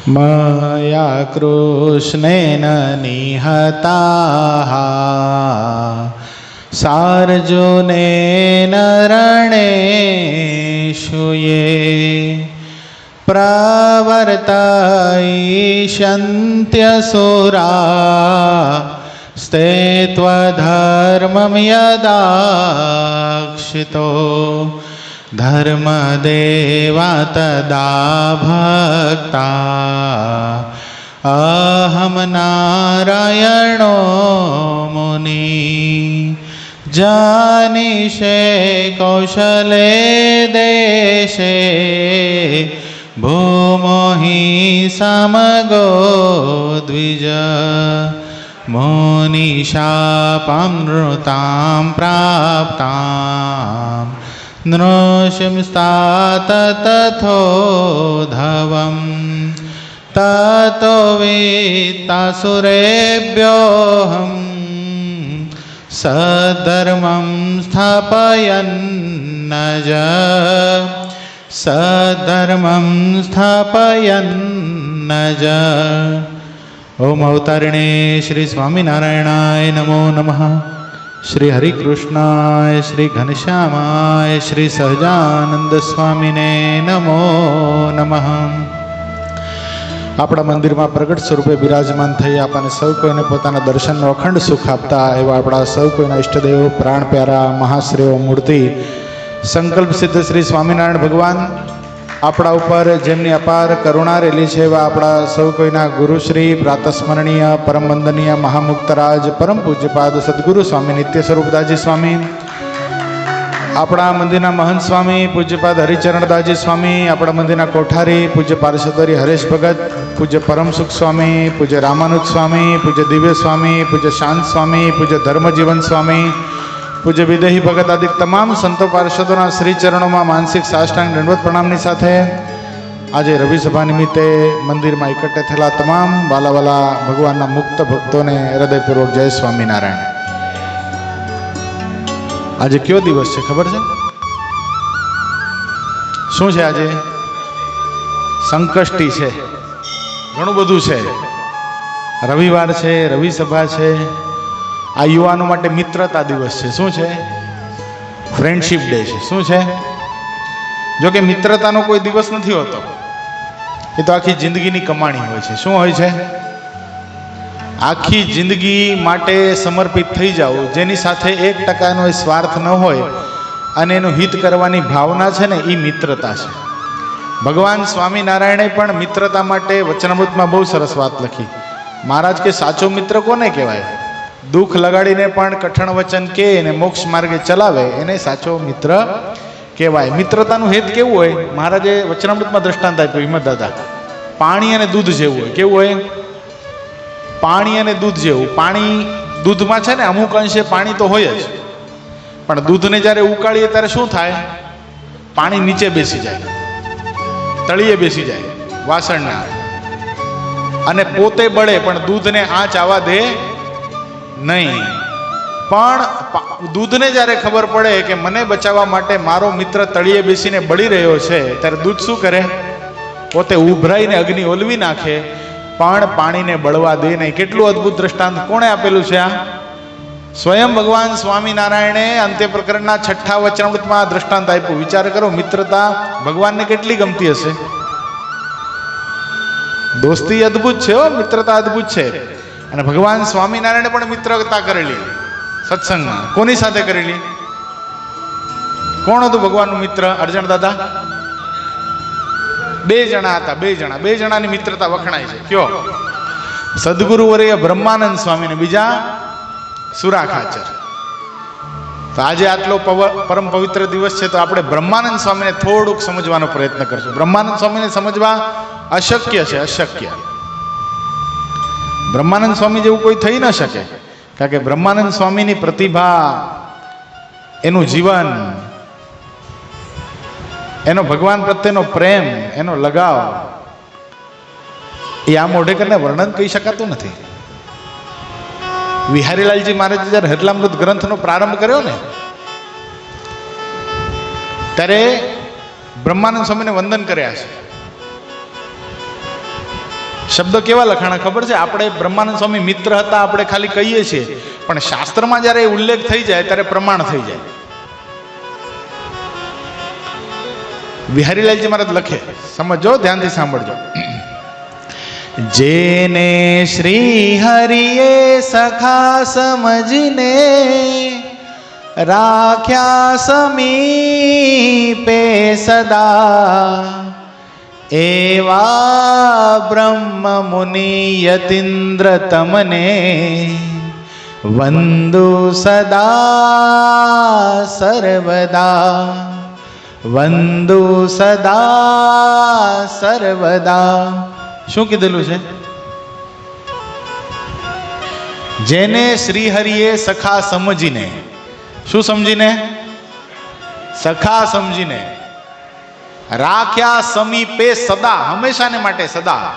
मया कृष्णेन निहताः सार्जुनेन रणेषु ये प्रवर्तयिष्यन्त्यसुरा स्ते त्वधर्मं यदाक्षितो धर्मदेवा तदा भक्ता अहं नारायणो मुनि जानीषे कौशले देशे भूमो हि समगो द्विज मुनिशापमृतां प्राप्तां नृसिंस्तात तथोधवं ततो वित्तासुरेभ्योऽहं सद्धर्मं स्थापयन्नज सद्धर्मं स्थापयन्नज। ओम अवतारिणे श्री स्वामीनारायणाय नमो नमः। श्री हरिकृष्णाय श्री घनश्यामाय श्री सहजानंद स्वामीने नमो नमः। આપણા મંદિરમાં પ્રગટ સ્વરૂપે બિરાજમાન થઈ આપણને સૌ કોઈને પોતાના દર્શનનો અખંડ સુખ આપતા એવા આપણા સૌ કોઈના ઈષ્ટદેવ પ્રાણ પ્યારા મહાશ્રેયો મૂર્તિ સંકલ્પ સિદ્ધ શ્રી સ્વામિનારાયણ ભગવાન આપણા ઉપર જેમની અપાર કરુણા રહેલી છે એવા આપણા સૌ કોઈના ગુરુશ્રી પ્રાતસ્મરણીય પરમ વંદનીય મહામુક્તરાજ પરમ પૂજ્યપાદ સદગુરુ સ્વામી નિત્ય સ્વરૂપદાસજી સ્વામી, આપણા મંદિરના મહંત સ્વામી પૂજ્યપાદ હરિચરણદાસજી સ્વામી, આપણા મંદિરના કોઠારી પૂજ્ય પાર્ષદરી હરેશ ભગત, પૂજ્ય પરમ સુખ સ્વામી, પૂજ્ય રામાનુજ સ્વામી, પૂજ્ય દિવ્ય સ્વામી, પૂજ્ય શાંત સ્વામી, પૂજ્ય ધર્મજીવન સ્વામી, પૂજ્ય વિદેહી ભગત આદિ તમામ સંતો પાર્ષદોના શ્રી ચરણોમાં માનસિક સાષ્ટાંગ દંડવત પ્રણામની સાથે આજે રવિ સભા નિમિત્તે મંદિરમાં એકઠે થયેલા તમામ વાલાવાલા ભગવાનના મુક્ત ભક્તોને હૃદયપૂર્વક જય સ્વામિનારાયણ। આજે કયો દિવસ છે ખબર છે? શું છે આજે? સંકષ્ટી છે, ઘણું બધું છે, રવિવાર છે, રવિ સભા છે, આ યુવાનો માટે મિત્રતા દિવસ છે। શું છે? ફ્રેન્ડશિપ ડે છે। શું છે? જો કે મિત્રતાનો કોઈ દિવસ નથી હોતો, એ તો આખી જિંદગીની કમાણી હોય છે। શું હોય છે? આખી જિંદગી માટે સમર્પિત થઈ જાઓ, જેની સાથે 1% સ્વાર્થ ન હોય અને એનું હિત કરવાની ભાવના છે ને, એ મિત્રતા છે। ભગવાન સ્વામિનારાયણે પણ મિત્રતા માટે વચનામૃતમાં બહુ સરસ વાત લખી। મહારાજ કે સાચો મિત્ર કોને કહેવાય? દુઃખ લગાડીને પણ કઠણ વચન કે એને મોક્ષ માર્ગે ચલાવે એને સાચો મિત્ર કહેવાય। મિત્રતાનું હેત કેવું હોય? મહારાજે વચનામૃતમાં દ્રષ્ટાંત આપ્યું હિંમત દાદા, પાણી અને દૂધ જેવું હોય। કેવું હોય? પાણી અને દૂધ જેવું। પાણી, દૂધમાં છે ને અમુક અંશે પાણી તો હોય જ, પણ દૂધને જ્યારે ઉકાળીએ ત્યારે શું થાય? પાણી નીચે બેસી જાય, તળિયે બેસી જાય, વાસણ ના આવે અને પોતે બળે, પણ દૂધને આંચ આવવા દે નહીં। પણ દૂધને જ્યારે ખબર પડે કે મને બચાવવા માટે મારો મિત્ર તળિયે બેસીને બળી રહ્યો છે, ત્યારે દૂધ શું કરે? પોતે ઉભરાઈને અગ્નિ ઓલવી નાખે, પણ પાણીને બળવા દે નહીં। કેટલું અદ્ભુત દ્રષ્ટાંત કોણે આપેલું છે? આ સ્વયં ભગવાન સ્વામિનારાયણે અંત્ય પ્રકરણના 6 વચનામૃતમાં દ્રષ્ટાંત આપ્યું। વિચાર કરો, મિત્રતા ભગવાનને કેટલી ગમતી હશે। દોસ્તી અદ્ભુત છે, મિત્રતા અદ્ભુત છે। અને ભગવાન સ્વામિનારાયણે પણ મિત્રતા કરેલી સત્સંગમાં। કોની સાથે કરેલી? કોણ હતું ભગવાનનું મિત્ર? અર્જણ દાદા? 2 જણા હતા, 2 જણાની મિત્રતા વખણાય છે। કયો? સદગુરુ વર્ય બ્રહ્માનંદ સ્વામી ને બીજા સુરા ખાચર। તો આજે આટલો પરમ પવિત્ર દિવસ છે, તો આપણે બ્રહ્માનંદ સ્વામીને થોડુંક સમજવાનો પ્રયત્ન કરશું। બ્રહ્માનંદ સ્વામીને સમજવા અશક્ય છે, અશક્ય। બ્રહ્માનંદ સ્વામી જેવું કોઈ થઈ ન શકે, કારણ કે બ્રહ્માનંદ સ્વામીની પ્રતિભા, એનું જીવન, એનો ભગવાન પ્રત્યેનો પ્રેમ, એનો લગાવ, એ આ મોઢે કરીને વર્ણન કહી શકાતું નથી। વિહારીલાલજી મહારાજે જ્યારે હરલામૃત ગ્રંથનો પ્રારંભ કર્યો ને, ત્યારે બ્રહ્માનંદ સ્વામીને વંદન કર્યા છે। શબ્દ કેવા લખાણા ખબર છે? આપણે બ્રહ્માનંદ સ્વામી મિત્ર હતા આપણે ખાલી કહીએ છીએ, પણ શાસ્ત્રમાં જ્યારે એ ઉલ્લેખ થઈ જાય ત્યારે પ્રમાણ થઈ જાય. બિહારીલાલજી મહારાજ લખે, સમજો, ધ્યાનથી સાંભળજો. જેને શ્રી હરિએ સખા સમજીને રાખ્યા સમીપે સદા, એવા બ્રહ્મ મુનિ યતીન્દ્ર તમને વંદુ સદા સર્વદા, વંદુ સદા સર્વદા. શું કીધેલું છે? જેને શ્રી હરિએ સખા સમજીને, શું સમજીને? સખા સમજીને રાખ્યા સમીપે સદા, હંમેશાને માટે સદા,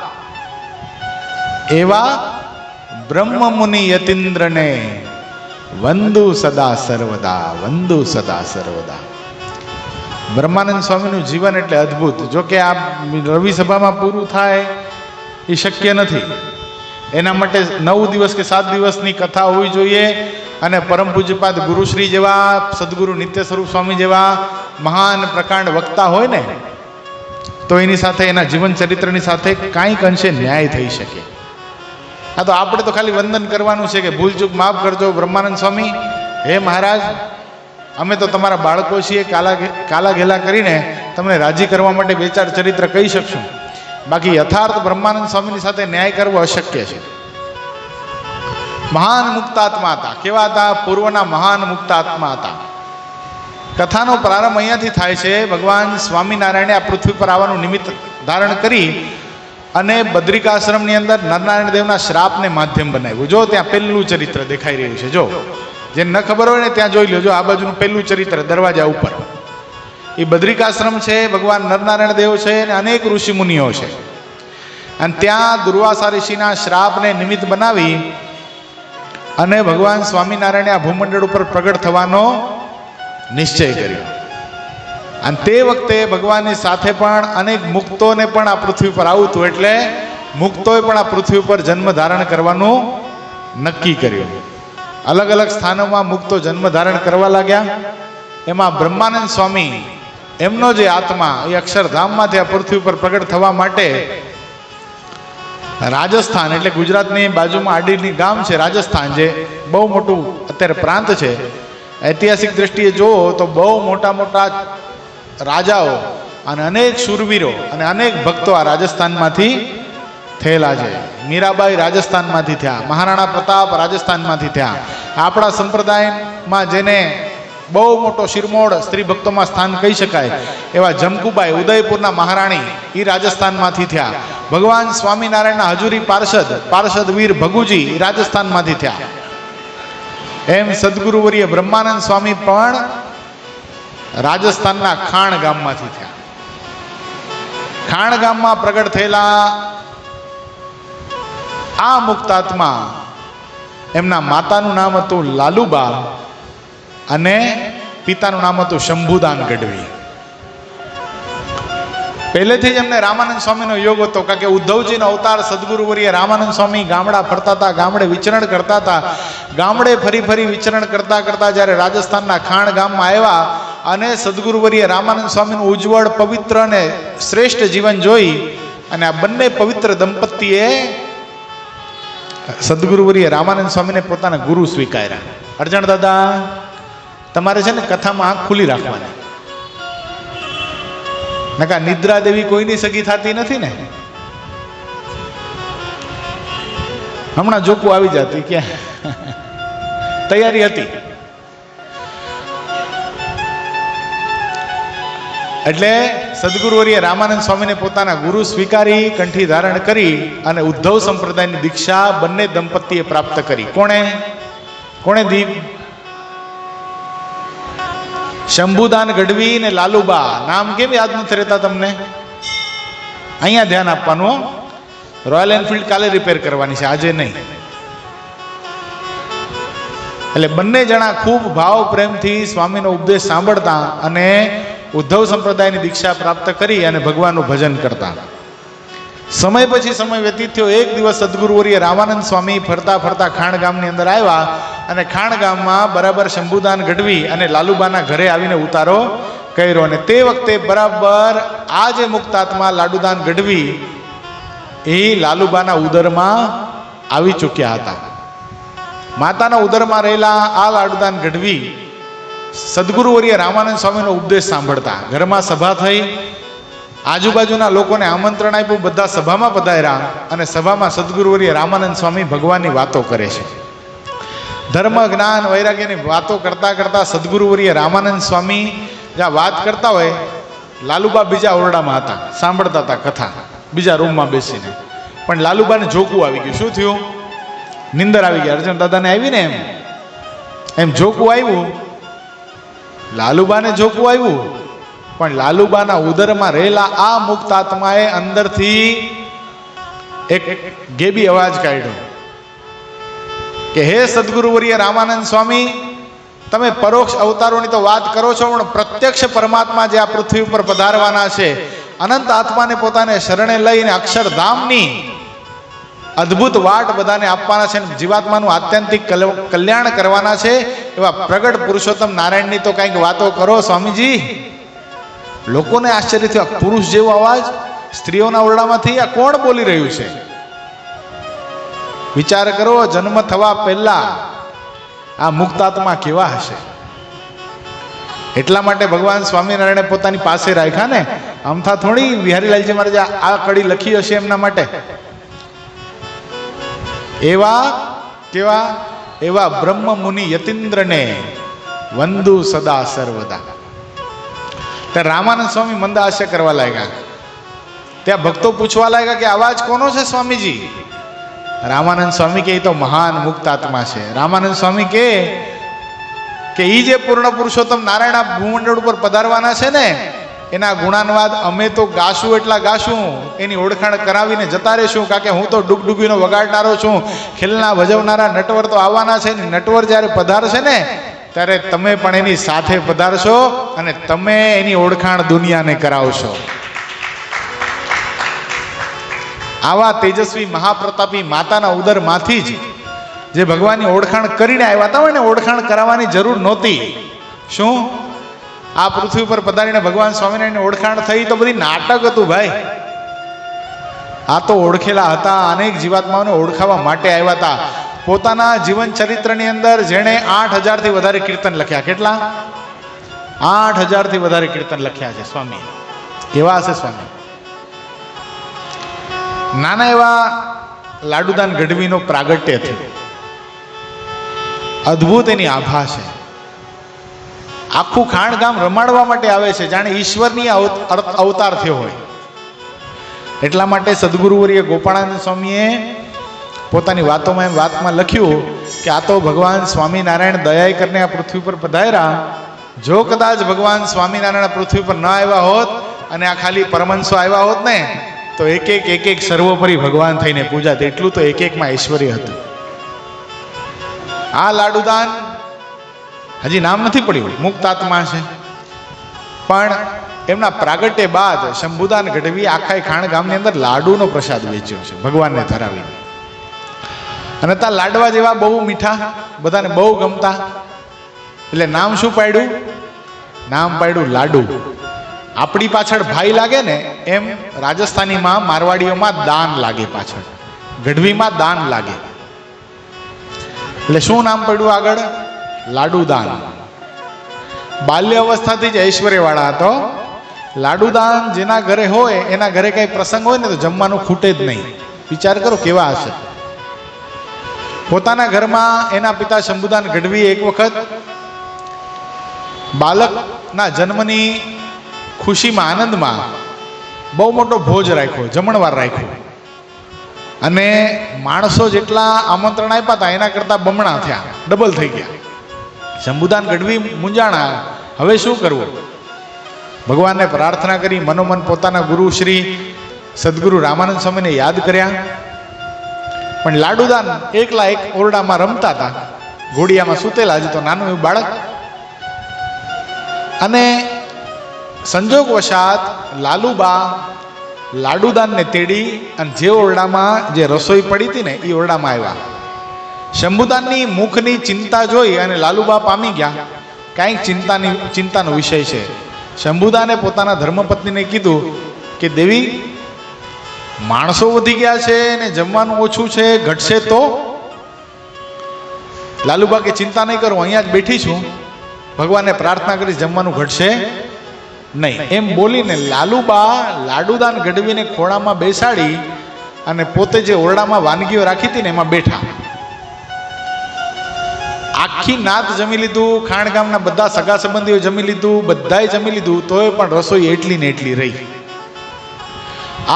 એવા બ્રહ્મ મુનિ યતીન્દ્રને વંદુ સદા સર્વદા, વંદુ સદા સર્વદા. બ્રહ્માનંદ સ્વામીનું જીવન એટલે અદ્ભુત. જો કે આ રવિ સભામાં પૂરું થાય એ શક્ય નથી. એના માટે 9 દિવસ કે 7 દિવસની કથા હોવી જોઈએ. અને પરમ પૂજ્યપાદ ગુરુશ્રી જેવા, સદગુરુ નિત્ય સ્વરૂપ સ્વામી જેવા મહાન પ્રકાંડ વક્તા હોય ને, તો એની સાથે, એના જીવન ચરિત્રની સાથે કાંઈક અંશે ન્યાય થઈ શકે. હા, તો આપણે તો ખાલી વંદન કરવાનું છે કે ભૂલચૂક માફ કરજો બ્રહ્માનંદ સ્વામી, હે મહારાજ, અમે તો તમારા બાળકો છીએ, કાલા ઘેલા કરીને તમને રાજી કરવા માટે 2-4 ચરિત્ર કહી શકશું. બાકી યથાર્થ બ્રહ્માનંદ સ્વામીની સાથે ન્યાય કરવો અશક્ય છે. મહાન મુક્તાત્મા હતા. કેવા હતા? પૂર્વના મહાન મુક્તાત્મા હતા. કથાનો પ્રારંભ અહીંયાથી થાય છે. ભગવાન સ્વામિનારાયણે આ પૃથ્વી પર આવવાનું નિમિત્ત ધારણ કરી અને બદ્રિકાશ્રમની અંદર નરનારાયણ દેવના શ્રાપને માધ્યમ બનાવ્યું. જો ત્યાં પહેલું ચરિત્ર દેખાઈ રહ્યું છે. જો, જે ન ખબર હોય ને ત્યાં જોઈ લો. જો આ બાજુનું પહેલું ચરિત્ર દરવાજા ઉપર, એ બદ્રિકાશ્રમ છે. ભગવાન નરનારાયણ દેવ છે અને અનેક ઋષિ મુનિઓ છે. અને ત્યાં દુર્વાસા ઋષિના શ્રાપને નિમિત્ત બનાવી અને ભગવાન સ્વામિનારાયણે આ ભૂમંડળ ઉપર પ્રગટ થવાનો નિશ્ચય કર્યો. અને તે વખતે ભગવાનની સાથે પણ અનેક મુક્તોને પણ આ પૃથ્વી પર આવતું હતું. એટલે મુક્તોએ પણ આ પૃથ્વી ઉપર જન્મ ધારણ કરવાનું નક્કી કર્યું. અલગ અલગ સ્થાનોમાં મુક્તો જન્મ ધારણ કરવા લાગ્યા. એમાં બ્રહ્માનંદ સ્વામી, એમનો જે આત્મા એ અક્ષરધામમાંથી આ પૃથ્વી ઉપર પ્રગટ થવા માટે રાજસ્થાન, એટલે ગુજરાતની બાજુમાં આડીની ગામ છે રાજસ્થાન, જે બહુ મોટું અત્યારે પ્રાંત છે. ઐતિહાસિક દ્રષ્ટિએ જુઓ તો બહુ મોટા મોટા રાજાઓ અને અનેક શૂરવીરો અને અનેક ભક્તો આ રાજસ્થાનમાંથી થયેલા છે. મીરાબાઈ રાજસ્થાનમાંથી થયા, મહારાણા પ્રતાપ રાજસ્થાનમાંથી થયા. આપણા સંપ્રદાયમાં જેને બહુ મોટો શિરમોડ સ્ત્રી ભક્તોમાં સ્થાન કહી શકાય એવા જમકુબાઈ, ઉદયપુરના મહારાણી, એ રાજસ્થાનમાંથી થયા. ભગવાન સ્વામિનારાયણના હજુરી પાર્ષદ વીર ભગુજી રાજસ્થાનમાંથી થયા. એમ સદગુરુવર્ય બ્રહ્માનંદ સ્વામી પણ રાજસ્થાનના ખાણ ગામમાંથી થયા. ખાણ ગામમાં પ્રગટ થયેલા આ મુક્તાત્મા, એમના માતાનું નામ હતું લાલુબા અને પિતાનું નામ હતું શંભુદાન ગઢવી. પહેલેથી જ એમને રામાનંદ સ્વામીનો યોગ હતો. કારણ કે ઉદ્ધવજીનો અવતાર સદગુરુવર્ય રામાનંદ સ્વામી ગામડા ફરતા હતા, ગામડે વિચરણ કરતા હતા. ગામડે ફરી વિચરણ કરતા કરતા જ્યારે રાજસ્થાનના ખાણ ગામમાં આવ્યા અને સદગુરુવર્ય રામાનંદ સ્વામીનું ઉજ્જવળ, પવિત્ર અને શ્રેષ્ઠ જીવન જોઈ અને આ બંને પવિત્ર દંપતીએ સદગુરુવર્ય રામાનંદ સ્વામીને પોતાના ગુરુ સ્વીકાર્યા. અર્જણ દાદા, તમારે છે ને કથામાં આંખ ખુલ્લી રાખવાની. નકા નિદ્રા દેવી કોઈની સગી થતી નથી ને. હમણાં જોકું આવી જતી, ક્યાં તૈયારી હતી. એટલે સદગુરુવર્ય રામાનંદ સ્વામીને પોતાના ગુરુ સ્વીકારી, કંઠી ધારણ કરી અને ઉદ્ધવ સંપ્રદાયની દીક્ષા બંને દંપતીએ પ્રાપ્ત કરી. કોણે દીપ? શંભુદાન ગઢવી ને લાલુબા. નામ કેમ યાદ નથી રહેતા તમને? અહીંયા ધ્યાન આપવાનું. રોયલ એનફિલ્ડ કાલે રિપેર કરવાની છે, આજે નહીં. એટલે બંને જણા ખૂબ ભાવ પ્રેમથી સ્વામીનો ઉપદેશ સાંભળતા અને ઉદ્ધવ સંપ્રદાયની દીક્ષા પ્રાપ્ત કરી અને ભગવાનનું ભજન કરતા. સમય પછી સમય વ્યતીત થયો. એક દિવસ સદગુરુવર્ય રામાનંદ સ્વામી ફરતા ફરતા ખાણ ગામની અંદર આવ્યા અને ખાણ ગામમાં બરાબર શંભુદાન ગઢવી અને લાલુબાના ઘરે આવીને ઉતારો કર્યો. અને તે વખતે બરાબર આ જે મુક્તાત્મા લાડુદાન ગઢવી એ લાલુબાના ઉદરમાં આવી ચૂક્યા હતા. માતાના ઉદરમાં રહેલા આ લાડુદાન ગઢવી સદગુરુવર્ય રામાનંદ સ્વામીનો ઉપદેશ સાંભળતા. ઘરમાં સભા થઈ, આજુબાજુના લોકોને આમંત્રણ આપ્યું, બધા સભામાં પધાર્યા અને સભામાં સદગુરુવર્ય રામાનંદ સ્વામી ભગવાનની વાતો કરે છે. ધર્મ જ્ઞાન વૈરાગ્યની વાતો કરતા કરતા સદગુરુવર્ય રામાનંદ સ્વામી જ્યાં વાત કરતા હોય, લાલુબા બીજા ઓરડામાં હતા, સાંભળતા હતા કથા બીજા રૂમમાં બેસીને. પણ લાલુબાને જોકું આવી ગયું. શું થયું? નિંદર આવી ગઈ. અર્જુન દાદાને આવી ને એમ જોકું આવ્યું. લાલુબાને જોકું આવ્યું, પણ લાલુબાના ઉદરમાં રહેલા આ મુક્ત આત્માએ અંદરથી એક ગેબી અવાજ કાઢ્યો કે હે સદગુરુવર્ય રામાનંદ સ્વામી, તમે પરોક્ષ અવતારોની તો વાત કરો છો, પણ પ્રત્યક્ષ પરમાત્મા જે આ પૃથ્વી ઉપર પધારવાના છે, અનંત આત્માને પોતાને શરણે લઈને અક્ષરધામની અદ્ભુત વાટ બધાને આપવાના છે, જીવાત્માનું આત્યંતિક કલ્યાણ કરવાના છે, એવા પ્રગટ પુરુષોત્તમ નારાયણની તો કંઈક વાતો કરો સ્વામીજી. લોકોને આશ્ચર્ય થયું, પુરુષ જેવો અવાજ સ્ત્રીઓના ઓરડામાંથી આ કોણ બોલી રહ્યું છે? વિચાર કરો, જન્મ થવા પહેલા આ મુક્તાત્મા કેવા હશે? એટલા માટે ભગવાન સ્વામિનારાયણે પોતાની પાસે રાખ્યા ને. આમથા થોડી બિહારીલાલજી મહારાજે આ કડી લખી હશે એમના માટે. એવા કેવા? એવા બ્રહ્મ મુનિ યતીન્દ્રને વંદુ સદા સર્વદા. ત્યાં રામાનંદ સ્વામી મંદાસ્ય કરવા લાગ્યા. ત્યાં ભક્તો પૂછવા લાગ્યા કે અવાજ કોનો છે સ્વામીજી? રામાનંદ સ્વામી કે એ તો મહાન મુક્ત આત્મા છે. રામાનંદ સ્વામી કે ઈ જે પૂર્ણ પુરુષોત્તમ નારાયણ આ ભૂમંડળ ઉપર પધારવાના છે ને, એના ગુણાનવાદ અમે તો ગાશું એટલા ગાશું, એની ઓળખાણ કરાવીને જતા રહેશું. કારણ કે હું તો ડુગડુગીનો વગાડનારો છું, ખેલના ભજવનારા નટવર તો આવવાના છે. નટવર જ્યારે પધારશે ને ત્યારે તમે પણ એની સાથે પધારશો અને તમે એની ઓળખાણ દુનિયાને કરાવશો. આવા તેજસ્વી મહાપ્રતાપી માતાના ઉદરમાંથી જ જે ભગવાનની ઓળખાણ કરીને આવ્યા હતા, એને ઓળખાણ કરાવવાની જરૂર નહોતી. શું આ પૃથ્વી ઉપર પધારીને ભગવાન સ્વામિનારાયણની ઓળખાણ થઈ તો બધી નાટક હતું ભાઈ. આ તો ઓળખેલા હતા, અનેક જીવાત્માઓને ઓળખાવા માટે આવ્યા હતા. પોતાના જીવન ચરિત્રની અંદર જેણે 8000 થી વધારે કીર્તન લખ્યા. કેટલા? 8000 થી વધારે કીર્તન લખ્યા છે સ્વામી. કેવા હશે સ્વામી? નાના એવા લાડુદાન ગઢવીનો પ્રાગટ્ય થયું. અદ્ભુત એની આભા છે. આખું ખાણ ગામ રમાડવા માટે આવે છે, જાણે ઈશ્વરની અવતાર થયો હોય. એટલા માટે સદગુરુવર્ય ગોપાળાનંદ સ્વામીએ પોતાની વાતમાં લખ્યું કે આ તો ભગવાન સ્વામિનારાયણ દયા કરીને આ પૃથ્વી પર પધાર્યા. જો કદાચ ભગવાન સ્વામિનારાયણ પૃથ્વી પર ન આવ્યા હોત અને આ ખાલી પરમહંસો આવ્યા હોત ને, તો એક એક સર્વોપરી ભગવાન થઈને પૂજા. એટલું તો એક એકમાં ઐશ્વર્ય હતું. આ લાડુદાન હજી નામ નથી પડ્યું, મુક્ત આત્મા છે, પણ એમના પ્રાગટ્ય બાદ શંભુદાન ગઢવી આખા ખાણ ગામની અંદર લાડુનો પ્રસાદ વેચ્યો છે ભગવાનને ધરાવીને. અને ત્યાં લાડવા જેવા બહુ મીઠા, બધાને બહુ ગમતા. એટલે નામ શું પાડ્યું? નામ પાડ્યું લાડુ. આપણી પાછળ ભાઈ લાગે ને એમ રાજસ્થાનીમાં મારવાડીઓમાં દાન લાગે, પાછળ ગઢવીમાં દાન લાગે. એટલે શું નામ પડ્યું આગળ? લાડુદાન. બાલ્ય અવસ્થાથી જ ઐશ્વર્યવાળા હતો. લાડુદાન જેના ઘરે હોય એના ઘરે કઈ પ્રસંગ હોય ને તો જમવાનું ખૂટે જ નહીં. વિચાર કરો કેવા હશે. પોતાના ઘરમાં એના પિતા શંભુદાન ગઢવી એક વખત બાળકના જન્મની ખુશીમાં, આનંદમાં બહુ મોટો ભોજ રાખ્યો, જમણવાર રાખ્યો. અને માણસો જેટલા આમંત્રણ આપ્યા હતા એના કરતા બમણા થયા, ડબલ થઈ ગયા. શંભુદાન ગઢવી મૂંઝાણા, હવે શું કરવું? ભગવાનને પ્રાર્થના કરી, મનોમન પોતાના ગુરુ શ્રી સદગુરુ રામાનંદ સ્વામીને યાદ કર્યા. પણ લાડુદાન એકલા એક ઓરડામાં રમતા હતા, ઘોડિયામાં સૂતેલા, હજી તો નાનું એવું બાળક. અને સંજોગ વશાત લાલુબા લાડુદાનને તેડી અને જે ઓરડામાં જે રસોઈ પડી હતી ને એ ઓરડામાં આવ્યા. શંભુદાનની મુખની ચિંતા જોઈ અને લાલુબા પામી ગયા, કાંઈક ચિંતાનો વિષય છે. શંભુદાને પોતાના ધર્મપત્નીને કીધું કે દેવી, માણસો વધી ગયા છે ને જમવાનું ઓછું છે, ઘટશે તો? લાલુબા કે ચિંતા નહીં કરો, અહીંયા જ બેઠી છું, ભગવાનને પ્રાર્થના કરીશ જમવાનું ઘટશે નહીં. એમ બોલીને લાલુબા લાડુદાન ગઢવીને ખોળામાં બેસાડી અને પોતે જે ઓરડામાં વાનગીઓ રાખી હતી ને એમાં બેઠા. આખી નાત જમી લીધું, ખાણ ગામના બધા સગા સંબંધીઓ જમી લીધું, બધાએ જમી લીધું, તોય પણ રસોઈ એટલી ને એટલી રહી.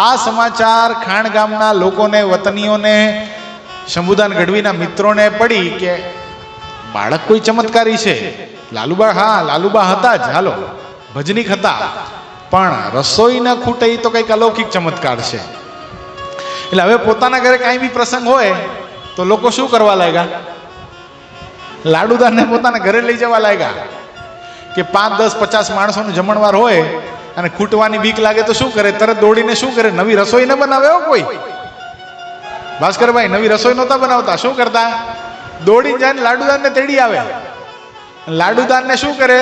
આ સમાચાર ખાણ ગામના લોકોને, વતનીઓને, શંભુદાન ગઢવીના મિત્રોને પડી કે બાળક કોઈ ચમત્કારી છે. લાલુબા, હા લાલુબા હતા જ, હાલો ભજનીક હતા, પણ રસોઈ ન ખૂટે તો કંઈક અલૌકિક ચમત્કાર છે. એટલે હવે પોતાના ઘરે કાંઈ બી પ્રસંગ હોય તો લોકો શું કરવા લાગ્યા? લાડુદાનને પોતાના ઘરે લઈ જવા લાગ્યા કે 5, 10, 50 માણસોનું જમણવાર હોય અને ખૂટવાની બીક લાગે તો શું કરે? તરત દોડીને શું કરે? નવી રસોઈ ન બનાવે હો કોઈ. ભાસ્કરભાઈ નવી રસોઈ નહોતા બનાવતા. શું કરતા? દોડીને જાય લાડુદાનને તેડી આવે. લાડુદાનને શું કરે?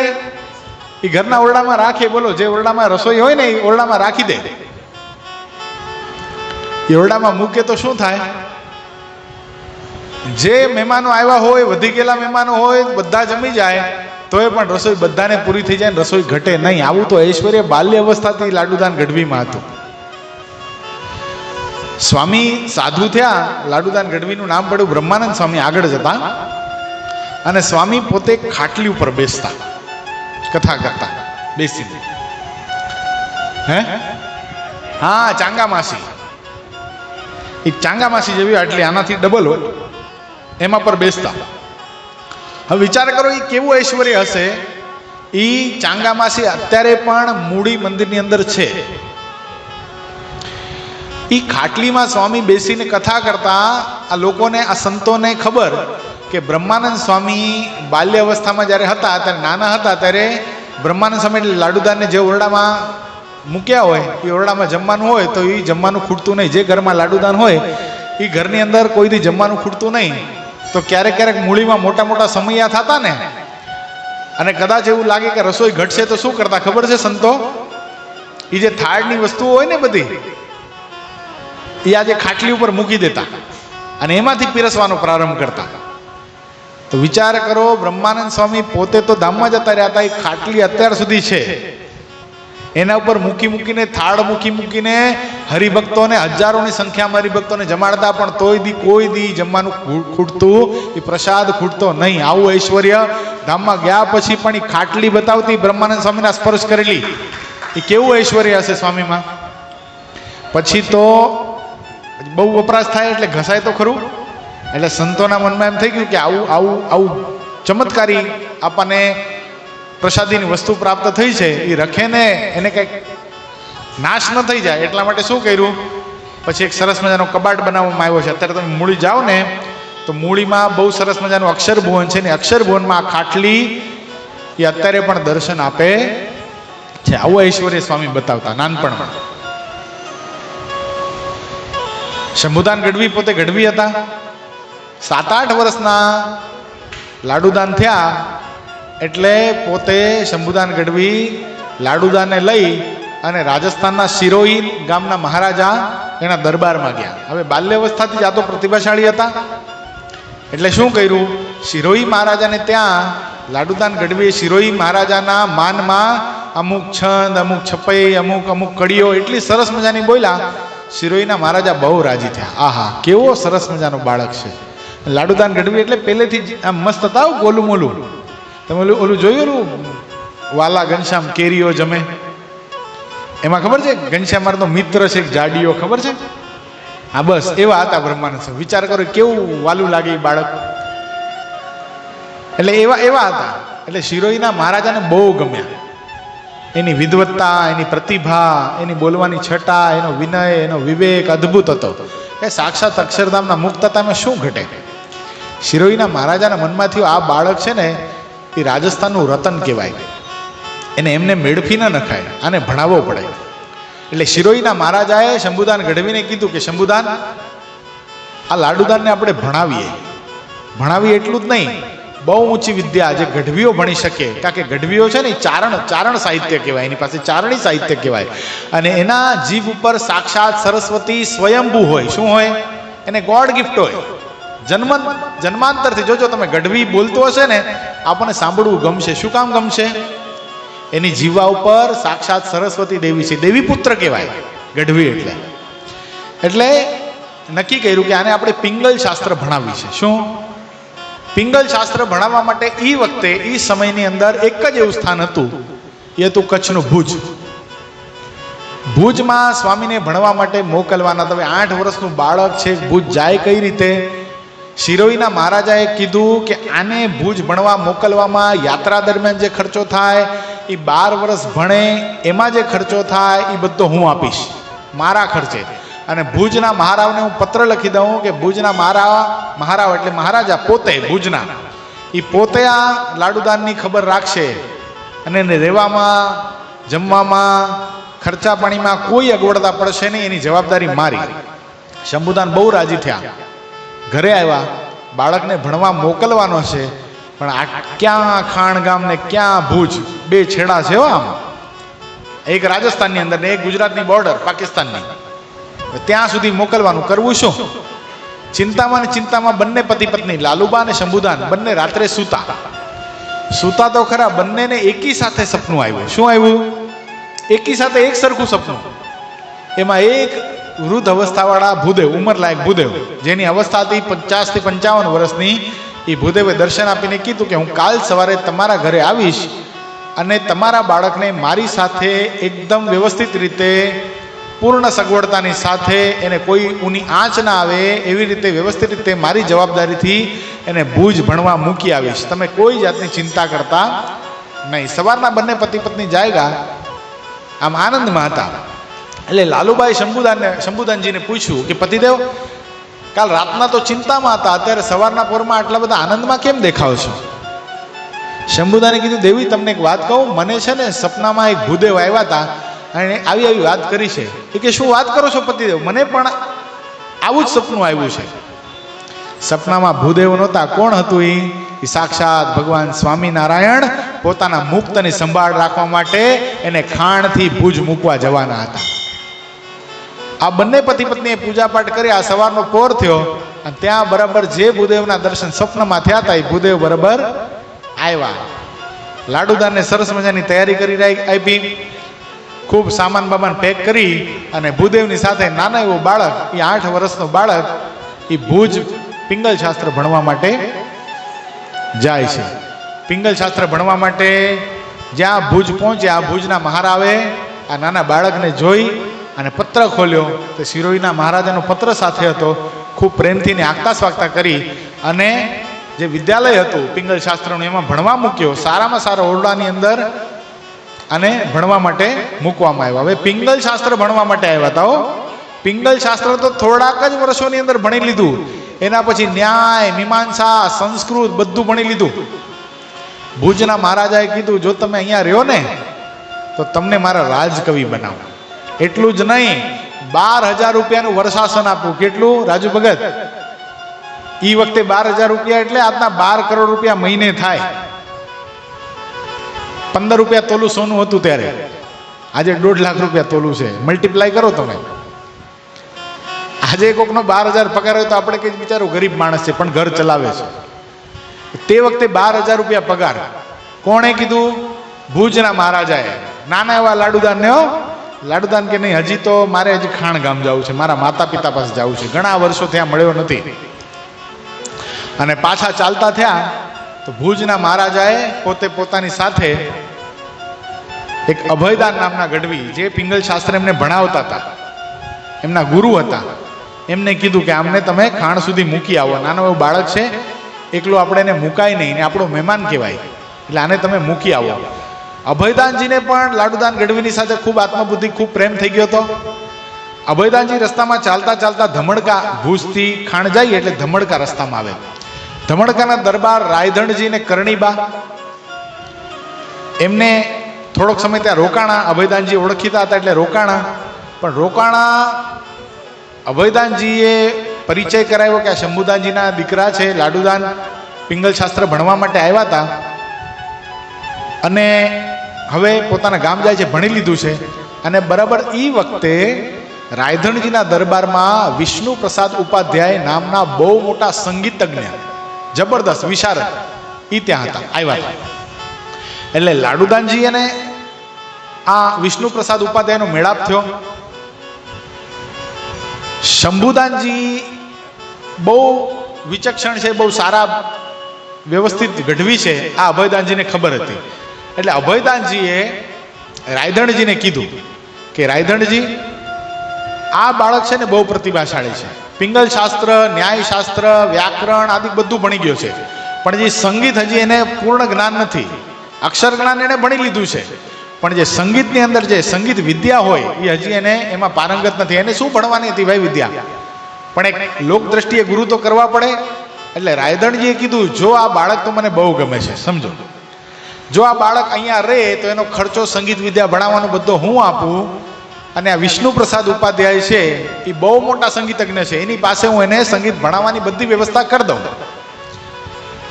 એ ઘરના ઓરડામાં રાખે. બોલો, જે ઓરડામાં રસોઈ હોય ને એ ઓરડામાં રાખી દે. એ ઓરડામાં મૂકે તો શું થાય? જે મહેમાનો આવ્યા હોય, વધી ગયેલા મહેમાનો હોય, બધા જમી જાય તોય પણ રસોઈ બધાને પૂરી થઈ જાય, રસોઈ ઘટે નહીં. આવું તો ઐશ્વર્ય બાલ્ય અવસ્થાથી લાડુદાન ગઢવીમાં હતું. સ્વામી સાધુ થયા, લાડુદાન ગઢવીનું નામ પડ્યું બ્રહ્માનંદ સ્વામી. આગળ જતા અને સ્વામી પોતે ખાટલી ઉપર બેસતા, કથા કરતા બેસીને. હા, ચાંગામાસી. એ ચાંગામાસી જેવી આટલી આનાથી ડબલ હોય એમાં પર બેસતા. હવે વિચાર કરો એ કેવું ઐશ્વર્ય હશે. એ ચાંગામાસી અત્યારે પણ મૂડી મંદિરની અંદર છે. એ ખાટલીમાં સ્વામી બેસીને કથા કરતા. આ લોકોને, આ સંતોને ખબર કે બ્રહ્માનંદ સ્વામી બાલ્ય અવસ્થામાં જ્યારે હતા, ત્યારે નાના હતા, ત્યારે બ્રહ્માનંદ સ્વામી એટલે લાડુદાનને જે ઓરડામાં મૂક્યા હોય એ ઓરડામાં જમવાનું હોય તો એ જમવાનું ખૂટતું નહીં. જે ઘરમાં લાડુદાન હોય એ ઘરની અંદર કોઈથી જમવાનું ખૂટતું નહીં. તો ક્યારેક ક્યારેક મૂળીમાં મોટા મોટા સમયા થતા ને, અને કદાચ એવું લાગે કે રસોઈ ઘટશે તો શું કરતા ખબર છે સંતો? એ જે થાળની વસ્તુઓ હોય ને બધી, એ આજે ખાટલી ઉપર મૂકી દેતા અને એમાંથી પીરસવાનો પ્રારંભ કરતા. તો વિચાર કરો, બ્રહ્માનંદ સ્વામી પોતે તો ધામમાં જતા રહ્યા હતા, એ ખાટલી અત્યાર સુધી છે, એના ઉપર મૂકી મૂકીને, થાળ મૂકી મૂકીને હરિભક્તોને, હજારોની સંખ્યામાં હરિભક્તોને જમાડતા, પણ તોય દી કોઈ દી જમવાનું ખૂટતું, એ પ્રસાદ ખૂટતો નહીં. આવું ઐશ્વર્ય ધામમાં ગયા પછી પણ એ ખાટલી બતાવતી બ્રહ્માનંદ સ્વામીના સ્પર્શ કરેલી. એ કેવું ઐશ્વર્ય હશે સ્વામીમાં. પછી તો બહુ વપરાશ થાય એટલે ઘસાય તો ખરું. એટલે સંતોના મનમાં એમ થઈ ગયું કે આવું આવું આવું ચમત્કારી આપણને પ્રસાદીની વસ્તુ પ્રાપ્ત થઈ છે, એ રખે ને એને કંઈક નાશ ન થઈ જાય એટલા માટે શું કર્યું? પછી એક સરસ મજાનો કબાટ બનાવવામાં આવ્યો છે. અત્યારે તમે મૂળી જાઓ ને તો મૂળીમાં બહુ સરસ મજાનું અક્ષરભુવન છે ને અક્ષરભુવનમાં આ ખાટલી એ અત્યારે પણ દર્શન આપે છે. આવું ઐશ્વર્ય સ્વામી બતાવતા નાનપણમાં. શંભુદાન ગઢવી પોતે ગઢવી હતા. 7-8 વર્ષના લાડુદાન થયા એટલે પોતે શંભુદાન ગઢવી લાડુદાનને લઈ અને રાજસ્થાનના સિરોહી ગામના મહારાજા એના દરબારમાં ગયા. હવે બાલ્યાવસ્થાથી જ આ તો પ્રતિભાશાળી હતા એટલે શું કર્યું? સિરોહી મહારાજાને ત્યાં લાડુદાન ગઢવીએ સિરોહી મહારાજાના માનમાં અમુક છંદ, અમુક છપઈ, અમુક કડીઓ એટલી સરસ મજાની બોલ્યા. સિરોહીના મહારાજા બહુ રાજી થયા. આહા, કેવો સરસ મજાનો બાળક છે. લાડુદાન ગઢવી એટલે પહેલેથી જ આમ મસ્ત હતા, ગોલું મોલું. તમે ઓલું જોયું વાલા ઘનશ્યામ કેરીઓ જમે, એમાં ખબર છે ઘનશ્યામ મારો તો મિત્ર છે જાડીઓ, ખબર છે? હા, બસ એવા હતા બ્રહ્માનંદ સ્વામી. વિચાર કરો કેવું વાલું લાગે એ બાળક. એટલે એવા હતા. એટલે શિરોઈના મહારાજાને બહુ ગમ્યા. એની વિદ્વત્તા, એની પ્રતિભા, એની બોલવાની છટા, એનો વિનય, એનો વિવેક અદ્ભુત હતો. એ સાક્ષાત અક્ષરધામના મુક્ત હતા. એમાં શું ઘટે? શિરોઈના મહારાજાના મનમાં થયું આ બાળક છે ને એ રાજસ્થાનનું રતન કહેવાય, એને એમને મેળફી ન નખાય, આને ભણાવવો પડે. એટલે શિરોઈના મહારાજાએ શંભુદાન ગઢવીને કીધું કે શંભુદાન, આ લાડુદાનને આપણે ભણાવીએ એટલું જ નહીં, બહુ ઊંચી વિદ્યા જે ગઢવીઓ ભણી શકે, કારણ કે ગઢવીઓ છે ને ચારણ સાહિત્ય કહેવાય, એની પાસે ચારણી સાહિત્ય કહેવાય, અને એના જીભ ઉપર સાક્ષાત સરસ્વતી સ્વયંભૂ હોય. શું હોય? એને ગોડ ગિફ્ટ હોય. જન્માંતરથી જોજો તમે, ગઢવી બોલતો હશે ને આપણને સાંભળવું ગમશે. શું કામ ગમશે? એની જીવા ઉપર સાક્ષાત સરસ્વતી દેવી છે, દેવી પુત્ર કહેવાય ગઢવી. એટલે નક્કી કર્યું કે આને આપણે પિંગલ શાસ્ત્ર ભણાવી છે. શું? પિંગલ શાસ્ત્ર ભણાવવા માટે એ વખતે એ સમયની અંદર એક જ એવું સ્થાન હતું, એ હતું કચ્છનું ભુજ. ભુજમાં સ્વામીને ભણવા માટે મોકલવાના. તમે 8 વર્ષનું બાળક છે, ભુજ જાય કઈ રીતે? શિરોઈના મહારાજાએ કીધું કે આને ભુજ ભણવા મોકલવામાં યાત્રા દરમિયાન જે ખર્ચો થાય, એ 12 વર્ષ ભણે એમાં જે ખર્ચો થાય એ બધો હું આપીશ મારા ખર્ચે. અને ભુજના મહારાવને હું પત્ર લખી દઉં કે ભુજના મહારાવ એટલે મહારાજા પોતે ભુજના, એ પોતે આ લાડુદાનની ખબર રાખશે અને એને રહેવામાં, જમવામાં, ખર્ચા પાણીમાં કોઈ અગવડતા પડશે નહીં, એની જવાબદારી મારી. શંભુદાન બહુ રાજી થયા. ઘરે આવ્યા, બાળકને ભણવા મોકલવાનો છે, પણ આ ક્યાં ખાણ ગામ ને ક્યાં ભુજ, બે છેડા છે. આમ એક રાજસ્થાનની અંદર ને એક ગુજરાતની બોર્ડર પાકિસ્તાનની, ત્યાં સુધી મોકલવાનું, કરવું શું? ચિંતામાં બંને પતિ પત્ની લાલુબા અને શંભુદાન બંને રાત્રે સૂતા તો ખરા, બંનેને એકી સાથે સપનું આવ્યું. શું આવ્યું? એકી સાથે એક સરખું સપનું. એમાં એક વૃદ્ધ અવસ્થાવાળા ભૂદેવ, ઉંમરલાયક ભૂદેવ, જેની અવસ્થા હતી 50 થી 55 વર્ષની, એ ભૂદેવે દર્શન આપીને કીધું કે હું કાલ સવારે તમારા ઘરે આવીશ અને તમારા બાળકને મારી સાથે એકદમ વ્યવસ્થિત રીતે, પૂર્ણ સગવડતાની સાથે, એને કોઈ ઊની આંચ ના આવે એવી રીતે વ્યવસ્થિત રીતે મારી જવાબદારીથી એને ભુજ ભણવા મૂકી આવીશ. તમે કોઈ જાતની ચિંતા કરતા નહીં. સવારના બંને પતિ પત્ની જાયગા, આમ આનંદમાં હતા. એટલે લાલુબાઈ શંભુદાનજીને પૂછ્યું કે પતિદેવ, કાલ રાતના તો ચિંતામાં હતા, અત્યારે સવારના પોરમાં આટલા બધા આનંદમાં કેમ દેખાવ છો? શંભુદાને કીધું, દેવી તમને એક વાત કહું, મને છે ને સપનામાં એક ભૂદેવ આવ્યા હતા અને આવી વાત કરી છે. એ કે શું વાત કરો છો પતિદેવ? મને પણ આવું જ સપનું આવ્યું છે. સપનામાં ભૂદેવ નહોતા. કોણ હતું? એ સાક્ષાત ભગવાન સ્વામિનારાયણ પોતાના મુક્તની સંભાળ રાખવા માટે એને ખાણથી ભુજ મૂકવા જવાના હતા. આ બંને પતિ પત્નીએ પૂજા પાઠ કરી. આ સવારનો પોર થયો અને ત્યાં બરાબર જે ભૂદેવના દર્શન સ્વપ્નમાં થયા હતા, એ ભૂદેવ બરાબર આવ્યા. લાડુદાનને સરસ મજાની તૈયારી કરી આપી, ખૂબ સામાન બામાન પેક કરી, અને ભૂદેવની સાથે નાના એવો બાળક, એ 8 વર્ષનો બાળક, એ ભુજ પિંગલ શાસ્ત્ર ભણવા માટે જાય છે. પિંગલ શાસ્ત્ર ભણવા માટે જ્યાં ભુજ પહોંચ્યા, ભુજના મહારાવે આ નાના બાળકને જોઈ અને પત્ર ખોલ્યો. તો શિરોઈના મહારાજાનો પત્ર સાથે હતો. ખૂબ પ્રેમથી ને આગતા સ્વાગતા કરી અને જે વિદ્યાલય હતું પિંગલ શાસ્ત્રનું, એમાં ભણવા મૂક્યો. સારામાં સારા ઓરડાની અંદર અને ભણવા માટે મૂકવામાં આવ્યા. હવે પિંગલ શાસ્ત્ર ભણવા માટે આવ્યા હતા. પિંગલ શાસ્ત્ર તો થોડાક જ વર્ષોની અંદર ભણી લીધું. એના પછી ન્યાય, મીમાંસા, સંસ્કૃત બધું ભણી લીધું. ભુજના મહારાજાએ કીધું, જો તમે અહીંયા રહ્યો ને તો તમને મારા રાજકવિ બનાવો. એટલું જ નહીં, 12,000 રૂપિયાનું વર્ષાસન આપવું. કેટલું રાજુ ભગત? એ વખતે 12,000 રૂપિયા એટલે આજના 12 કરોડ રૂપિયા મહિને થાય. 15 રૂપિયા તોલું સોનું હતું ત્યારે, આજે 1.5 લાખ રૂપિયા તોલું છે. મલ્ટીપ્લાય કરો તમે. આજે કોકનો 12,000 પગાર હોય તો આપણે કઈ બિચારો ગરીબ માણસ છે પણ ઘર ચલાવે છે. તે વખતે 12,000 રૂપિયા પગાર. કોણે કીધું? ભુજના મહારાજાએ. નાના એવા લાડુદાન ને, લાડુદાન કે નહીં, હજી તો મારે હજી ખાણ ગામ જવું છે, મારા માતા પિતા પાસે જવું છે, ઘણા વર્ષો ત્યાં મળ્યો નથી. અને પાછા ચાલતા થયા તો ભુજના મહારાજાએ પોતે પોતાની સાથે એક અભયદાન નામના ગઢવી, જે પિંગલ શાસ્ત્ર એમને ભણાવતા હતા, એમના ગુરુ હતા, એમને કીધું કે આમને તમે ખાણ સુધી મૂકી આવો. નાનો એવો બાળક છે, એકલો આપણે એને મુકાય નહીં, ને આપણો મહેમાન કહેવાય, એટલે આને તમે મૂકી આવો. અભયદાનજીને પણ લાડુદાન ગઢવીની સાથે ખૂબ આત્મબુદ્ધિ, ખૂબ પ્રેમ થઈ ગયો હતો. અભયદાનજી રસ્તામાં ચાલતા ચાલતા ધમડકા, ભુજથી ખાણ જાય એટલે ધમડકા રસ્તામાં આવે. ધમડકાના દરબાર રાયધણજી ને કરણીબા, એમને થોડોક સમય ત્યાં રોકાણા. અભયદાનજી ઓળખીતા હતા એટલે રોકાણા. પણ રોકાણા અભયદાનજીએ પરિચય કરાવ્યો કે આ શંભુદાનજીના દીકરા છે. લાડુદાન પિંગલ શાસ્ત્ર ભણવા માટે આવ્યા હતા અને હવે પોતાના ગામ જાય છે, ભણી લીધું છે. અને બરાબર એ વખતે રાયધણજીના દરબારમાં વિષ્ણુ પ્રસાદ ઉપાધ્યાય નામના બહુ મોટા સંગીતજ્ઞ, જબરદસ્ત વિશારદ, એ ત્યાં હતા, આવ્યા હતા. એટલે લાડુદાનજી અને આ વિષ્ણુ પ્રસાદ ઉપાધ્યાયનો મેળાપ થયો. શંભુદાનજી બહુ વિચક્ષણ છે, બહુ સારા વ્યવસ્થિત ગઢવી છે, આ અભયદાનજીને ખબર હતી. એટલે અભયદાનજીએ રાયધણજીને કીધું કે રાયધણજી, આ બાળક છે ને બહુ પ્રતિભાશાળી છે, પિંગલ શાસ્ત્ર, ન્યાયશાસ્ત્ર, વ્યાકરણ આદિ બધું ભણી ગયો છે, પણ જે સંગીત હજી એને પૂર્ણ જ્ઞાન નથી. અક્ષર જ્ઞાન એને ભણી લીધું છે, પણ જે સંગીતની અંદર જે સંગીત વિદ્યા હોય એ હજી એને એમાં પારંગત નથી. એને શું ભણવાની હતી ભાઈ વિદ્યા, પણ એક લોક દ્રષ્ટિએ ગુરુ તો કરવા પડે. એટલે રાયધણજીએ કીધું, જો આ બાળક તો મને બહુ ગમે છે, સમજો, જો આ બાળક અહીંયા રહે તો એનો ખર્ચો સંગીત વિદ્યા ભણાવવાનો બધો હું આપું, અને આ વિષ્ણુ પ્રસાદ ઉપાધ્યાય છે એ બહુ મોટા સંગીતજ્ઞ છે, એની પાસે હું એને સંગીત ભણાવવાની બધી વ્યવસ્થા કરી દઉં.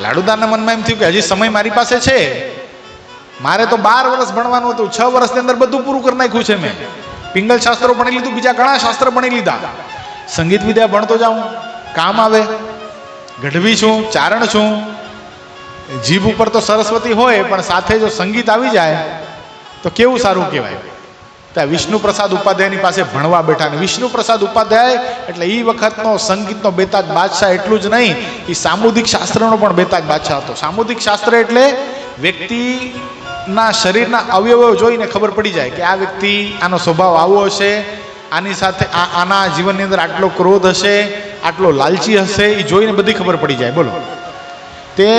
લાડુદાનના મનમાં એમ થયું કે હજી સમય મારી પાસે છે, મારે તો 12 વર્ષ ભણવાનું હતું, 6 વર્ષની અંદર બધું પૂરું કરી નાખ્યું છે. મેં પિંગલ શાસ્ત્રો ભણી લીધું, બીજા ઘણા શાસ્ત્ર ભણી લીધા, સંગીત વિદ્યા ભણતો જાઉં, કામ આવે. ગઢવી છું, ચારણ છું, જીભ ઉપર તો સરસ્વતી હોય, પણ સાથે જો સંગીત આવી જાય તો કેવું સારું કહેવાય. ત્યાં વિષ્ણુ પ્રસાદ ઉપાધ્યાયની પાસે ભણવા બેઠા. ને વિષ્ણુ પ્રસાદ ઉપાધ્યાય એટલે એ વખતનો સંગીતનો બેતાજ બાદશાહ. એટલું જ નહીં, એ સામુદિક શાસ્ત્રનો પણ બેતાજ બાદશાહ હતો. સામુદિક શાસ્ત્ર એટલે વ્યક્તિના શરીરના અવયવો જોઈને ખબર પડી જાય કે આ વ્યક્તિ, આનો સ્વભાવ આવો હશે, આની સાથે આના જીવનની અંદર આટલો ક્રોધ હશે, આટલો લાલચી હશે, એ જોઈને બધી ખબર પડી જાય. બોલો, તે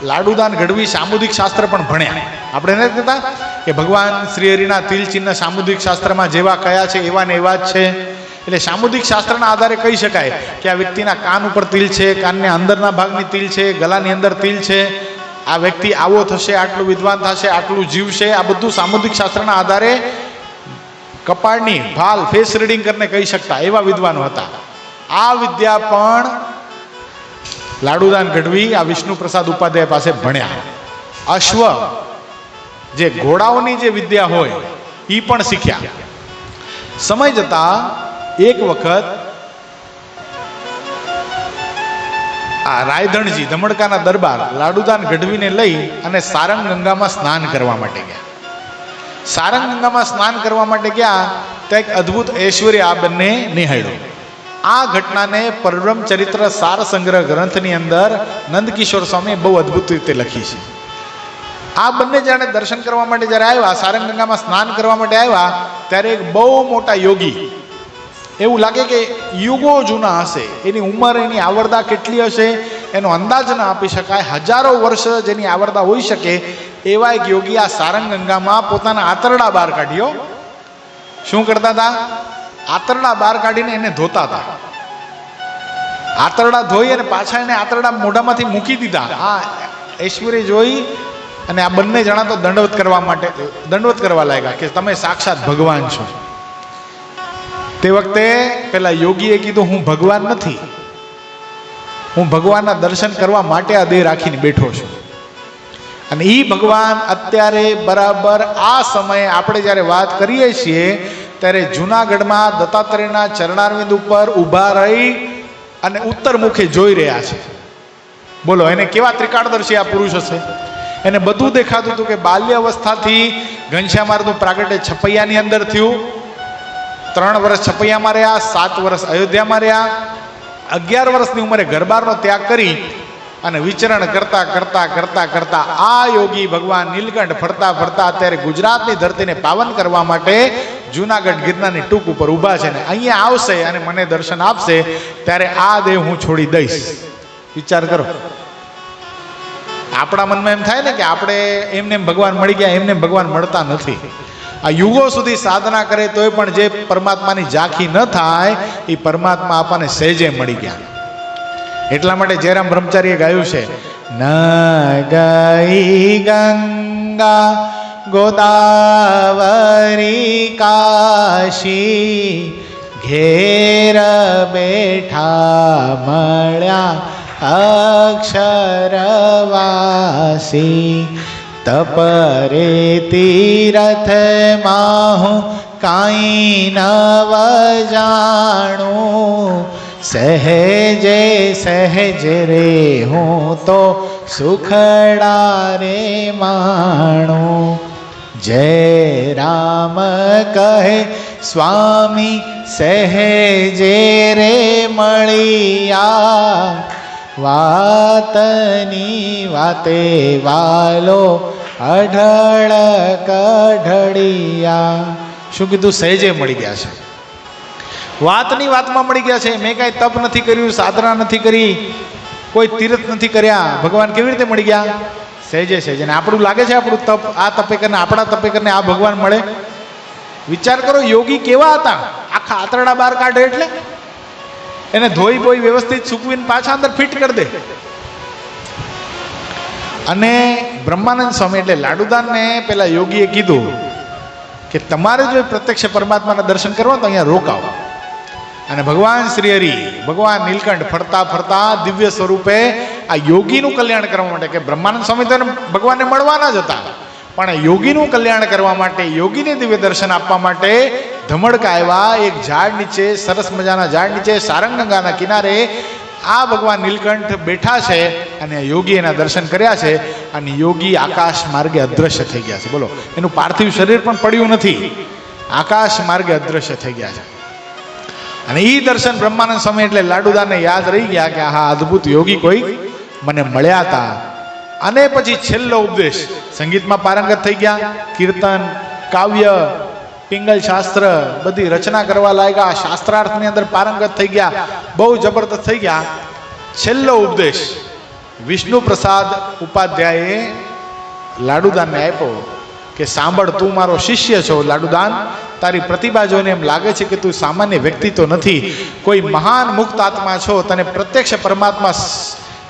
લાડુદાન ગઢવી સામુદિક શાસ્ત્ર પણ ભણ્યા. આપણે નથી કહેતા કે ભગવાન શ્રી હરિના તિલ ચિહ્ન સામુદિક શાસ્ત્રમાં જેવા કયા છે એવા ને એવા જ છે. એટલે સામુદિક શાસ્ત્રના આધારે કહી શકાય કે આ વ્યક્તિના કાન ઉપર તિલ છે, કાનના અંદરના ભાગની તિલ છે, ગલાની અંદર તિલ છે, આ વ્યક્તિ આવો થશે, આટલું વિદ્વાન થશે, આટલું જીવશે. આ બધું સામુદિક શાસ્ત્રના આધારે કપાળની ભાલ, ફેસ રીડિંગ કરીને કહી શકતા એવા વિદ્વાનો હતા. આ વિદ્યા પણ લાડુદાન ગઢવી આ વિષ્ણુ પ્રસાદ ઉપાધ્યાય પાસે ભણ્યા. અશ્વ, જે ઘોડાઓની જે વિદ્યા હોય એ પણ શીખ્યા. સમય જતા એક વખત આ રાયધણજી ધમડકાના દરબાર લાડુદાન ગઢવીને લઈ અને સારંગ ગંગામાં સ્નાન કરવા માટે ગયા. સારંગ ગંગામાં સ્નાન કરવા માટે ગયા તો એક અદ્ભુત ઐશ્વર્ય આ બંને નિહાળ્યો. આ ઘટનાને પરબ્રહ્મ ચરિત્ર સાર સંગ્રહ ગ્રંથની અંદર નંદકિશોર સ્વામી બહુ અદ્ભુત રીતે લખી છે. આ બંને જાણે દર્શન કરવા માટે જ્યારે આવ્યા, સારંગ ગંગામાં સ્નાન કરવા માટે આવ્યા, ત્યારે એક બહુ મોટા યોગી, એવું લાગે કે યુગો જૂના હશે, એની ઉંમર, એની આવરદા કેટલી હશે એનો અંદાજ ન આપી શકાય, હજારો વર્ષ જેની આવરદા હોઈ શકે એવા એક યોગી આ સારંગ ગંગામાં પોતાના આંતરડા બહાર કાઢ્યો. શું કરતા હતા? આંતરડા બહાર કાઢીને એને ધોતા હતા. આંતરડા ધોઈ અને પાછા એને આંતરડા મોઢામાંથી મૂકી દીધા. આ ઐશ્વર્ય જોઈ અને આ બંને જણા તો દંડવત કરવા લાગ્યા કે તમે સાક્ષાત ભગવાન છો. તે વખતે પેલા યોગીએ કીધું, હું ભગવાન નથી, હું ભગવાનના દર્શન કરવા માટે આ દેહ રાખીને બેઠો છું. અને એ ભગવાન અત્યારે બરાબર આ સમયે આપણે જ્યારે વાત કરીએ છીએ ત્યારે જુનાગઢમાં દત્તાત્રેયના ચરણારવિંદ ઉપર ઊભા રહી અને ઉત્તર મુખે જોઈ રહ્યા છે. બોલો, એને કેવા ત્રિકાળદર્શી આ પુરુષ હશે? એને બધું દેખાતું હતું કે બાલ્ય અવસ્થાથી ઘનશ્યામારનું પ્રાગટ્ય છપૈયાની અંદર થયું. 3 વર્ષ છપૈયામાં રહ્યા, 7 વર્ષ અયોધ્યામાં રહ્યા, 11 વર્ષની ઉંમરે ઘરબારનો ત્યાગ કરી અને વિચરણ કરતા કરતા કરતા કરતા આ યોગી ભગવાન નીલકંઠ ફરતા ફરતા અત્યારે ગુજરાતની ધરતીને પાવન કરવા માટે જુનાગઢ ગિરનારની ટૂંક ઉપર ઊભા છે. ને અહીંયા આવશે અને મને દર્શન આપશે ત્યારે આ દેહ હું છોડી દઈશ. વિચાર કરો. આપણા મનમાં એમ થાય ને કે આપણે એમને ભગવાન મળી ગયા, એમને ભગવાન મળતા નથી. આ યુગો સુધી સાધના કરે તોય પણ જે પરમાત્માની ઝાંખી ન થાય એ પરમાત્મા આપણને સહેજે મળી ગયા. એટલા માટે જયરામ બ્રહ્મચારીએ ગાયું છે, ન ગઈ ગંગા ગોદાવરી કાશી ઘેર બેઠા મળ્યા અક્ષરવાસી તપરે તીરથમાં હું કાંઈ નવ જાણું સહેજે સહેજે રે હું તો સુખડા રે માણું જય રામ કહે સ્વામી સહેજે રે મળિયા વાતની વાતે વાલો અઢળ કઢળિયા શું કીધું સહેજે મળી ગયા છે વાતની વાતમાં મળી ગયા છે મેં કાંઈ તપ નથી કર્યું સાધના નથી કરી કોઈ તીર્થ નથી કર્યા ભગવાન કેવી રીતે મળી ગયા સહેજે સહેજે ને આપણું લાગે છે આપણું તપ આ તપે કરીને આપણા તપે કરીને આ ભગવાન મળે વિચાર કરો યોગી કેવા હતા આખા આંતરડા બહાર કાઢે એટલે એને ધોઈ બોઈ વ્યવસ્થિત સૂકવીને પાછા અંદર ફિટ કરી દે અને બ્રહ્માનંદ સ્વામી એટલે લાડુદાનને પેલા યોગીએ કીધું કે તમારે જો પ્રત્યક્ષ પરમાત્માના દર્શન કરવા તો અહીંયા રોકાવો અને ભગવાન શ્રી હરિ ભગવાન નીલકંઠ ફરતા ફરતા દિવ્ય સ્વરૂપે આ યોગીનું કલ્યાણ કરવા માટે કે બ્રહ્માનંદ સ્વામી તો ભગવાનને મળવાના જ હતા પણ યોગીનું કલ્યાણ કરવા માટે યોગીને દિવ્ય દર્શન આપવા માટે ધમડકા આવ્યા એક ઝાડ નીચે સરસ મજાના ઝાડ નીચે સારંગંગાના કિનારે આ ભગવાન નીલકંઠ બેઠા છે અને યોગી એના દર્શન કર્યા છે અને યોગી આકાશ માર્ગે અદ્રશ્ય થઈ ગયા છે બોલો એનું પાર્થિવ શરીર પણ પડ્યું નથી આકાશ માર્ગે અદ્રશ્ય થઈ ગયા છે અને એ દર્શન બ્રહ્માનંદ સ્વામી એટલે લાડુદાને યાદ રહી ગયા કે હા અદ્ભુત યોગી કોઈ મને મળ્યા હતા અને પછી છેલ્લો ઉપદેશ સંગીતમાં પારંગત થઈ ગયા કીર્તન કાવ્ય પિંગલ શાસ્ત્ર બધી રચના કરવા લાગ્યા શાસ્ત્રાર્થની અંદર પારંગત થઈ ગયા બહુ જબરદસ્ત થઈ ગયા છેલ્લો ઉપદેશ વિષ્ણુ પ્રસાદ ઉપાધ્યાયે લાડુદાનને આપ્યો કે સાંભળ તું મારો શિષ્ય છો લાડુદાન તારી પ્રતિભા જોઈને એમ લાગે છે કે તું સામાન્ય વ્યક્તિ તો નથી કોઈ મહાન મુક્ત આત્મા છો તને પ્રત્યક્ષ પરમાત્મા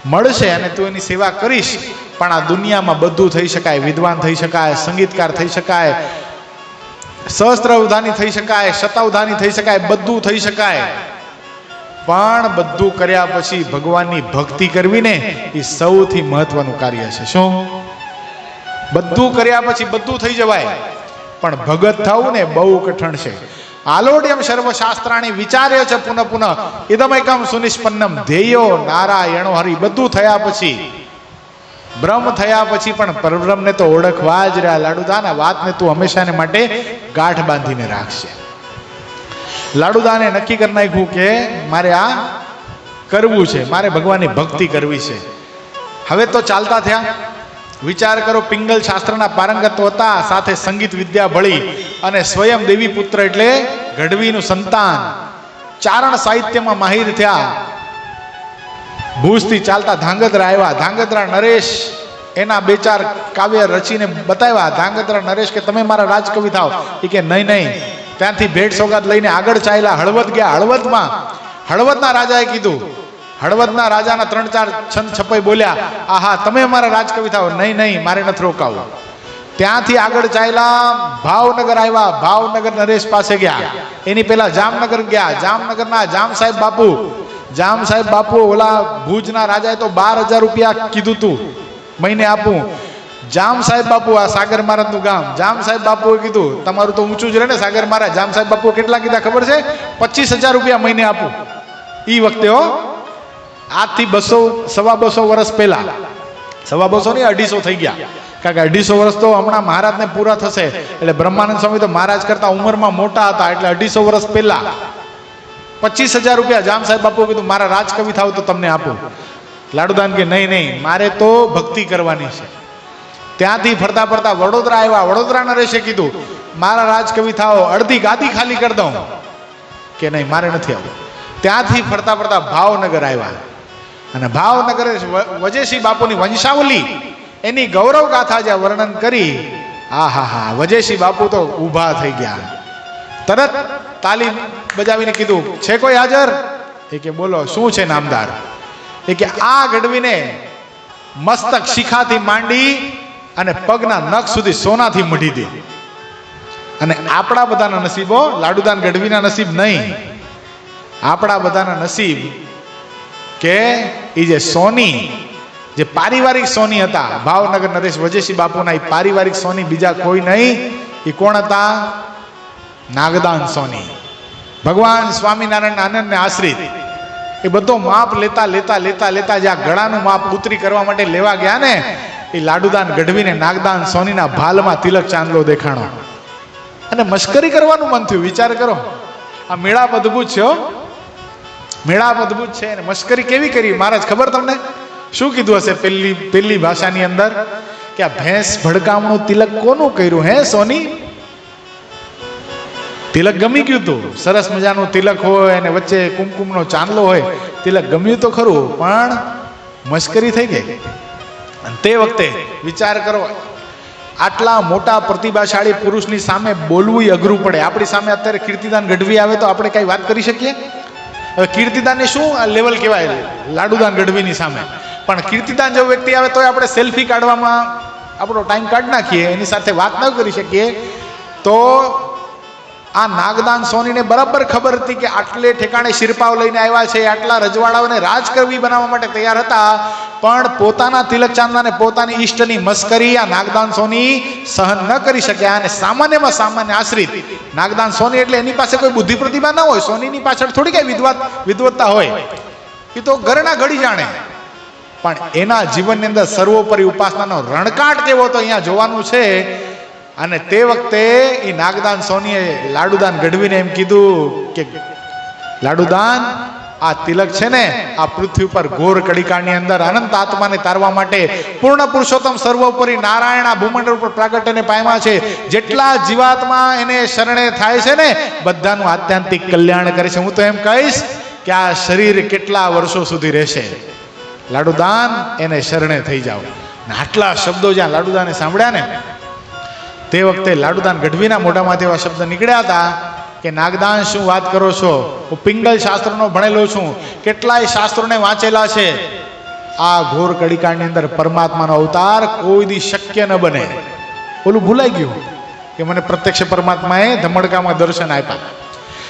મળશે અને તું એની સેવા કરીશ પણ આ દુનિયામાં બધું થઈ શકાય વિદ્વાન થઈ શકાય સંગીતકાર થઈ શકાય સહસ્ત્રાવધાની થઈ શકાય શતાવધાની થઈ શકાય બધું થઈ શકાય પણ બધું કર્યા પછી ભગવાનની ભક્તિ કરવી ને એ સૌથી મહત્વનું કાર્ય છે શું બધું કર્યા પછી બધું થઈ જવાય પણ ભગત થવું ને બહુ કઠણ છે આલોડ્યમ સર્વશાસ્ત્રાણી વિચાર્ય છે પુનઃ પુનઃ ઇદમૈકમ સુનિષ્પન્નમ ધ્યેયો નારાયણો હરિ બધું થયા પછી બ્રહ્મ થયા પછી પણ પરબ્રહ્મને તો ઓળખવા જ રહ્યા લાડુદાના વાતને તું હંમેશાને માટે ગાંઠ બાંધીને રાખશે લાડુદાને નક્કી કરી નાખ્યું કે મારે આ કરવું છે મારે ભગવાનની ભક્તિ કરવી છે હવે તો ચાલતા થયા વિચાર કરો પિંગલ શાસ્ત્રના પારંગત હતા સાથે સંગીત વિદ્યા ભળી અને સ્વયં દેવી પુત્ર એટલે ગઢવીનું સંતાન ચારણ સાહિત્યમાં માહિર થયા ભુજથી ચાલતા ધાંગધ્રા આવ્યા ધાંગધ્રા નરેશ એના બે ચાર કાવ્ય રચીને બતાવ્યા ધાંગધ્રા નરેશ કે તમે મારા રાજકવિ થાવ એ કે નહીં નહીં ત્યાંથી ભેટ સોગાદ લઈને આગળ ચાલ્યા હળવદ ગયા હળવદના રાજાએ કીધું હળવદના રાજાના 3-4 છંદ છપાઈ બોલ્યા આહા તમે મારા રાજકવિ થાવ નહીં નહીં મારે નથી રોકાવું ત્યાંથી આગળ ચાલ્યા ભાવનગર આવ્યા ભાવનગર નરેશ પાસે ગયા એની પહેલા જામનગર ગયા જામનગરના જામ સાહેબ બાપુ ઓલા ભુજના રાજાએ તો 12,000 રૂપિયા કીધું તું મહિને આપું જામ સાહેબ બાપુ આ સાગર મહારાજનું ગામ જામ સાહેબ બાપુએ કીધું તમારું તો ઊંચું જ રહે ને સાગર મહારાજ જામ સાહેબ બાપુ કેટલા કીધા ખબર છે 25,000 રૂપિયા મહિને આપું ઈ વખતે હો આજથી 200-250 વર્ષ પહેલા 250 નહીં 250 થઈ ગયા કારણ કે 250 વર્ષ તો હમણાં મહારાજને પૂરા થશે એટલે બ્રહ્માનંદ સ્વામી તો મહારાજ કરતા ઉંમરમાં મોટા હતા એટલે 250 વર્ષ પહેલા 25,000 રૂપિયા જામ સાહેબ બાપુ કીધું મારા રાજકવિ થાવ તો તમને આપું લાડુદાન કે નહીં મારે તો ભક્તિ કરવાની છે ત્યાંથી ફરતા ફરતા વડોદરા આવ્યા વડોદરા નરેશે કીધું મારા રાજકવિ થાવ અડધી ગાદી ખાલી કરી દઉં કે નહીં મારે નથી આવું ત્યાંથી ફરતા ફરતા ભાવનગર આવ્યા અને ભાવનગર વજેશી બાપુની વંશાવલી એની ગૌરવ ગાથા જ્યાં વર્ણન કરી હા વજેશી બાપુ તો ઊભા થઈ ગયા તરત તાલી બજાવીને કીધું છે કોઈ હાજર એ કે બોલો શું છે નામદાર એ કે આ ગઢવીને મસ્તક શિખાથી માંડી અને પગના નખ સુધી સોનાથી મઢી દે. અને આપણા બધાના નસીબો, લાડુદાન ગઢવીના નસીબ નહીં, આપણા બધાના નસીબ કે એ જે સોની, જે પારિવારિક સોની હતા, ભાવનગર નરેશ વજેશી બાપુના એ પારિવારિક સોની બીજા કોઈ નહીં. એ કોણ હતા? નાગદાન સોની. ભગવાન સ્વામિનારાયણ આનંદને આશ્રિત એ બધો માપ લેતા લેતા લેતા લેતા જ્યાં ગળાનું માપ ઉતરી કરવા માટે લેવા ગયા ને, એ લાડુદાન ગઢવીને નાગદાન સોનીના ભાલમાં તિલક ચાંદલો દેખાણો અને મશ્કરી કરવાનું મન થયું. વિચાર કરો, આ મેળાપ અદભુત છે, મેળાપ અદભુત છે. અને મશ્કરી કેવી કરી મહારાજ ખબર તમને? શું કીધું હશે પેલી ભાષાની અંદર કે આ ભેંસ ભડકામણું તિલક કોનું કર્યું હે સોની? તિલક ગમી ગયું તું, સરસ મજાનું તિલક હોય અને વચ્ચે કુમકુમનો ચાંદલો હોય, તિલક ગમ્યું તો ખરું, પણ મશ્કરી થઈ ગઈ. અને તે વખતે વિચાર કરો, આટલા મોટા પ્રતિભાશાળી પુરુષની સામે બોલવું અઘરું પડે. આપણી સામે અત્યારે કીર્તિદાન ગઢવી આવે તો આપણે કઈ વાત કરી શકીએ? હવે કીર્તિદાનને શું લેવલ કહેવાય લાડુદાન ગઢવીની સામે, પણ કીર્તિદાન જેવો વ્યક્તિ આવે તો આપણે સેલ્ફી કાઢવામાં આપણો ટાઈમ કાઢી નાખીએ, એની સાથે વાત ન કરી શકીએ. તો આ નાગદાન સોનીને બરાબર ખબર હતી કે આટલે ઠેકાણે શિરપાવ લઈને આવ્યા છે, આટલા રજવાડાઓને રાજકવી બનાવવા માટે તૈયાર હતા, પણ પોતાના તિલક ચાંદલાને, પોતાની ઈષ્ટની મસ્કરી આ નાગદાન સોની સહન ન કરી શક્યા. અને સામાન્યમાં સામાન્ય આશ્રિત નાગદાન સોની એટલે એની પાસે કોઈ બુદ્ધિ પ્રતિભા ન હોય, સોનીની પાછળ થોડી કઈ વિદવત્તા હોય, એ તો ઘરના ઘડી જાણે. પણ એના જીવનની અંદર સર્વોપરી ઉપાસનાનો રણકાટ કેવો હતો અહીંયા જોવાનું છે. અને તે વખતે એ નાગદાન સોનીએ લાડુદાન ગઢવીને એમ કીધું કે લાડુદાન, આ તિલક છે ને, આ પૃથ્વી ઉપર ઘોર કડીકાળની અંદર અનંત આત્માને તારવા માટે પૂર્ણ પુરુષોત્તમ સર્વોપરી નારાયણ આ ભૂમંડળ ઉપર પ્રાગટ્યને પામ્યા છે. જેટલા જીવાત્મા એને શરણે થાય છે ને, બધાનું આત્યંતિક કલ્યાણ કરે છે. હું તો એમ કહીશ કે આ શરીર કેટલા વર્ષો સુધી રહેશે, લાડુદાન એને શરણે થઈ જાઓ. આટલા શબ્દો જ્યાં લાડુદાને સાંભળ્યા ને, તે વખતે લાડુદાન ગઢવીના મોઢામાંથી એવા શબ્દ નીકળ્યા હતા કે નાગદાન, શું વાત કરો છો? હું પિંગલ શાસ્ત્રનો ભણેલો છું, કેટલાય શાસ્ત્રોને વાંચેલા છે. આ ઘોર કડીકાળની અંદર પરમાત્માનો અવતાર કોઈ દી શક્ય ન બને. ઓલું ભૂલાઈ ગયું કે મને પ્રત્યક્ષ પરમાત્માએ ધમડકામાં દર્શન આપ્યા.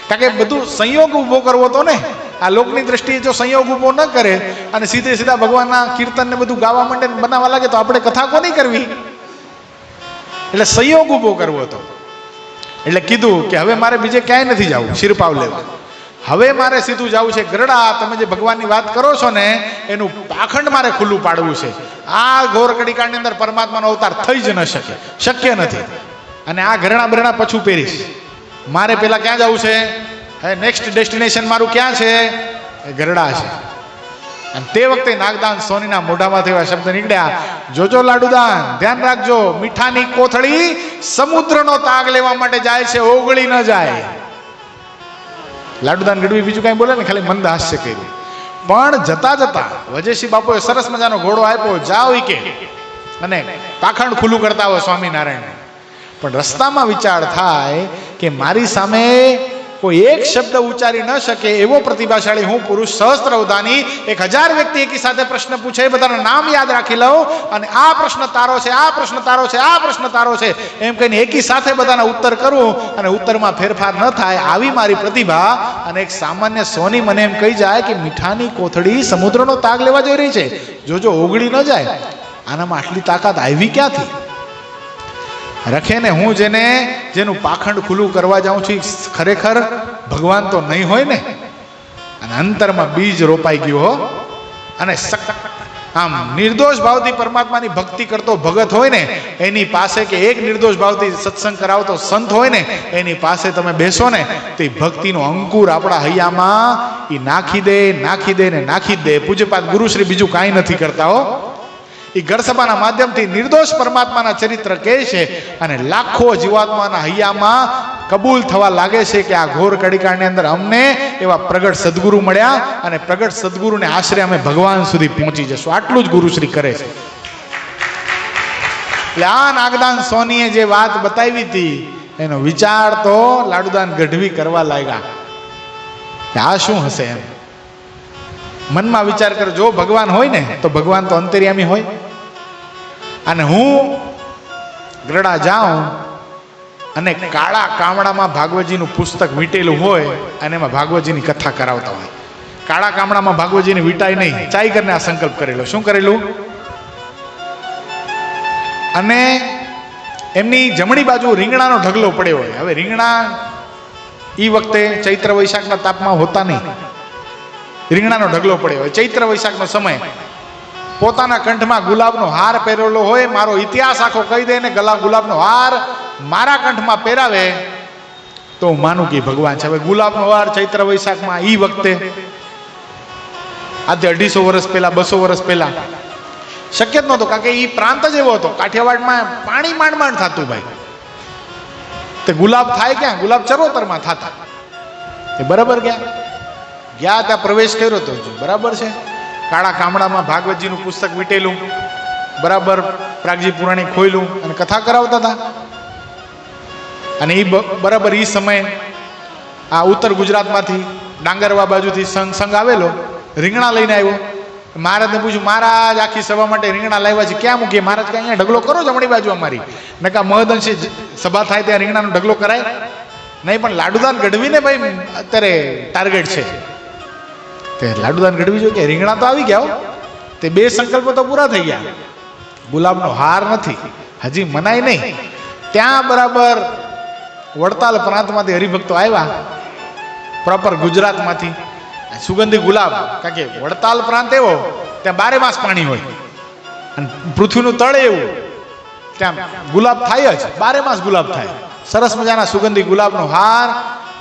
કારણ કે બધું સંયોગ ઊભો કરવો હતો ને. આ લોકની દ્રષ્ટિએ જો સંયોગ ઊભો ન કરે અને સીધે સીધા ભગવાનના કીર્તન ને બધું ગાવા માંડે બનાવવા લાગે તો આપણે કથા કોની કરવી? એટલે સંયોગ ઊભો કરવો હતો. એટલે કીધું કે હવે મારે બીજે ક્યાંય નથી જવું શિરપાવ લેવા, હવે મારે સીધું જવું છે ગરડા. તમે જે ભગવાનની વાત કરો છો ને, એનું પાખંડ મારે ખુલ્લું પાડવું છે. આ ઘોર કડીકાળની અંદર પરમાત્માનો અવતાર થઈ જ ન શકે, શક્ય નથી. અને આ ઘરણા બરણા પછું પહેરીશ. મારે પેલા ક્યાં જવું છે? હવે નેક્સ્ટ ડેસ્ટિનેશન મારું ક્યાં છે? ગરડા છે. અને તે વખતે નાગદાન સોનીના મોઢામાંથી એવા શબ્દ નીકળ્યા, જોજો લાડુદાન, ધ્યાન રાખજો, મીઠાની કોથળી સમુદ્રનો તાગ લેવા માટે જાય છે, ઓગળી ન જાય. લાડુદાન ગઢવી બીજું કઈ બોલે ને, ખાલી મંદ હાસ્ય કર્યું. પણ જતા જતા વજેશી બાપુએ સરસ મજાનો ઘોડો આપ્યો, જાઓ કે, અને પાખંડ ખુલ્લું કરતા હોય સ્વામિનારાયણ. પણ રસ્તામાં વિચાર થાય કે મારી સામે કોઈ એક શબ્દ ઉચ્ચારી ન શકે એવો પ્રતિભાશાળી હું પુરુષ, સહસ્ત્ર અવધાની, 1000 વ્યક્તિ એકી સાથે પ્રશ્ન પૂછે, બધાના નામ યાદ રાખી લઉં અને આ પ્રશ્ન તારો છે, આ પ્રશ્ન તારો છે, આ પ્રશ્ન તારો છે એમ કહીને એકી સાથે બધાના ઉત્તર કરું અને ઉત્તરમાં ફેરફાર ન થાય, આવી મારી પ્રતિભા. અને એક સામાન્ય સોની મને એમ કહી જાય કે મીઠાની કોથળી સમુદ્રનો તાગ લેવા જઈ રહી છે, જોજો ઓગળી ન જાય. આનામાં આટલી તાકાત આવી ક્યાંથી? રખે ને હું જેનું પાખંડ ખુલ્લું કરવા જાઉં છું, ખરેખર ભગવાન તો નહીં હોય ને. અને અંતરમાં બીજ રોપાઈ ગયું હો. અને આમ નિર્દોષ ભાવથી પરમાત્માની ભક્તિ કરતો ભગત હોય ને, એની પાસે કે એક નિર્દોષ ભાવથી સત્સંગ કરાવતો સંત હોય ને, એની પાસે તમે બેસો ને તો એ ભક્તિનો અંકુર આપણા હૈયામાં એ નાખી દે ને નાખી દે. પૂજ્યપાદ ગુરુશ્રી બીજું કાંઈ નથી કરતા હો. એ ઘરસભાના માધ્યમથી નિર્દોષ પરમાત્માના ચરિત્ર કહે છે અને લાખો જીવાત્માના હૈયામાં કબૂલ થવા લાગે છે કે આ ઘોર કડીકાળની અંદર અમને એવા પ્રગટ સદગુરુ મળ્યા અને પ્રગટ સદગુરુને આશરે અમે ભગવાન સુધી પહોંચી જશું. આટલું જ ગુરુશ્રી કરે છે. એટલે આ નાગદાન સોનીએ જે વાત બતાવી હતી એનો વિચાર તો લાડુદાન ગઢવી કરવા લાગ્યા કે આ શું હશે એમ. મનમાં વિચાર કરો, જો ભગવાન હોય ને તો ભગવાન તો અંતર્યામી હોય. અને હું ગરડા જાઉં અને કાળા કામડામાં ભાગવતજીનું પુસ્તક વીટેલું હોય અને એમાં ભાગવતજીની કથા કરાવતા હોય. કાળા કામડામાં ભાગવતજીને વીટાય નહીં, ચાઈ કરીને આ સંકલ્પ કરેલો. શું કરેલું? અને એમની જમણી બાજુ રીંગણાનો ઢગલો પડ્યો હોય. હવે રીંગણા એ વખતે ચૈત્ર વૈશાખના તાપમાં હોતા નહીં. રીંગણાનો ઢગલો પડ્યો હોય, ચૈત્ર વૈશાખનો સમય. પોતાના કંઠમાં ગુલાબનો હાર પહેરેલો હોય. મારો ઇતિહાસ આખો કહી દે ને ગુલાબનો હાર મારા કંઠમાં પહેરાવે તો હું માનું કે ભગવાન છે. હવે ગુલાબનો હાર ચૈત્ર વૈશાખમાં એ વખતે આજે 250 વર્ષ પહેલા, 200 વર્ષ પહેલા શક્ય જ નહોતો, કારણ કે એ પ્રાંત જ એવો હતો. કાઠિયાવાડમાં પાણી માંડ થતું ભાઈ. તે ગુલાબ થાય ક્યાં? ગુલાબ ચરોતરમાં થતા. એ બરાબર ગયા ત્યાં પ્રવેશ કર્યો તો બરાબર છે. કાળા કામડામાં ભાગવતજીનું પુસ્તક વીટેલું, બરાબર પ્રાગજી પુરાણી ખોયલું અને કથા કરાવતા હતા. અને એ બરાબર એ સમયે આ ઉત્તર ગુજરાતમાંથી ડાંગરવા બાજુથી સંઘ આવેલો, રીંગણા લઈને આવ્યો. મહારાજને પૂછ્યું, મહારાજ આખી સભા માટે રીંગણા લાવ્યા છે, ક્યાં મૂકીએ? મહારાજ કે અહીંયા ઢગલો કરો જમણી બાજુ અમારી. નકા મહદઅંશે સભા થાય ત્યાં રીંગણાનો ઢગલો કરાય નહીં. પણ લાડુદાન ગઢવીને ભાઈ અત્યારે ટાર્ગેટ છે. તે લાડુદાન ગઢવી જો કે રીંગણા તો આવી ગયા. તે 2 સંકલ્પો તો પૂરા થઈ ગયા. ગુલાબનો હાર નથી, હજી મનાય નહીં. ત્યાં બરાબર વડતાલ પ્રાંતમાંથી હરિભક્તો આવ્યા, પ્રોપર ગુજરાતમાંથી. સુગંધી ગુલાબ, કારણ કે વડતાલ પ્રાંત એવો ત્યાં 12 માસ પાણી હોય અને પૃથ્વીનું તળ એવું, ત્યાં ગુલાબ થાય જ, 12 માસ ગુલાબ થાય. સરસ મજાના સુગંધી ગુલાબનો હાર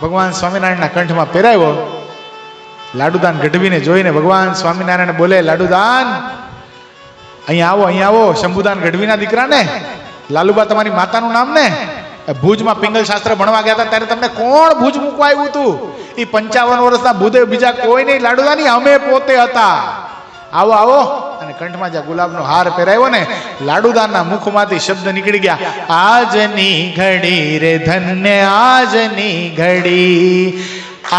ભગવાન સ્વામિનારાયણના કંઠમાં પહેરાવ્યો. લાડુદાન ગઢવીને જોઈને ભગવાન સ્વામિનારાયણ બોલે, લાડુદાન અહીંયા આવો. શંભુદાન ગઢવીના દીકરાને, લાલુબા તમારી માતાનું નામ ને? ભુજમાં પિંગલ શાસ્ત્ર ભણવા ગયા હતા ત્યારે તમને કોણ ભુજ મૂકવા આવ્યું હતું? એ 55 વર્ષના ભૂદેવ બીજા કોઈ નહીં, લાડુદાની અમે પોતે હતા. આવો. અને કંઠમાં જ્યાં ગુલાબનો હાર પહેરાવ્યો ને, લાડુદાનના મુખમાંથી શબ્દ નીકળી ગયા, આજની ઘડી રે ધન્ય આજની ઘડી,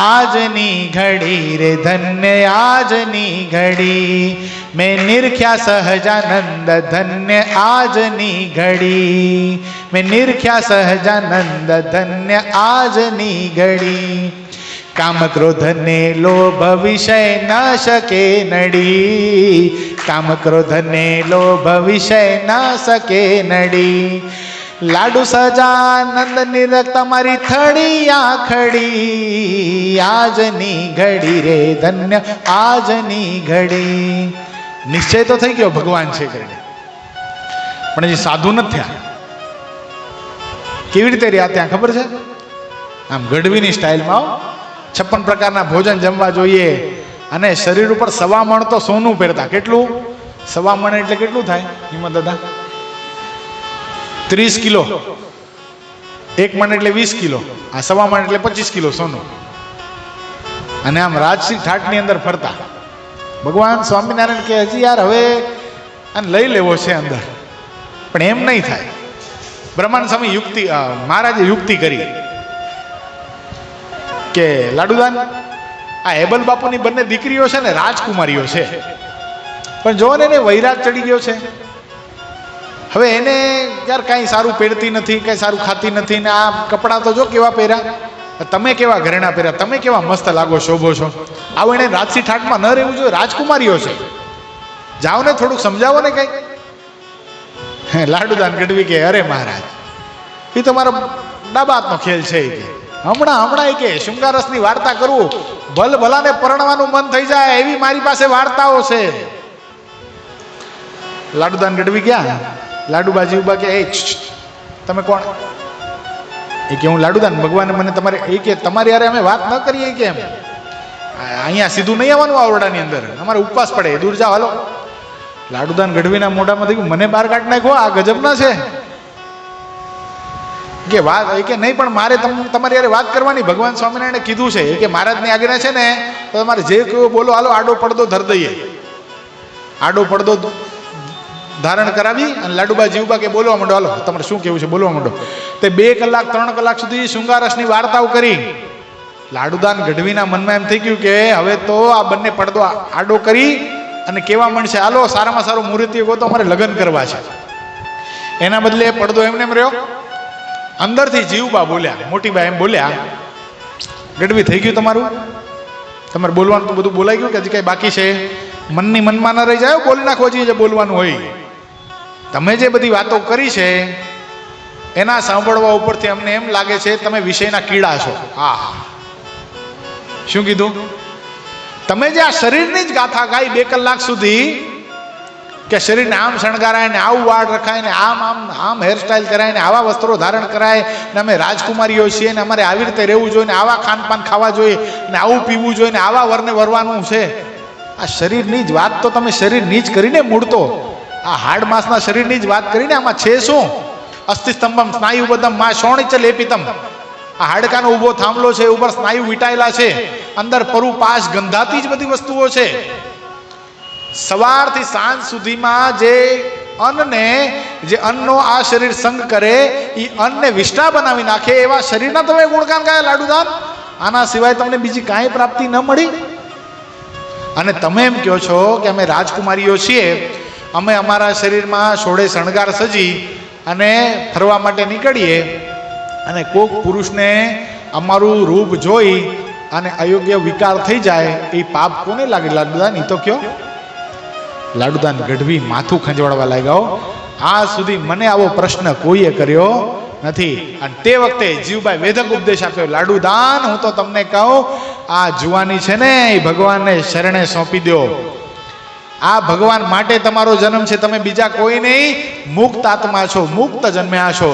આજની ઘડી રે ધન્ય આજની ઘડી, મેં નિરખ્યા સહજાનંદ ધન્ય આજની ઘડી, મેં નિરખ્યા સહજાનંદ ધન્ય આજની ઘડી, કામ ક્રોધ ને લોભ વિષય ન શકે નડી, કામ ક્રોધ ને લોભ વિષય ન શકે નડી, લાડુ સજાનંદ નિરખ તમારી થળિયા ખડી, આજની ઘડી રે ધન્ય આજની ઘડી. નિશ્ચય તો થઈ ગયો ભગવાન છે કરીને, પણ હજી સાધુ નથી થયા. કેવી રીતે રહ્યા ત્યાં ખબર છે? આમ ગઢવીની સ્ટાઇલમાં 56 પ્રકારના ભોજન જમવા જોઈએ. અને શરીર ઉપર 1.25 મણ તો સોનું પહેરતા. કેટલું? 1.25 મણ એટલે કેટલું થાય હિંમત દાદા? 30 કિલો. 1 મણ એટલે 20 કિલો. આ 1.25 મણ એટલે 25 કિલો સોનું. અને આમ રાજસી ઠાઠની અંદર ફરતા. ભગવાન સ્વામિનારાયણ કે હજી યાર હવે આને લઈ લેવો છે અંદર, પણ એમ નહીં થાય. બ્રહ્માનંદ સ્વામી મહારાજે યુક્તિ કરી કે લાડુદાન, આ હેબલ બાપુની બંને દીકરીઓ છે ને રાજકુમારીઓ છે, પણ જો ને એને વૈરાગ ચડી ગયો છે. હવે એને યાર કાંઈ સારું પહેરતી નથી, કાંઈ સારું ખાતી નથી, ને આ કપડાં તો જો કેવા પહેર્યા, તમે કેવા ઘરેણા પહેર્યા, તમે કેવા મસ્ત લાગો, શોભો છો. આવું એને રાજસી ઠાઠમાં ન રહેવું જોઈએ. રાજકુમારીઓ છે, જાઓ ને થોડુંક સમજાવો ને કંઈક. લાડુદાન ગઢવી કે અરે મહારાજ, એ તો મારો ડાબાતનો ખેલ છે. કે હમણાં કે શૃંગારસની વાર્તા કરવું, ભલાને પરણવાનું મન થઈ જાય એવી મારી પાસે વાર્તાઓ છે. લાડુદાન ગઢવી ગયા. લાડુબાજી ઉભા કે એ તમે કોણ? એ કે હું લાડુદાન, ભગવાને મને તમારી યારે અમે વાત ન કરીએ કે એમ અહીંયા સીધું નહીં આવવાનું આવરડાની અંદર, અમારે ઉપવાસ પડે, દૂર જાઓ હાલો. લાડુદાન ગઢવીના મોઢામાં થઈ ગયું, મને બહાર કાઢ નાખો, આ ગજબના છે કે વાત. એ કે નહીં, પણ મારે તમારી યારે વાત કરવાની. ભગવાન સ્વામિનારાયણે કીધું છે કે મહારાજની આજ્ઞા છે ને તો તમારે જે કહ્યું બોલો, હાલો આડો પડદો ધર દઈએ. આડો પડદો ધારણ કરાવી અને લાડુબા જીવબા કે બોલવા માંડો, હાલો તમારે શું કેવું છે બોલવા માંડો. તે 2 કલાક 3 કલાક સુધી શૃંગારસની વાર્તાઓ કરી. લાડુદાન ગઢવીના મનમાં એમ થઈ ગયું કે હવે તો આ બંને પડદો આડો કરી અને કેવા મળશે, હાલો સારામાં સારું મુહૂર્ત ગો તો અમારે લગ્ન કરવા છે. એના બદલે પડદો એમને એમ રહ્યો. અંદરથી જીવબા બોલ્યા, મોટીબા એમ બોલ્યા, ગઢવી થઈ ગયું તમારું? તમારે બોલવાનું તો બધું બોલાઈ ગયું કે હજી કઈ બાકી છે? મનની મનમાં ન રહી જાય, બોલી નાખો હજી જે બોલવાનું હોય. તમે જે બધી વાતો કરી છે એના સાંભળવા ઉપરથી અમને એમ લાગે છે તમે વિષયના કીડા છો. હા, શું કીધું? તમે જે આ શરીરની જ ગાથા ગાઈ 2 કલાક સુધી કે શરીરને આમ શણગારાય ને આવું વાળ રખાય ને આમ હેરસ્ટાઈલ કરાય ને આવા વસ્ત્રો ધારણ કરાય ને અમે રાજકુમારીઓ છીએ ને અમારે આવી રીતે રહેવું જોઈએ ને આવા ખાનપાન ખાવા જોઈએ ને આવું પીવું જોઈએ ને આવા વરને વરવાનું છે. આ શરીરની જ વાત તો તમે શરીરની જ કરીને મૂળતો આ હાડ માંસના શરીરની જ વાત કરીને આમાં છે શું? અસ્થિ સ્તંભમ સ્નાયુબદ્ધમ માં શોણિચ લેપિતમ. આ હાડકાનો ઊભો થાંભલો છે, ઉપર સ્નાયુ વીટાયેલા છે, અંદર પરુ પાશ ગંધાતી જ બધી વસ્તુઓ છે. સવારથી સાંજ સુધીમાં જે અન્નનો આ શરીર સંગ કરે એ અન્નને વિષ્ટા બનાવી નાખે એવા શરીરના તમે ગુણગાન ગાય લાડુદાન. આના સિવાય તમને બીજી કાંઈ પ્રાપ્તિ ન મળી. અને તમે એમ કહો છો કે અમે રાજકુમારીઓ છીએ, અમે અમારા શરીરમાં સોળે શણગાર સજી અને ફરવા માટે નીકળીએ અને કોક પુરુષને અમારું રૂપ જોઈ અને અયોગ્ય વિકાર થઈ જાય એ પાપ કોને લાગે લાડુદાન? એ તો કયો. લાડુદાન ગઢવી માથું ખંજવાળવા લાગ્યો. આજ સુધી મને આવો પ્રશ્ન કોઈએ કર્યો નથી. અને તે વખતે જીવભાઈ વેદક ઉપદેશ આપ્યો, લાડુદાન હું તો તમને કહું આ જુવાની છે ને એ ભગવાનને શરણે સોંપી દો. આ ભગવાન માટે તમારો જન્મ છે, તમે બીજા કોઈ નહીં. મુક્ત આત્મા છો, મુક્ત જન્મ્યા છો.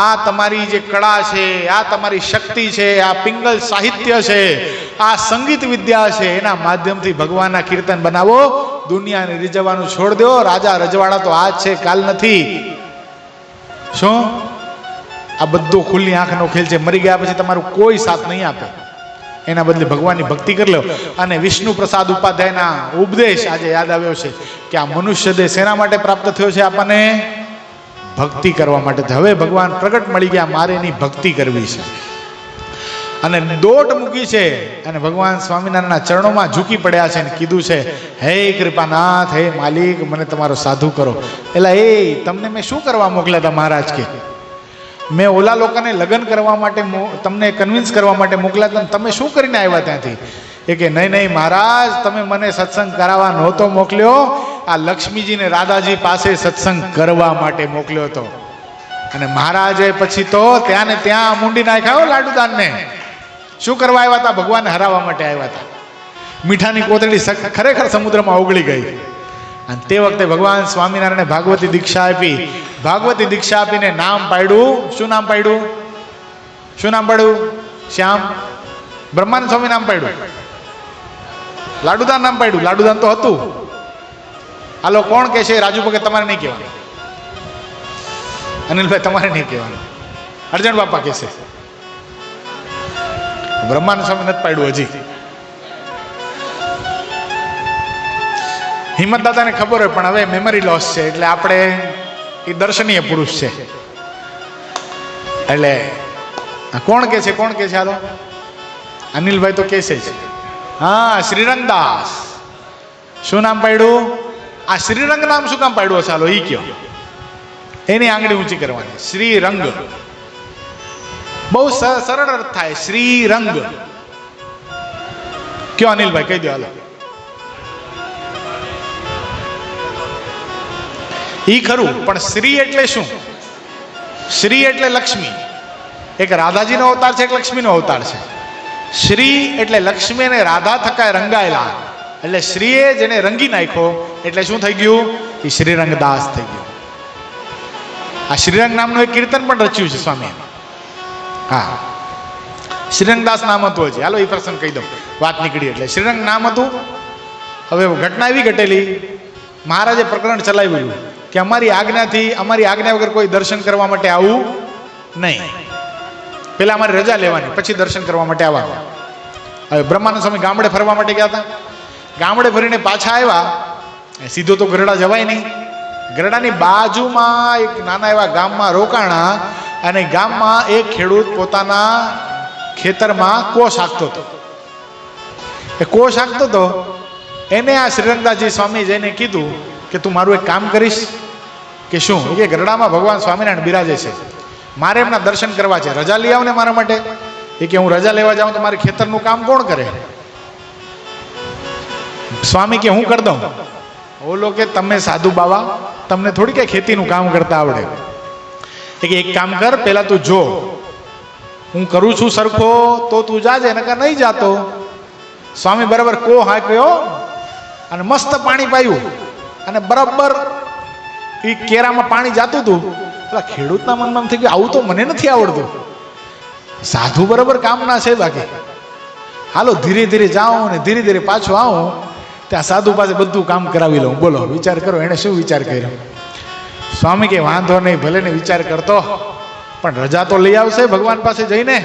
આ તમારી જે કળા છે, આ તમારી શક્તિ છે, આ પિંગલ સાહિત્ય છે, આ સંગીત વિદ્યા છે, એના માધ્યમથી ભગવાનના કીર્તન બનાવો. દુનિયાને રીઝવવાનું છોડ દો. રાજા રજવાડા તો આજ છે, કાલ નથી. શું આ બધો ખુલ્લી આંખનો ખેલ છે? મરી ગયા પછી તમારું કોઈ સાથ નહીં આપે. એના બદલે ભગવાનની ભક્તિ કરી લો. અને વિષ્ણુ પ્રસાદ ઉપાધ્યાયના ઉપદેશ આજે યાદ આવ્યો છે કે આ મનુષ્ય દેહ શેના માટે પ્રાપ્ત થયો છે? આપણને ભક્તિ કરવા માટે. હવે ભગવાન પ્રગટ મળી ગયા, મારે એની ભક્તિ કરવી છે. અને દોટ મૂકી છે અને ભગવાન સ્વામિનારાયણના ચરણોમાં ઝૂકી પડ્યા છે અને કીધું છે, હે કૃપાનાથ, હે માલિક, મને તમારો સાધુ કરો. એટલે તમને મેં શું કરવા મોકલ્યા હતા મહારાજ? કે મેં ઓલા લોકોને લગ્ન કરવા માટે, તમને કન્વિન્સ કરવા માટે મોકલ્યા હતા. તમે શું કરીને આવ્યા ત્યાંથી? એ કે નહીં મહારાજ, તમે મને સત્સંગ કરાવવા નહોતો મોકલ્યો, આ લક્ષ્મીજીને રાધાજી પાસે સત્સંગ કરવા માટે મોકલ્યો હતો. અને મહારાજે પછી તો ત્યાં ને ત્યાં મૂંડી નાખ્યા લાડુદાનને. શું કરવા આવ્યા હતા? ભગવાનને હરાવવા માટે આવ્યા હતા. મીઠાની કોતડી ખરેખર સમુદ્રમાં ઓગળી ગઈ. અને તે વખતે ભગવાન સ્વામિનારાયણે ભાગવતી દીક્ષા આપી. ભાગવતી દીક્ષા આપીને નામ પાડ્યું. શું નામ પાડ્યું? શું નામ પાડ્યું? શ્યામ બ્રહ્માનંદ સ્વામી નામ પાડ્યું. લાડુદાન નામ પાડ્યું. લાડુદાન તો હતું. હાલો કોણ કે છે? રાજુ ભગત તમારે નહીં કહેવાનું, અનિલભાઈ તમારે નહીં કહેવાનું, અર્જણ બાપા કે છે. બ્રહ્માનંદ સ્વામી નથી પાડ્યું હજી. હિંમત દાદાને ખબર હોય પણ હવે મેમરી લોસ છે એટલે આપણે એ દર્શનીય પુરુષ છે એટલે કોણ કે છે? કોણ કે છે? હાલો અનિલભાઈ તો કેસે છે. હા, શ્રીરંગદાસ. શું નામ પાડ્યું? આ શ્રીરંગ નામ શું કામ પાડ્યું? ચાલો ઈ કયો. એની આંગળી ઊંચી કરવાની. શ્રીરંગ બહુ સરળ અર્થ થાય. શ્રીરંગ કયો અનિલભાઈ? કહી દો હાલો. ઈ ખરું, પણ શ્રી એટલે શું? શ્રી એટલે લક્ષ્મી. એક રાધાજીનો અવતાર છે, એક લક્ષ્મીનો અવતાર છે. શ્રી એટલે લક્ષ્મી અને રાધા થકા રંગાયેલા. એટલે શ્રીએ જેને રંગી નાખ્યો એટલે શું થઈ ગયું? એ શ્રીરંગદાસ થઈ ગયું. આ શ્રીરંગ નામનું એક કીર્તન પણ રચ્યું છે સ્વામી. હા, શ્રીરંગદાસ નામ હતું હજી. હાલો એ પ્રસંગ કહી દઉં, વાત નીકળી એટલે. શ્રીરંગ નામ હતું. હવે ઘટના એવી ઘટેલી, મહારાજે પ્રકરણ ચલાવ્યું કે અમારી આજ્ઞા વગર કોઈ દર્શન કરવા માટે આવવું નહીં. પેલા અમારી રજા લેવાની, પછી દર્શન કરવા માટે આવવાનું. હવે બ્રહ્માનંદ સ્વામી ગામડે ફરવા માટે ગયા હતા. ગામડે ફરીને પાછા આવ્યા. સીધો તો ગરડા જવાય નહીં. ગરડાની બાજુમાં એક નાના એવા ગામમાં રોકાણા અને ગામમાં એક ખેડૂત પોતાના ખેતરમાં કોસ હાંકતો હતો. એ કોસ હાંકતો હતો એને આ શ્રીરંગદાસજી સ્વામી જઈને કીધું કે તું મારું એક કામ કરીશ? કે શું? કે ગરડામાં ભગવાન સ્વામિનારાયણ બિરાજે છે, મારે એમના દર્શન કરવા છે, રજા લઈ આવ ને મારા માટે. એ કે હું રજા લેવા જાઉં તો મારે ખેતરનું કામ કોણ કરે? સ્વામી કે હું કરી દઉં. ઓલો કે તમે સાધુ બાવા, તમને થોડી કઈ ખેતીનું કામ કરતા આવડે. કે એક કામ કર, પેલા તું જો હું કરું છું સરખો તો તું જાજે, નકર નહીં જાતો. સ્વામી બરાબર કો હાંક્યો અને મસ્ત પાણી પાયું અને બરાબર એ કેરામાં પાણી જાતું હતું. પેલા ખેડૂતના મનમાં થઈ ગયું આવું તો મને નથી આવડતું, સાધુ બરાબર કામના છે, બાકી હાલો ધીરે ધીરે જાઉં ને ધીરે ધીરે પાછો આવું, ત્યાં સાધુ પાસે બધું કામ કરાવી લઉં. બોલો વિચાર કરો, એને શું વિચાર કર્યો? સ્વામી કે વાંધો નહીં, ભલે ને વિચાર કરતો, પણ રજા તો લઈ આવશે ભગવાન પાસે જઈને.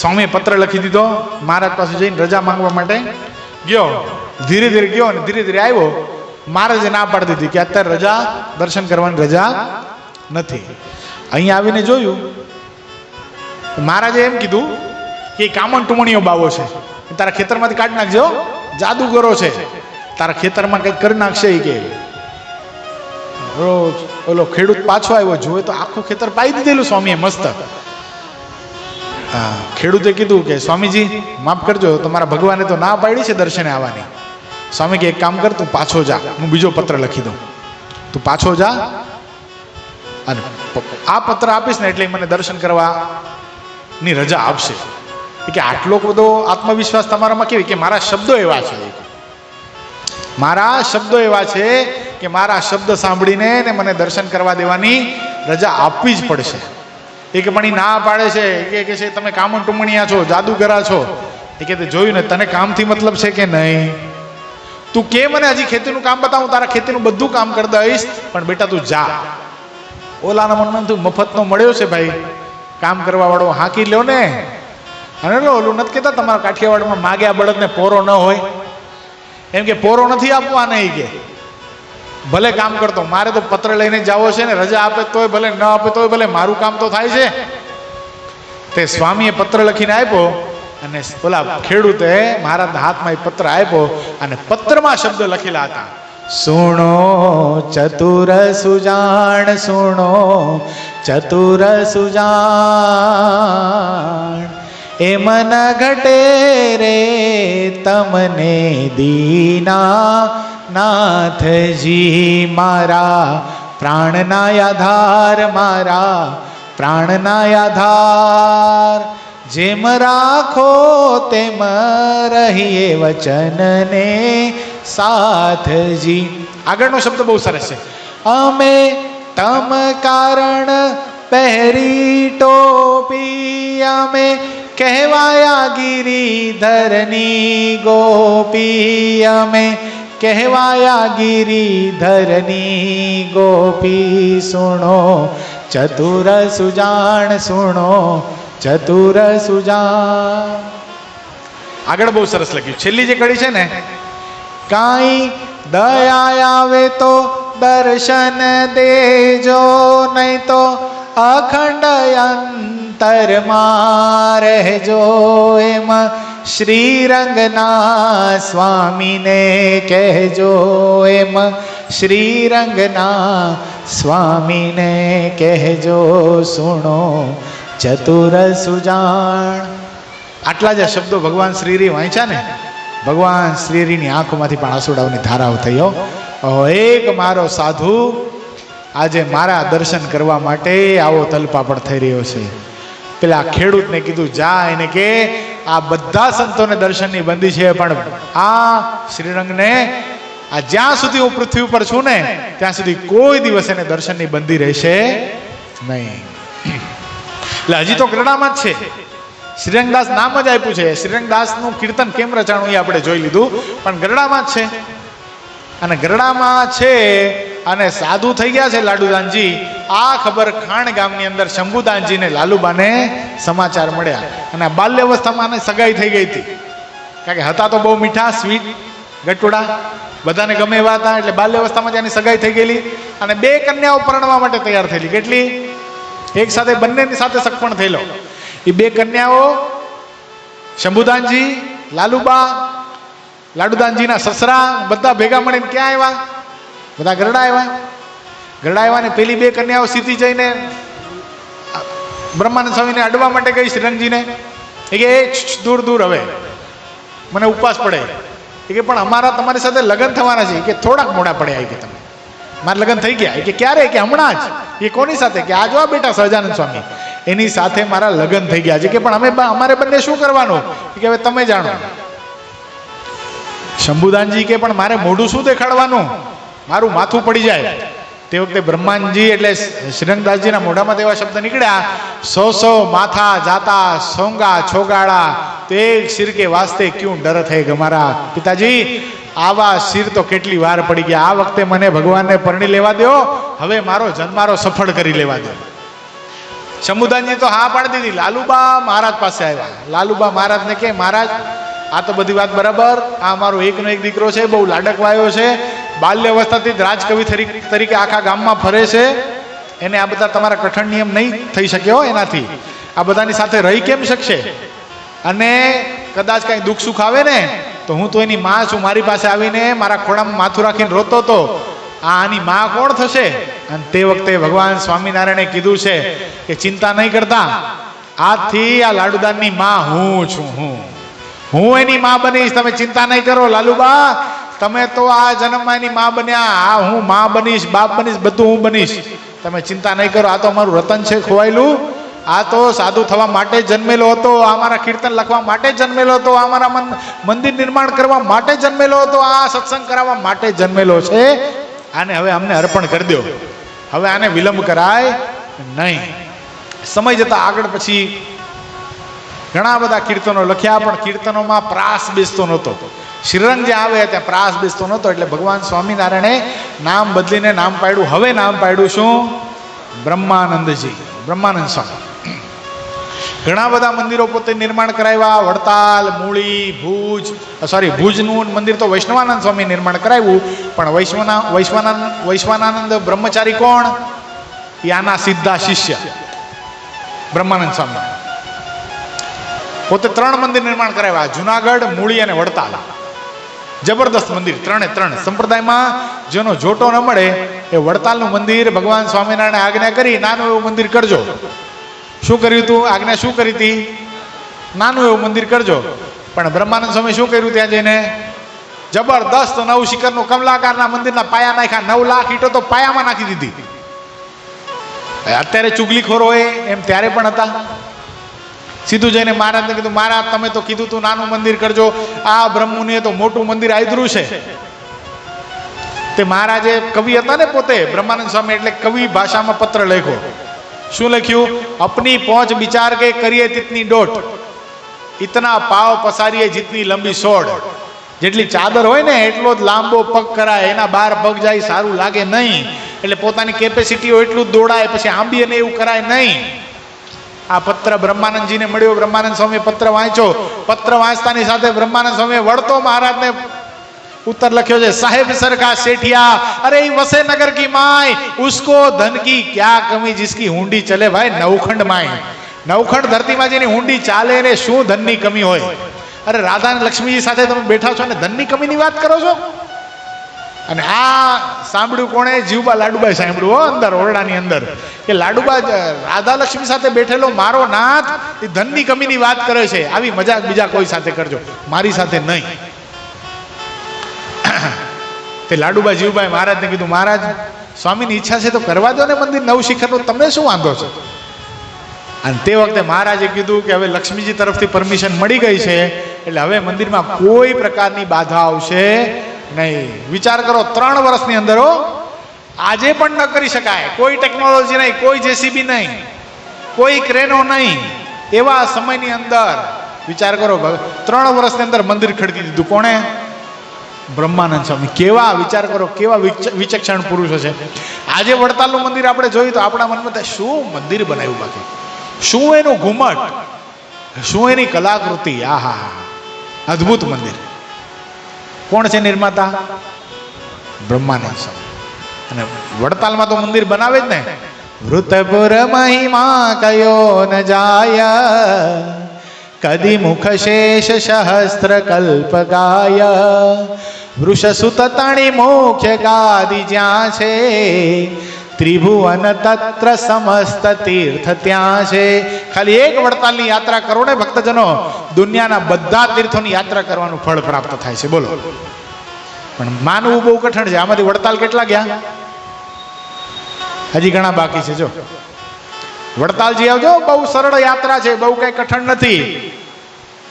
સ્વામીએ પત્ર લખી દીધો, મહારાજ પાસે જઈને રજા માંગવા માટે ગયો. ધીરે ધીરે ગયો અને ધીરે ધીરે આવ્યો. મહારાજે ના પાડી દીધી કે અત્યારે રજા, દર્શન કરવાની રજા નથી. અહીંયા આવીને જોયું, મહારાજે એમ કીધું કે કામણ ટુમણીઓ બાવો છે, તારા ખેતરમાંથી કાઢી નાખજો, જાદુગરો છે, તારા ખેતરમાં કંઈક કરી નાખશે. એ કે રોજ ઓલો ખેડૂત પાછો આવ્યો, જોવે તો આખું ખેતર પાઈ દીધેલું સ્વામીએ મસ્ત. હા, ખેડૂતે કીધું કે સ્વામીજી માફ કરજો, તમારા ભગવાને તો ના પાડી છે દર્શને આવવાની. સ્વામી કે એક કામ કર, તું પાછો જા, હું બીજો પત્ર લખી દઉં, તું પાછો જા અને આ પત્ર આપીશ ને એટલે મને દર્શન કરવાની રજા આપશે. કે આટલો બધો આત્મવિશ્વાસ તમારામાં કેવી? કે મારા શબ્દો એવા છે, મારા શબ્દો એવા છે કે મારા શબ્દ સાંભળીને ને મને દર્શન કરવા દેવાની રજા આપવી જ પડશે. એ કે પણ એ ના પાડે છે, એ કે છે તમે કામણ ટુમણિયા છો, જાદુગરા છો. એ કે જોયું ને, તને કામથી મતલબ છે કે નહીં? તું કે મને હજી ખેતીનું કામ બતાવું, તારા ખેતીનું બધું કામ કરી દઈશ, પણ બેટા તું જા. ઓલાના મનમાં તું મફતનો મળ્યો છે ભાઈ, કામ કરવા વાળો હાંકી લ્યો ને. અને ઓલું નથી કહેતા તમારા કાઠિયાવાડમાં માગ્યા બળદને પોરો ન હોય, એમ કે પોરો નથી આપવા નહીં, કે ભલે કામ કરતો, મારે તો પત્ર લઈને જાવો છે ને, રજા આપે તોય ભલે, ન આપે તોય ભલે, મારું કામ તો થાય છે. તે સ્વામીએ પત્ર લખીને આપ્યો અને ઓલા ખેડૂતે મહારાજના હાથમાં એ પત્ર આપ્યો અને પત્રમાં શબ્દ લખેલા હતા, સુણો ચતુર સુજાણ, સુણો ચતુર સુજાણ, એ મન ઘટે રે તમને દીના નાથજી, મારા પ્રાણના આધાર, મારા પ્રાણના આધાર, જેમ રાખો તેમ રહીએ વચનને સાથજી. આગળનો શબ્દ બહુ સરસ છે, અમે તમ કારણ પહેરી ટોપી, અમે કહેવાયા ગિરિધરની ગોપી, અમે કહેવાયા ગિરિધરની ગોપી, સુણો ચતુર સુજાણ, સુણો ચતુર સુજાણ. આગળ બહુ સરસ લખ્યું, છેલ્લી જે કડી છે ને, કાંઈ દયા આવે તો દર્શન દેજો, નહીં તો અખંડ અંતરમાં રહેજો, એમ શ્રીરંગના સ્વામીને કહેજો, એમ શ્રીરંગના સ્વામીને કહેજો, સુણો ચતુર સુજાણ. આટલા જે શબ્દો ભગવાન શ્રીરી વાંચ્યા ને, ભગવાન શ્રીરીની આંખોમાંથી પણ આંસુડાઓની ધારાઓ થયો. એક મારો સાધુ આજે મારા દર્શન કરવા માટે આવો તલપાપડ થઈ રહ્યો છે. પેલા ખેડૂતને કીધું, જા એને કે આ બધા સંતોને દર્શનની બંધી છે, પણ આ શ્રીરંગને આ જ્યાં સુધી હું પૃથ્વી ઉપર છું ને ત્યાં સુધી કોઈ દિવસ એને દર્શનની બંધી રહેશે નહીં. એટલે હજી તો ગરડામાં જ છે. શ્રીરંગદાસ નામ જ આપ્યું છે. શ્રીરંગદાસનું કીર્તન કેમ રચાણું એ આપણે જોઈ લીધું, પણ ગરડામાં જ છે. અને ગરડામાં છે અને સાધુ થઈ ગયા છે લાડુદાનજી. આ ખબર ખાણ ગામની અંદર શંભુદાનજી ને લાલુબાને સમાચાર મળ્યા, અને બાલ્ય અવસ્થામાં સગાઈ થઈ ગઈ હતી. કારણ કે હતા તો બહુ મીઠા, સ્વીટ, ગટુડા, બધાને ગમે એવા હતા. એટલે બાલ્ય અવસ્થામાં ત્યાંની સગાઈ થઈ ગયેલી અને બે કન્યાઓ પરણવા માટે તૈયાર થયેલી. કેટલી? એક સાથે, બંનેની સાથે સગપણ થયેલો. એ બે કન્યાઓ શંભુદાનજી, લાલુબા, લાડુદાનજીના સસરા, બધા ભેગા મળીને ક્યાં આવ્યા? બધા ગરડા આવ્યા. ગરડા આવ્યા ને પેલી બે કન્યાઓ સીધી જઈને બ્રહ્માનંદ સ્વામીને અડવા માટે ગઈ શ્રીરંગજીને. એ કે દૂર દૂર, હવે મને ઉપવાસ પડે. એ કે પણ અમારા તમારી સાથે લગ્ન થવાના છે. કે થોડાક મોડા પડ્યા કે તમે, મારા લગ્ન થઈ ગયા. કે ક્યારે? કે હમણાં જ. એ કોની સાથે? કે આ જો આ બેટા સહજાનંદ સ્વામી, એની સાથે મારા લગ્ન થઈ ગયા છે. કે પણ અમારે બંને શું કરવાનું? કે હવે તમે જાણો. શંભુદાનજી કે પણ મારે મોઢું શું દેખાડવાનું, મારું માથું પડી જાય. તે વખતે બ્રહ્માંજી એટલે શ્રીરંગદાસજીના મોઢામાં એવા શબ્દ નીકળ્યા, 100 માથા જાતા સોંગા છોગાડા, તો એક સિર કે વાસ્તે ક્યું ડરત હૈ ગમારા. પિતાજી, આવા સિર તો કેટલી વાર પડી ગયા. આ વખતે મને ભગવાનને પરણી લેવા દો, હવે મારો જન્મારો સફળ કરી લેવા દો. શંભુદાનજી તો હા પાડી દીધી. લાલુબા મહારાજ પાસે આવ્યા. લાલુબા મહારાજને કે મહારાજ, આ તો બધી વાત બરાબર, આ મારો એકનો એક દીકરો છે, બહુ લાડકવાયો છે, બાલ્ય અવસ્થાથી જ રાજકવિ તરીકે આખા ગામમાં ફરે છે, એને આ બધા તમારા કઠણ નિયમ નહીં થઈ શક્યો એનાથી, આ બધાની સાથે રહી કેમ શકશે? અને કદાચ કાંઈ દુઃખ સુખ આવે ને તો હું તો એની માં છું, મારી પાસે આવીને મારા ખોળામાં માથું રાખીને રોતો હતો, આની માં કોણ થશે? અને તે વખતે ભગવાન સ્વામિનારાયણે કીધું છે કે ચિંતા નહીં કરતા, આજથી આ લાડુદાનની માં હું છું, હું એની માં બનીશ, તમે ચિંતા નહીં કરો. લાલુબા, તમે તો આ જન્મમાં એની માં બન્યા, આ હું માં બનીશ, બાપ બનીશ, બધું હું બનીશ, તમે ચિંતા નહીં કરો. આ તો અમારું રતન છે ખોવાયેલું, આ તો સાધુ થવા માટે જન્મેલો હતો, આ મારા કીર્તન લખવા માટે જન્મેલો હતો, આ મારા મંદિર નિર્માણ કરવા માટે જન્મેલો હતો, આ સત્સંગ કરાવવા માટે જન્મેલો છે. આને હવે અમને અર્પણ કરી દો, હવે આને વિલંબ કરાય નહીં. સમય જતા આગળ પછી ઘણા બધા કીર્તનો લખ્યા, પણ કીર્તનોમાં પ્રાસ બેસતો નહોતો. શ્રીરંગ જે આવે ત્યાં પ્રાસ બેસતો નહોતો, એટલે ભગવાન સ્વામિનારાયણે નામ બદલીને નામ પાડ્યું. હવે નામ પાડ્યું શું? બ્રહ્માનંદજી, બ્રહ્માનંદ સ્વામી. ઘણા બધા મંદિરો પોતે નિર્માણ કરાવ્યા. વડતાલ, મૂળી, ભુજનું મંદિર તો વૈષ્ણવાનંદ સ્વામી નિર્માણ કરાવ્યું, પણ વૈશ્વાનંદ બ્રહ્મચારી કોણ? એ આના સીધા શિષ્ય બ્રહ્માનંદ સ્વામી. પોતે 3 મંદિર નિર્માણ કરાવ્યા, જુનાગઢ, મૂળી અને વડતાલ. જબરદસ્ત મંદિર, ત્રણે સંપ્રદાયમાં જેનો જોટો ન મળે એ વડતાલનું મંદિર ભગવાન સ્વામિનારાયણે આજ્ઞા કરી, નાનું એવું મંદિર કરજો. શું કર્યું હતું? આજ્ઞા શું કરી હતી? નાનું એવું મંદિર કરજો. પણ બ્રહ્માનંદ સ્વામી શું કર્યું? ત્યાં જઈને જબરદસ્ત 9 શિખરનું કમલાકારના મંદિરના પાયા નાખ્યા. 9 લાખ ઈંટો તો પાયામાં નાખી દીધી. અત્યારે ચુગલીખોરો હોય એમ ત્યારે પણ હતા. સીધું જઈને મહારાજને કીધું, મહારાજ તમે તો કીધું તું નાનું મંદિર કરજો, આ બ્રહ્મુનિએ તો મોટું મંદિર આદર્યું છે. તે મહારાજે કવિ હતા ને પોતે, બ્રહ્માનંદ સ્વામી, એટલે કવિ ભાષામાં પત્ર લખ્યો. શું લખ્યું? અપની પહોંચ વિચાર કે કરીએ તિતની ડોટ, ઇતના પાવ પસારીએ જીતની લંબી સોડ. જેટલી ચાદર હોય ને એટલો જ લાંબો પગ કરાય, એના 12 પગ જાય સારું લાગે નહીં. એટલે પોતાની કેપેસિટી હોય એટલું જ દોડાય, પછી આંબી અને એવું કરાય નહીં. આ પત્ર બ્રહ્માનંદજીને મળ્યો. બ્રહ્માનંદ સ્વામીએ પત્ર વાંચ્યો. પત્ર વાંચતાની સાથે બ્રહ્માનંદ સ્વામીએ વળતો મહારાજને ઉત્તર લખ્યો છે, સાહેબ સરખા શેઠિયા, અરે વસે નગર કી માય, ઉસકો ધન કી ક્યા કમી, જિસકી હુંડી ચલે ભાઈ નવખંડ માય. નવખંડ ધરતીમાં જેની હુંડી ચાલે ને શું ધનની કમી હોય? અરે રાધા અને લક્ષ્મીજી સાથે તમે બેઠા છો ને ધનની કમીની વાત કરો છો? અને આ સાંભળ્યું કોણે? જીવબા લાડુબાઈ સાંભળ્યું હો, અંદર ઓરડાની અંદર, કે લાડુબા રાધા લક્ષ્મી સાથે બેઠેલો મારો નાથ એ ધનની કમીની વાત કરે છે. આવી મજાક બીજા કોઈ સાથે કરજો, મારી સાથે નહીં. તે લાડુબા જીવબાઈ મહારાજને કીધું, મહારાજ સ્વામીની ઈચ્છા છે તો કરવા દો ને મંદિર 9 શિખરનું, તમને શું વાંધો છે? અને તે વખતે મહારાજે કીધું કે હવે લક્ષ્મીજી તરફથી પરમિશન મળી ગઈ છે, એટલે હવે મંદિરમાં કોઈ પ્રકારની બાધા આવશે નહીં. વિચાર કરો, 3 વર્ષની અંદર આજે પણ ન કરી શકાય, કોઈ ટેકનોલોજી નહીં, કોઈ જેસીબી નહીં, કોઈ ક્રેનો નહીં, એવા સમયની અંદર વિચાર કરો, 3 વર્ષની અંદર મંદિર ખડકી દીધું. કોણે? બ્રહ્માનંદ સ્વામી. કેવા વિચાર કરો, કેવા વિચક્ષણ પુરુષો છે. આજે વડતાલનું મંદિર આપણે જોયું તો આપણા મનમાં થાય, શું મંદિર બનાવ્યું, બાકી શું એનું ઘુમટ, શું એની કલાકૃતિ, આહા અદ્ભુત મંદિર. કોણ છે નિર્માતા? બ્રહ્માનંદ સ્વામી. અને વડતાલમાં તો મંદિર બનાવે જ ને. વૃતપુર મહિમા કયો ન જાય, કદી મુખ શેષ સહસ્ત્ર કલ્પ ગાય, વૃષ સુત તણી મુખ્ય ગાદી જ્યાં છે, ત્રિભુવન તત્ર સમસ્ત તીર્થ ત્યાં છે. ખાલી એક વડતાલની યાત્રા કરો ને ભક્તજનો, દુનિયાના બધા તીર્થોની યાત્રા કરવાનું ફળ પ્રાપ્ત થાય છે. બોલો, પણ માનવું બહુ કઠણ છે. આમાંથી વડતાલ કેટલા ગયા? હજી ઘણા બાકી છે. જો વડતાલજી આવજો, બહુ સરળ યાત્રા છે, બહુ કઈ કઠણ નથી.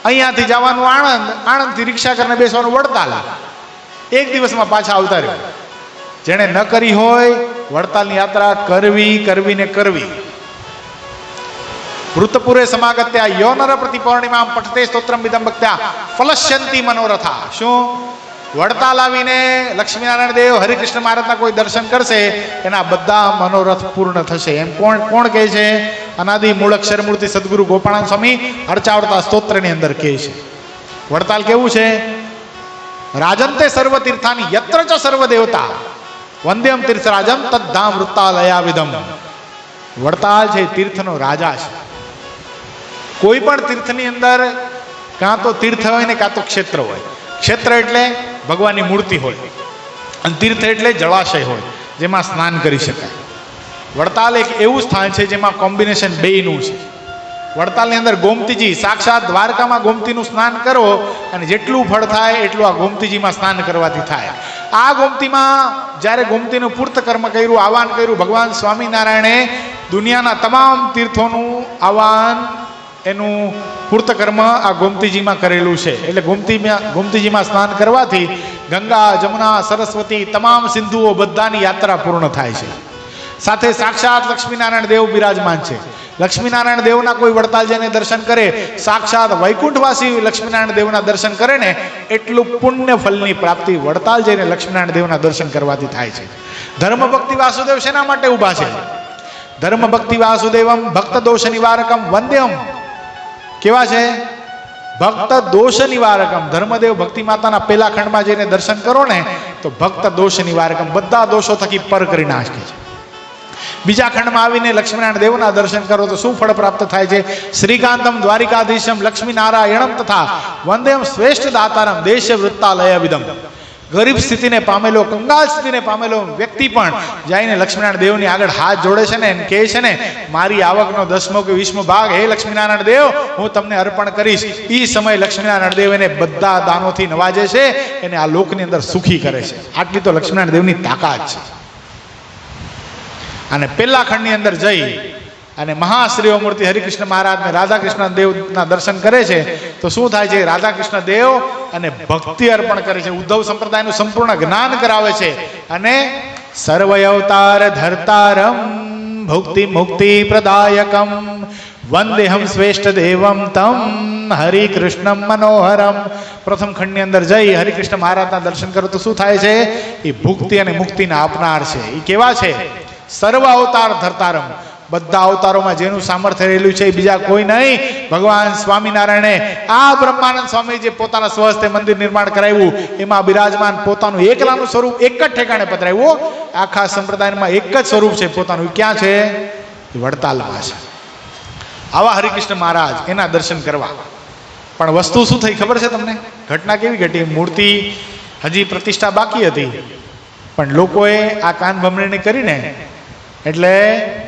અહીંયાથી જવાનું આણંદ, આણંદથી રિક્ષા કરીને બેસવાનું વડતાલ, એક દિવસમાં પાછા આવતા રહ્યો. જેણે ન કરી હોય વડતાલની યાત્રા કરવી ને કરવી. વૃતપુરે સમાગત્યા યો નર પ્રતિ પૌર્ણિમા પઠતે સ્તોત્રમ વિદમ ભક્ત્યા ફલશ્યંતિ મનોરથા. શું વડતાલ આવીને લક્ષ્મીનારાયણ દેવ હરિકૃષ્ણ મહારાજના કોઈ દર્શન કરશે એના બધા મનોરથ પૂર્ણ થશે. એમ કોણ કહે છે? અનાદિ મૂળક્ષર મૂર્તિ સદગુરુ ગોપાળાન સ્વામી અર્ચાવતા સ્તોત્રની અંદર કહે છે. વડતાલ કેવું છે? રાજંતે સર્વ તીર્થાની યત્ર ચ સર્વ દેવતા વંદ્યમ તીર્થરાજમ તદ્ધામ વૃત્તાલયાવિદમ. વડતાલ છે તીર્થનો રાજા છે. કોઈ પણ તીર્થની અંદર કાં તો તીર્થ હોય ને કાં તો ક્ષેત્ર હોય. ક્ષેત્ર એટલે ભગવાનની મૂર્તિ હોય અને તીર્થ એટલે જળાશય હોય જેમાં સ્નાન કરી શકાય. વડતાલ એક એવું સ્થાન છે જેમાં કોમ્બિનેશન બેયનું છે. વડતાલની અંદર ગોમતીજી, સાક્ષાત દ્વારકામાં ગોમતીનું સ્નાન કરો અને જેટલું ફળ થાય એટલું આ ગોમતીજીમાં સ્નાન કરવાથી થાય. આ ગોમતીમાં જ્યારે ગોમતીનું પૂર્ત કર્મ કર્યું, આહવાન કર્યું, ભગવાન સ્વામિનારાયણે દુનિયાના તમામ તીર્થોનું આહવાન, એનું પૂર્ત કર્મ આ ગોમતીજીમાં કરેલું છે. એટલે ગોમતીજીમાં સ્નાન કરવાથી ગંગા, જમુના, સરસ્વતી, તમામ સિંધુઓ બધાની યાત્રા પૂર્ણ થાય છે. સાથે સાક્ષાત લક્ષ્મીનારાયણ દેવ બિરાજમાન છે. લક્ષ્મીનારાયણ દેવના કોઈ વડતાલ જઈને દર્શન કરે, સાક્ષાત વૈકુંઠવાસી લક્ષ્મીનારાયણ દેવના દર્શન કરે ને એટલું પુણ્ય ફલની પ્રાપ્તિ વડતાલ જઈને લક્ષ્મીનારાયણ દેવના દર્શન કરવાથી થાય છે. ધર્મ ભક્તિ વાસુદેવ શેના માટે ઊભા છે? ધર્મ ભક્તિ વાસુદેવમ ભક્ત દોષ નિવારકમ વંદ્યમ. કેવા છે? ભક્ત દોષ નિવારકમ. ધર્મદેવ ભક્તિ માતાના પેલા ખંડમાં જઈને દર્શન કરો ને તો ભક્ત દોષ નિવારકમ, બધા દોષો થકી પર કરી નાખે છે. બીજા ખંડમાં આવીને લક્ષ્મીનારાયણ દેવના દર્શન કરો તો શું ફળ પ્રાપ્ત થાય છે? શ્રીકાંતમ દ્વારિકાધીશમ લક્ષ્મીનારાયણમ તથા વંદેમ શ્રેષ્ઠ દાતારમ દેશ વૃત્તાલયવિદમ. ગરીબ સ્થિતિને પામેલો, કંગાલ સ્થિતિને પામેલો વ્યક્તિ પણ જઈને લક્ષ્મીનારાયણ દેવની આગળ હાથ જોડે છે ને એમ કહે છે ને, મારી આવકનો 10મો કે 20મો ભાગ હે લક્ષ્મીનારાયણ દેવ હું તમને અર્પણ કરીશ. એ સમય લક્ષ્મીનારાયણ દેવ એને બધા દાનોથી નવાજે છે, એને આ લોકની અંદર સુખી કરે છે. આટલી તો લક્ષ્મીનારાયણ દેવની તાકાત છે. અને પેલા ખંડની અંદર જઈ અને મહાશ્રીઓ મૂર્તિ હરિકૃષ્ણ મહારાજ ને રાધાકૃષ્ણ દેવના દર્શન કરે છે તો શું થાય છે? રાધાકૃષ્ણ દેવ અને ભક્તિ અર્પણ કરે છે. ઉદ્ધવ સંપ્રદાયનું સંપૂર્ણ જ્ઞાન કરાવે છે અને સર્વયવતાર ધર્તારમ ભુક્તિ મુક્તિ પ્રદાયકમ વંદેહમ શ્રેષ્ઠ દેવમ તમ હરિકૃષ્ણમ મનોહરમ. પ્રથમ ખંડની અંદર જઈ હરિકૃષ્ણ મહારાજના દર્શન કરો તો શું થાય છે? એ ભુક્તિ અને મુક્તિના આપનાર છે. એ કેવા છે? સર્વ અવતાર ધરતારમ. બધા અવતારોમાં જેનું સામર્થ્ય રહેલું છે બીજા કોઈ નહીં. ભગવાન સ્વામિનારાયણે આ બ્રહ્માનંદ સ્વામી જે પોતાના સ્વહસ્તે મંદિર નિર્માણ કરાવ્યું એમાં બિરાજમાન પોતાનું એકલાનું સ્વરૂપ એક જ ઠેકાણે પધરાવ્યું. આખા સંપ્રદાયમાં એક જ સ્વરૂપ છે પોતાનું. ક્યાં છે? વડતાલમાં છે. આવા હરિકૃષ્ણ મહારાજ, એના દર્શન કરવા. પણ વસ્તુ શું થઈ ખબર છે તમને? ઘટના કેવી ઘટી? મૂર્તિ હજી પ્રતિષ્ઠા બાકી હતી પણ લોકોએ આ કાન ભમરણી કરીને એટલે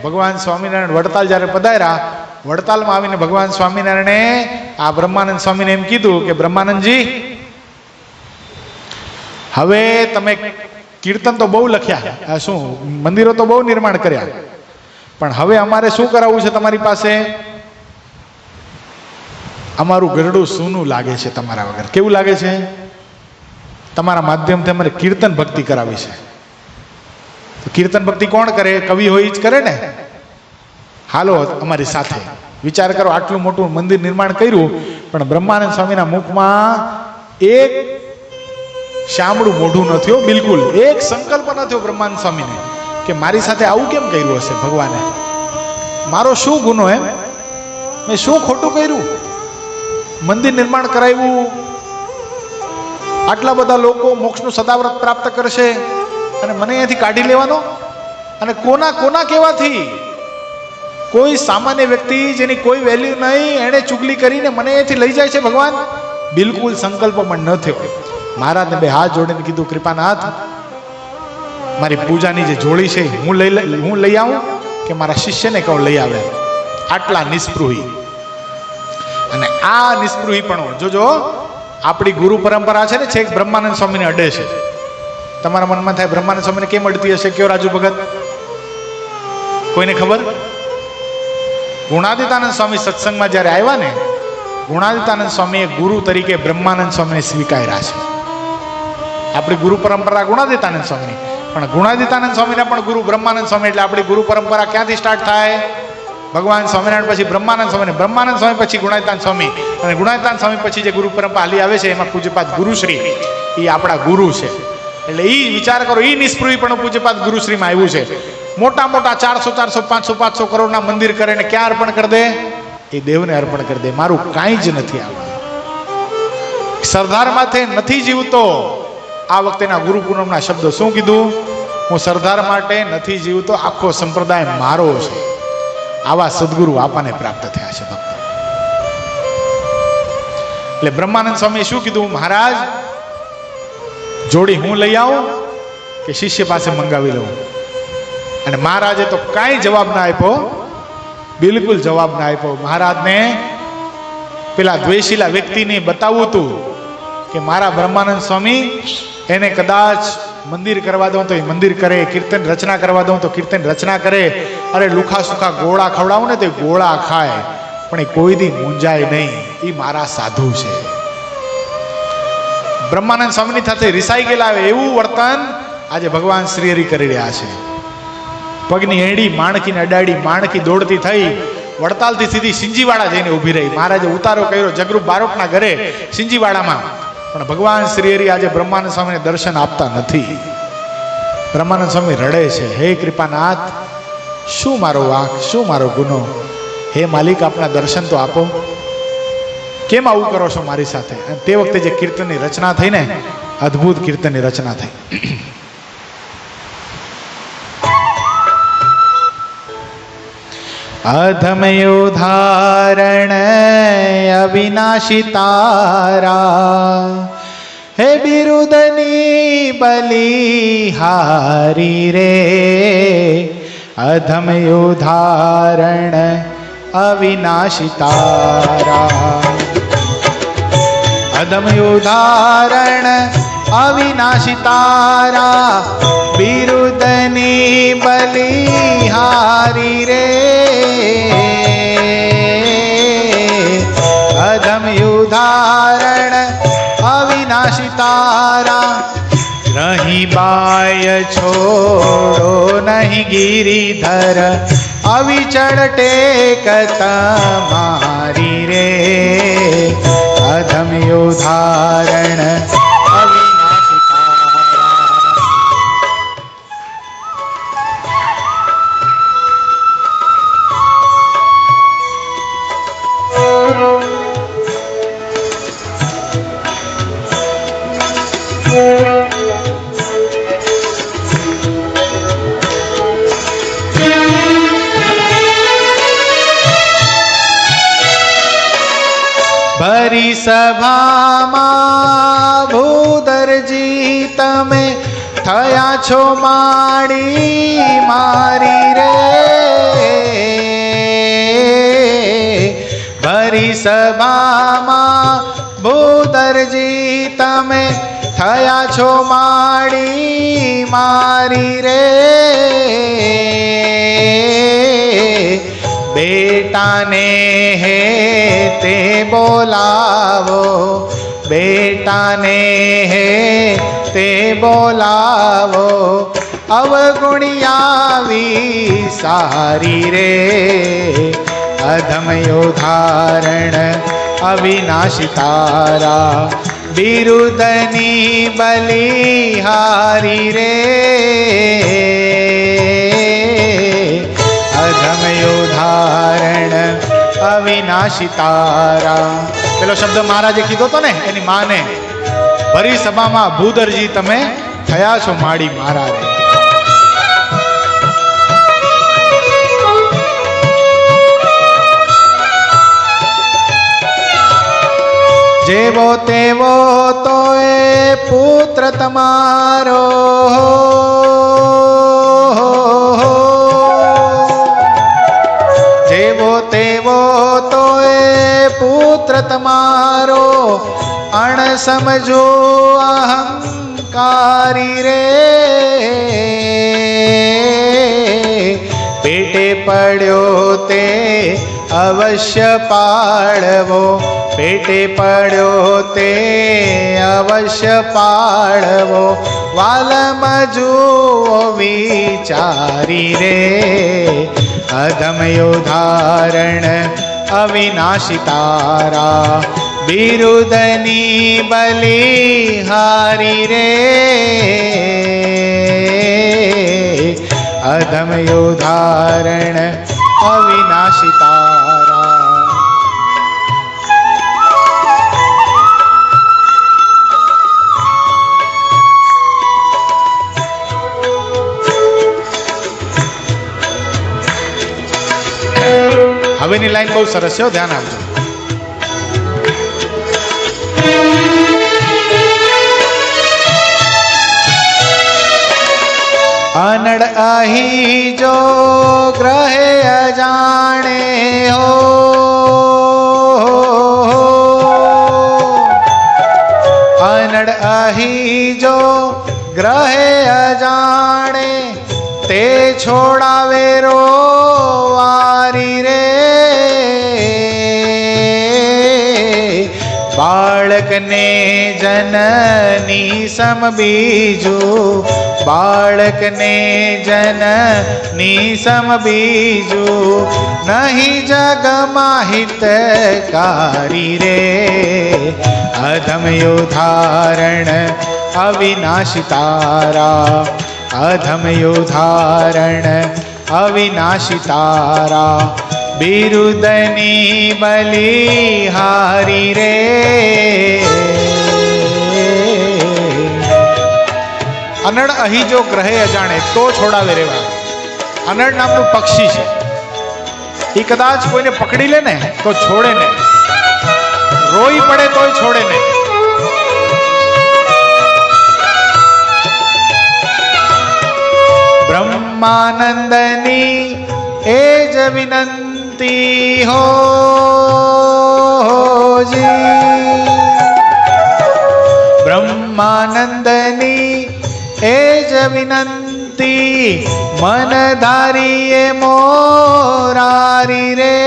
ભગવાન સ્વામિનારાયણ વડતાલ જ્યારે પધાર્યા, વડતાલમાં આવીને ભગવાન સ્વામિનારાયણે આ બ્રહ્માનંદ સ્વામીને એમ કીધું કે બ્રહ્માનંદજી, હવે તમે કીર્તન તો બહુ લખ્યા, શું મંદિરો તો બહુ નિર્માણ કર્યા, પણ હવે અમારે શું કરાવવું છે તમારી પાસે? અમારું ગરડું સૂનું લાગે છે તમારા વગર. કેવું લાગે છે? તમારા માધ્યમથી અમારે કીર્તન ભક્તિ કરાવી છે. તો કીર્તન ભક્તિ કોણ કરે? કવિ હોય જ કરે ને. હાલો અમારી સાથે. વિચાર કરો, આટલું મોટું મંદિર નિર્માણ કર્યું પણ બ્રહ્માનંદ સ્વામીના મુખમાં એક શામળું મોઢું ન થયું, બિલકુલ એક સંકલ્પ ન થયો બ્રહ્માનંદ સ્વામીને કે મારી સાથે આવું કેમ કર્યું હશે ભગવાને? મારો શું ગુનો? એમ મેં શું ખોટું કર્યું? મંદિર નિર્માણ કરાવ્યું, આટલા બધા લોકો મોક્ષનું સદાવ્રત પ્રાપ્ત કરશે અને મને અહીંયાથી કાઢી લેવાનો? અને કોના કોના કહેવાથી? કોઈ સામાન્ય વ્યક્તિ જેની કોઈ વેલ્યુ નહીં, એણે ચુગલી કરીને મને અહીંયાથી લઈ જાય છે ભગવાન? બિલકુલ સંકલ્પ પણ ન થયો. મહારાજને બે હાથ જોડીને કીધું, કૃપાનાથ મારી પૂજાની જે જોડી છે હું લઈ આવું કે મારા શિષ્યને કહું લઈ આવે? આટલા નિસ્પૃહી. અને આ નિસ્પૃહી પણ જોજો, આપણી ગુરુ પરંપરા છે ને છેક બ્રહ્માનંદ સ્વામીને અડે છે. તમારા મનમાં થાય બ્રહ્માનંદ સ્વામીને કેમ અડતી હશે? કયો રાજુ ભગત? કોઈને ખબર? ગુણાદિતાનંદ સ્વામી સત્સંગમાં જ્યારે આવ્યા ને, ગુણાદિતાનંદ સ્વામીએ ગુરુ તરીકે બ્રહ્માનંદ સ્વામીને સ્વીકાર્યા છે. આપણી ગુરુ પરંપરા ગુણાદિતાનંદ સ્વામીની, પણ ગુણાદિતાનંદ સ્વામીના પણ ગુરુ બ્રહ્માનંદ સ્વામી. એટલે આપણી ગુરુ પરંપરા ક્યાંથી સ્ટાર્ટ થાય? ભગવાન સ્વામિનારાયણ પછી બ્રહ્માનંદ સ્વામી, બ્રહ્માનંદ સ્વામી પછી ગુણાદિતાનંદ સ્વામી, અને ગુણાદિતાનંદ સ્વામી પછી જે ગુરુ પરંપરા હાલી આવે છે એમાં પૂજ્યપાદ ગુરુશ્રી એ આપણા ગુરુ છે. એટલે એ વિચાર કરો, એ નિસ્પૃહી પણ પૂજ્યપાદ ગુરુશ્રીમાં આવ્યું છે. મોટા મોટા 400 400 500 500 કરોડના મંદિર કરે ને ક્યાં અર્પણ કરી દે? એ દેવને અર્પણ કરી દે. મારું કાંઈ જ નથી આવવાનું. સરદાર માથે નથી જીવતો. આ વખતેના ગુરુ પૂનમના શબ્દો શું કીધું? હું સરદાર માટે નથી જીવતો, આખો સંપ્રદાય મારો છે. આવા સદગુરુ આપણને પ્રાપ્ત થયા છે ભક્તો. એટલે બ્રહ્માનંદ સ્વામીએ શું કીધું? મહારાજ, જોડી હું લઈ આવું કે શિષ્ય પાસે મંગાવી લઉં? અને મહારાજે તો કાંઈ જવાબ ના આપ્યો, બિલકુલ જવાબ ના આપ્યો. મહારાજને પેલા દ્વેષીલા વ્યક્તિને બતાવવું હતું કે મારા બ્રહ્માનંદ સ્વામી એને કદાચ મંદિર કરવા દઉં તો એ મંદિર કરે, કીર્તન રચના કરવા દઉં તો કીર્તન રચના કરે, અરે લુખા સુખા ગોળા ખવડાવું ને તો ગોળા ખાય, પણ એ કોઈ દી મૂંઝાય નહીં. એ મારા સાધુ છે. બ્રહ્માનંદ સ્વામીની સાથે રિસાઈ ગયેલા એવું વર્તન આજે ભગવાન શ્રી હરિ કરી રહ્યા છે. પગની એડી માણકીને અડાડી, માણકી દોડતી થઈ વડતાલથી સીધી સિંજીવાડા જઈને ઊભી રહી. મહારાજે ઉતારો કર્યો જગરૂપ બારોટના ઘરે સિંજીવાડામાં. પણ ભગવાન શ્રી હરિ આજે બ્રહ્માનંદ સ્વામીને દર્શન આપતા નથી. બ્રહ્માનંદ સ્વામી રડે છે, હે કૃપાનાથ, શું મારો વાંક, શું મારો ગુનો? હે માલિક, આપના દર્શન તો આપો. કેમ આવું કરો છો મારી સાથે? અને તે વખતે જે કીર્તનની રચના થઈ ને, અદ્ભુત કીર્તનની રચના થઈ. અધમયો ધારણ અવિનાશી તારા, હે બિરુદની બલિહારી રે. અધમયો ધારણ અવિનાશી તારા, અધમયો ધારણ અવિનાશી તારા, બિરુદની બલિહારી રે. અધમયું ધારણ અવિનાશી તારા, નહીં બાય છોડો નહીં ગિરિધર, અવિચળ ટેક તમારી રે. અધમયું ધારણ અવિનાશી તારા. ભરી સભામાં ભૂદરજી તમે થયા છો માડી મારી રે. ભરી સભામાં ભૂદરજી તમે થયા છો માડી મારી રે. બેટાને હે તે બોલાવો, બેટાને હે તે બોલાવો, અવગુણિયાવી સારી રે. અધમયો ધારણ અવિનાશી તારા, બિરુદની બલિહારી રે. અધમયો ધારણ અવિનાશી તારા. પેલો શબ્દ મહારાજે કીધો તો ને એની માને, ભરી સભામાં ભૂદરજી તમે થયા છો માડી મારા રે. જેવો તેવો તો એ પુત્ર તમારો, પુત્ર તમારો અણ સમજો અહંકારી રે, પેટે પડ્યો તે અવશ્ય પાળવો, પેટે પડ્યો તે અવશ્ય પાળવો, વાલમાં જુઓ વિચારી રે, અધમયો ધારણ અવિનાશી તારા, બિરુદની બલિહારી રે, અધમયો ધારણ અવિનાશી તારા. હવેની લાઈન બહુ સરસ છે, ધ્યાન આપજો. અનડ અહી જો ગ્રહે અજાણે હો, અનડ અહી જો ગ્રહે અજાણે, તે છોડાવે રોવારી રે, બાળકને જનની સમ બીજું, બાળકને જનની સમ બીજું, નહીં જગમાં હિતકારી રે, અધમયો ધારણ અવિનાશી તારા, અધમયો ધારણ અવિનાશી તારા, બિરુદની બલિહારી રે. અનડ અહીં જો ગ્રહે અજાણે તો છોડાવે રેવા. અનડ નામનું પક્ષી છે, એ કદાચ કોઈને પકડી લે ને તો છોડે નહીં, રોઈ પડે તોય છોડે નહીં. બ્રહ્માનંદની એ જ વિનંતી હો જી, બ્રહ્માનંદની એ જ વિનંતી, મન ધારીએ મોરારી રે,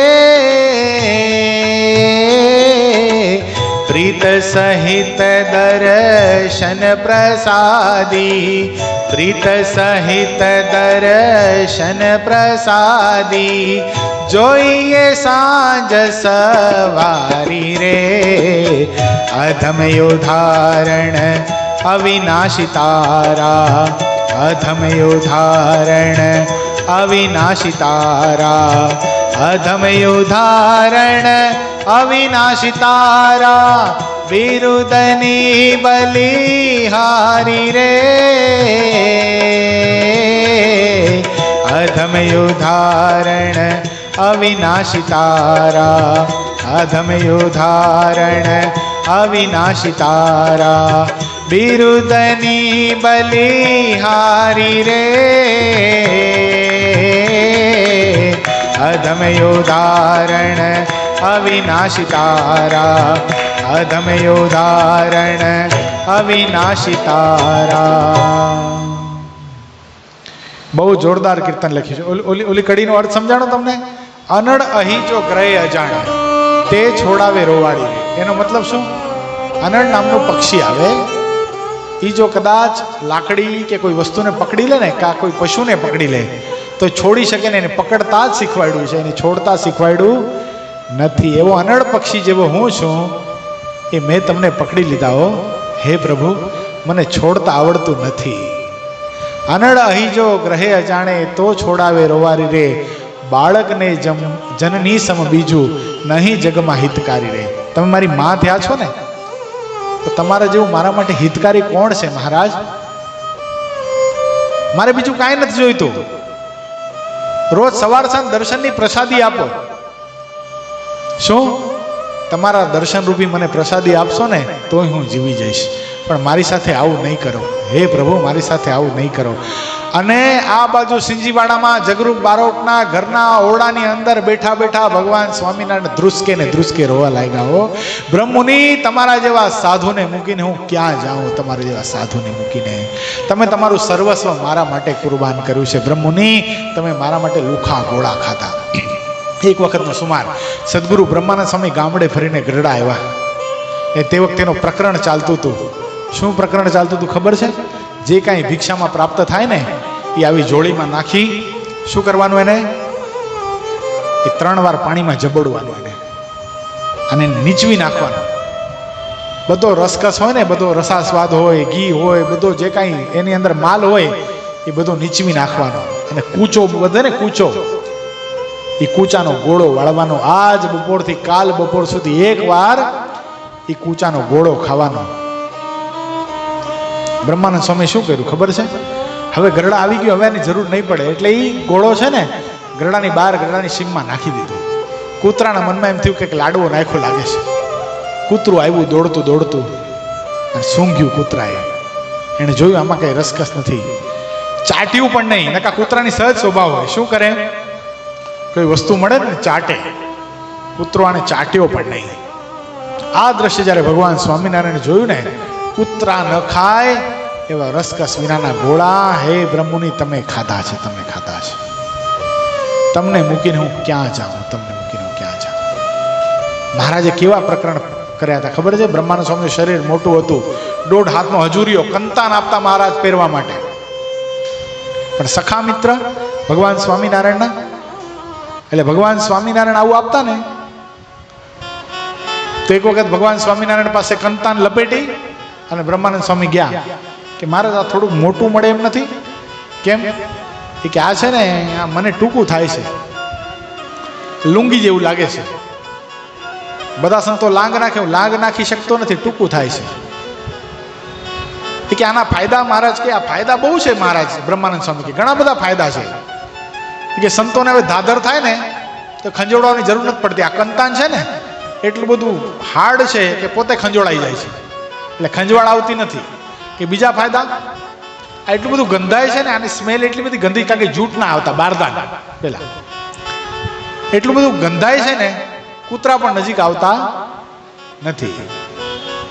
પ્રીત સહિત દર્શન પ્રસાદી, પ્રીત સહિત દર્શન પ્રસાદી, જોઈએ સાંજ સવારી રે, અધમયો ધારણ અવિનાશી તારા, અધમયો ધારણ અવિનાશી તારા, અધમયો ધારણ અવિનાશી તારા, બિરુદની બલિહારી રે, અધમયો ધારણ અવિનાશી તારા, અધમયો ધારણ અવિનાશી તારા, બિરુદની બલિહારી રે, અધમયો ધારણ અવિનાશી તારા, અધમયો ધારણ અવિનાશી તારા. બહુ જોરદાર કીર્તન લખ્યું છે. ઓલી કડીનો અર્થ સમજાણો તમને? અનડ અહીં જો ગ્રહે અજાણે, તે છોડાવે રોવાડી. એનો મતલબ શું? અનડ નામનું પક્ષી આવે, એ જો કદાચ લાકડી કે કોઈ વસ્તુને પકડી લે ને, કા કોઈ પશુને પકડી લે તો છોડી શકે ને, એને પકડતા જ શીખવાડ્યું છે, એને છોડતા શીખવાડ્યું નથી. એવો અનડ પક્ષી જેવો હું છું, એ મેં તમને પકડી લીધા હો હે પ્રભુ, મને છોડતા આવડતું નથી. અનડ અહીં જો ગ્રહે અજાણે, તો છોડાવે રોવારી રે, બાળકને જનની સમ બીજું, નહીં જગમાં હિતકારી રે. તમે મારી માં થયા છો ને, તો તમારા જેવું મારા માટે હિતકારી કોણ છે મહારાજ? મારે બીજું કાંઈ નથી જોઈતું. રોજ સવાર સાંજ દર્શનની પ્રસાદી આપો. શું તમારા દર્શન રૂપી મને પ્રસાદી આપશો ને તોય હું જીવી જઈશ, પણ મારી સાથે આવું નહીં કરો હે પ્રભુ, મારી સાથે આવું નહીં કરો. અને આ બાજુ સિંજીવાડામાં જગરૂપ બારોટના ઘરના ઓરડાની અંદર બેઠા બેઠા ભગવાન સ્વામિનારાયણ ધ્રુસકે ને ધ્રુસકે રોવા લાગ્યા. હો બ્રહ્મુનિ, તમારા જેવા સાધુને મૂકીને હું ક્યાં જાઉં? તમારા જેવા સાધુને મૂકીને તમે તમારું સર્વસ્વ મારા માટે કુરબાન કર્યું છે. બ્રહ્મુનિ, તમે મારા માટે લુખા ગોળા ખાધા. એક વખતનો સુમાર સદગુરુ બ્રહ્માનંદ સ્વામી ગામડે ફરીને ગરડા આવ્યા. તે વખતેનું પ્રકરણ ચાલતું હતું. શું પ્રકરણ ચાલતું હતું ખબર છે? જે કાંઈ ભિક્ષામાં પ્રાપ્ત થાય ને એ આવી જોડીમાં નાખી શું કરવાનું? એને એ 3 વાર પાણીમાં જબડવાનું એને અને નીચવી નાખવાનું. બધો રસકસ હોય ને, બધો રસાસ્વાદ હોય, ઘી હોય, બધો જે કાંઈ એની અંદર માલ હોય એ બધો નીચવી નાખવાનો. અને કૂચો વધે ને, કૂચો, એ કૂચાનો ગોળો વાળવાનો. આજ બપોરથી કાલ બપોર સુધી 1 વાર એ કૂચાનો ગોળો ખાવાનો. બ્રહ્માનંદ સ્વામી શું કર્યું ખબર છે? હવે ગરડા આવી ગયો, હવે એની જરૂર નહીં પડે એટલે એ ગોળો છે ને ગરડાની બહાર, ગરડાની સીમમાં નાખી દીધો. કૂતરાના મનમાં એમ થયું કે લાડવો નાખ્યો લાગે છે. કૂતરું આવ્યું દોડતું દોડતું અને સૂંઘ્યું કૂતરાએ. એને જોયું આમાં કઈ રસકસ નથી. ચાટ્યું પણ નહીં, નકા કૂતરાની સહજ સ્વભાવ હોય. શું કરે? કોઈ વસ્તુ મળે ને ચાટે. કૂતરો આને ચાટ્યો પણ નહીં. આ દ્રશ્ય જ્યારે ભગવાન સ્વામિનારાયણ જોયું ને, કૂતરા ન ખાય એવા રસકસ વિનાના ગોળા હે બ્રહ્મુનિ તમે ખાધા છે, તમે ખાધા છે. તમને મૂકીને હું ક્યાં જાઉં? તમને મૂકીને હું ક્યાં જાઉં? મહારાજે કેવા પ્રકરણ કર્યા હતા ખબર છે? બ્રહ્માનંદ સ્વામીનું શરીર મોટું હતું, 1.5 હાથનો હજુરીઓ કંતાન આપતા મહારાજ પહેરવા માટે. પણ સખા મિત્ર ભગવાન સ્વામિનારાયણના, એટલે ભગવાન સ્વામિનારાયણ આવું આપતા ને તો એક વખત ભગવાન સ્વામિનારાયણ પાસે કંતાન લપેટી અને બ્રહ્માનંદ સ્વામી ગયા કે મહારાજ આ થોડુંક મોટું મળે એમ નથી? કેમ? એ કે આ છે ને આ મને ટૂંકું થાય છે, લુંગી જેવું લાગે છે. બધા સંતો લાંગ નાખે, લાંગ નાખી શકતો નથી, ટૂંકું થાય છે. એ કે આના ફાયદા મહારાજ, કે આ ફાયદા બહુ છે મહારાજ. બ્રહ્માનંદ સ્વામી કે ઘણા બધા ફાયદા છે. કે સંતોને હવે ધાધર થાય ને તો ખંજોળવાની જરૂર નથી પડતી. આ કંતાન છે ને એટલું બધું હાર્ડ છે કે પોતે ખંજોળાઈ જાય છે, એટલે ખંજવાળ આવતી નથી. કે બીજા ફાયદા, આ એટલું બધું ગંધાય છે ને, આની સ્મેલ એટલી બધી ગંદી, કારણ કે જૂઠ ના આવતા બારદાન પેલા એટલું બધું ગંધાય છે ને, કૂતરા પણ નજીક આવતા નથી.